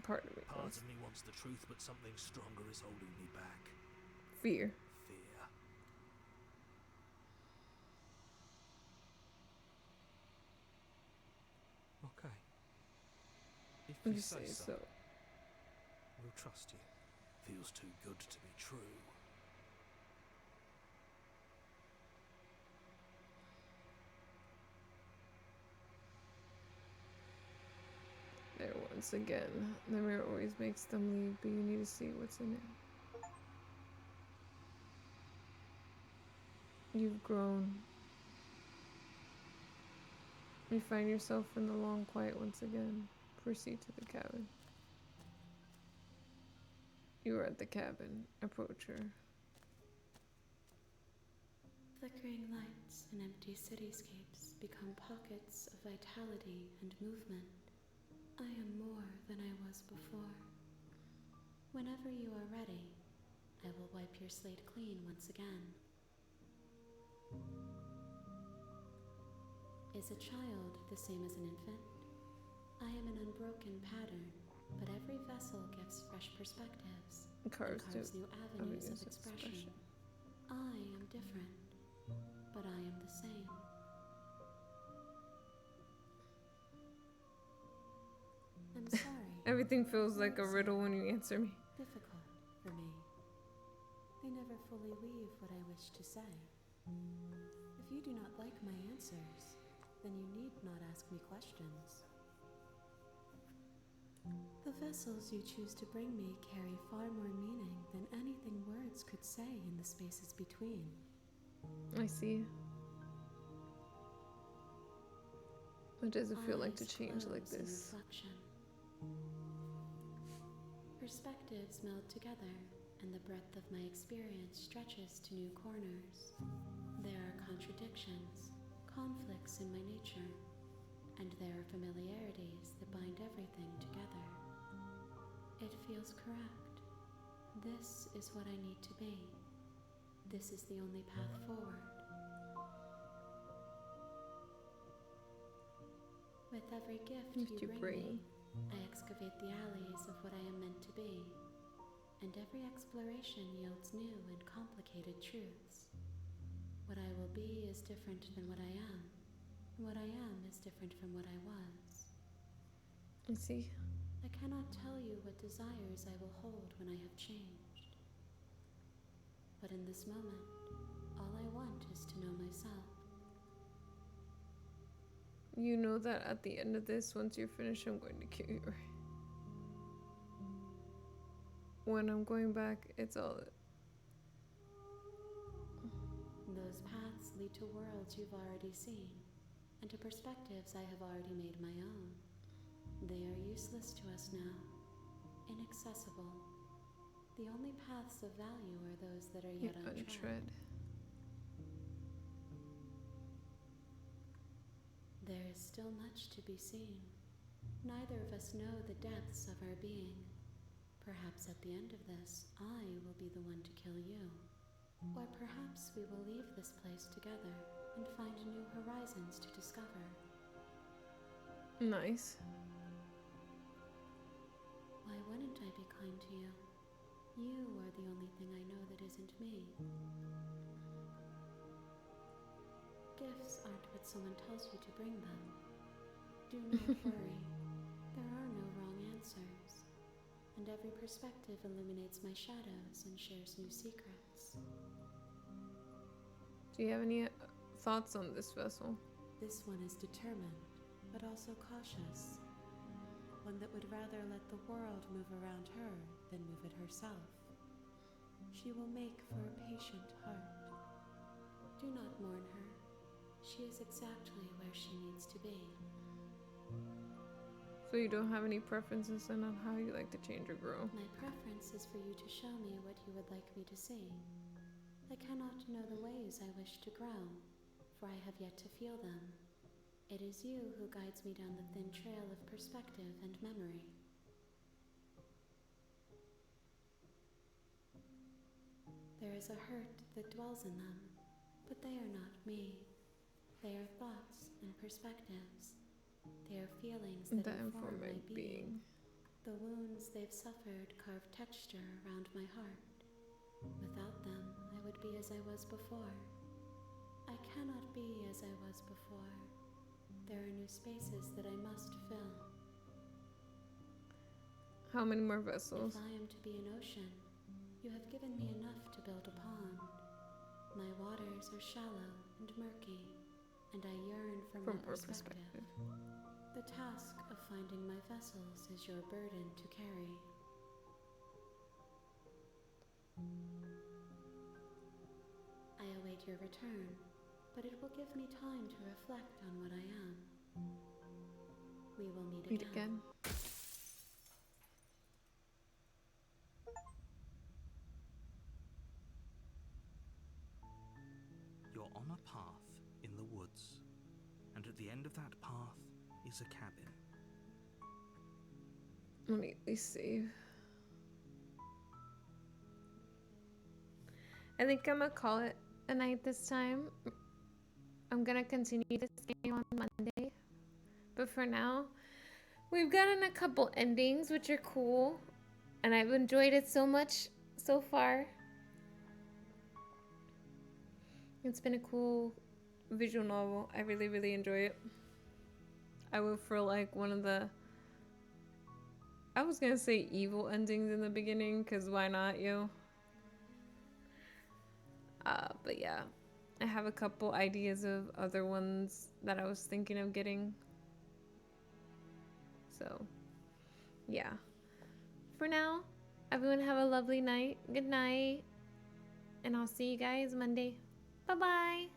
Part of me Part wants of me wants the truth, but something stronger is holding me back. fear. Fear. Okay. If You you say say so. so, we'll trust you. Feels too good to be true. There, once again, the mirror always makes them leave, but you need to see what's in it. You've grown. You find yourself in the long quiet once again. Proceed to the cabin. You are at the cabin. Approach her. Flickering lights and empty cityscapes become pockets of vitality and movement. I am more than I was before. Whenever you are ready, I will wipe your slate clean once again. Is a child the same as an infant? I am an unbroken pattern, but every vessel gives fresh perspectives and Carves carves new avenues of avenues of expression. I am different, but I am the same. I'm sorry. Everything feels like a Words riddle are when you answer me. difficult for me. They never fully leave what I wish to say. If you do not like my answers, then you need not ask me questions. The vessels you choose to bring me carry far more meaning than anything words could say in the spaces between. I see. What does it feel like to Eyes change like close in this? reflection. Perspectives meld together, and the breadth of my experience stretches to new corners. There are contradictions, conflicts in my nature, and there are familiarities that bind everything together. It feels correct. This is what I need to be. This is the only path forward. With every gift you bring me, I excavate the alleys of what I am meant to be, and every exploration yields new and complicated truths. What I will be is different than what I am, and what I am is different from what I was. I see. I cannot tell you what desires I will hold when I have changed. But in this moment, all I want is to know myself. You know that at the end of this, once you're finished, I'm going to kill you, right? When I'm going back, it's all... Those paths lead to worlds you've already seen, and to perspectives I have already made my own. They are useless to us now, inaccessible. The only paths of value are those that are You yet untread. untread. There is still much to be seen. Neither of us know the depths of our being. Perhaps at the end of this, I will be the one to kill you. Or perhaps we will leave this place together and find new horizons to discover. Nice. Why wouldn't I be kind to you? You are the only thing I know that isn't me. Gifts aren't what someone tells you to bring them. Do not worry. There are no wrong answers. And every perspective illuminates my shadows and shares new secrets. Do you have any thoughts on this vessel? This one is determined, but also cautious. One that would rather let the world move around her than move it herself. She will make for a patient heart. Do not mourn her. She is exactly where she needs to be. So you don't have any preferences then on how you like to change or grow? My preference is for you to show me what you would like me to see. I cannot know the ways I wish to grow, for I have yet to feel them. It is you who guides me down the thin trail of perspective and memory. There is a hurt that dwells in them, but they are not me. They are thoughts and perspectives. They are feelings that inform my being. The wounds they've suffered carve texture around my heart. Without them, I would be as I was before. I cannot be as I was before. There are new spaces that I must fill. How many more vessels? If I am to be an ocean, you have given me enough to build a pond. My waters are shallow and murky, and I yearn for From more our perspective. The task of finding my vessels is your burden to carry. I await your return, but it will give me time to reflect on what I am. We will meet again. You're on a path in the woods, and at the end of that path is a cabin. Let me at least save. I think I'm gonna call it a night this time. I'm gonna continue this game on Monday. But for now, we've gotten a couple endings, which are cool. And I've enjoyed it so much so far. It's been a cool visual novel. I really, really enjoy it. I went for like one of the... I was gonna say evil endings in the beginning, because why not, yo? But yeah, I have a couple ideas of other ones that I was thinking of getting. So, yeah. For now, everyone have a lovely night. Good night. And I'll see you guys Monday. Bye-bye.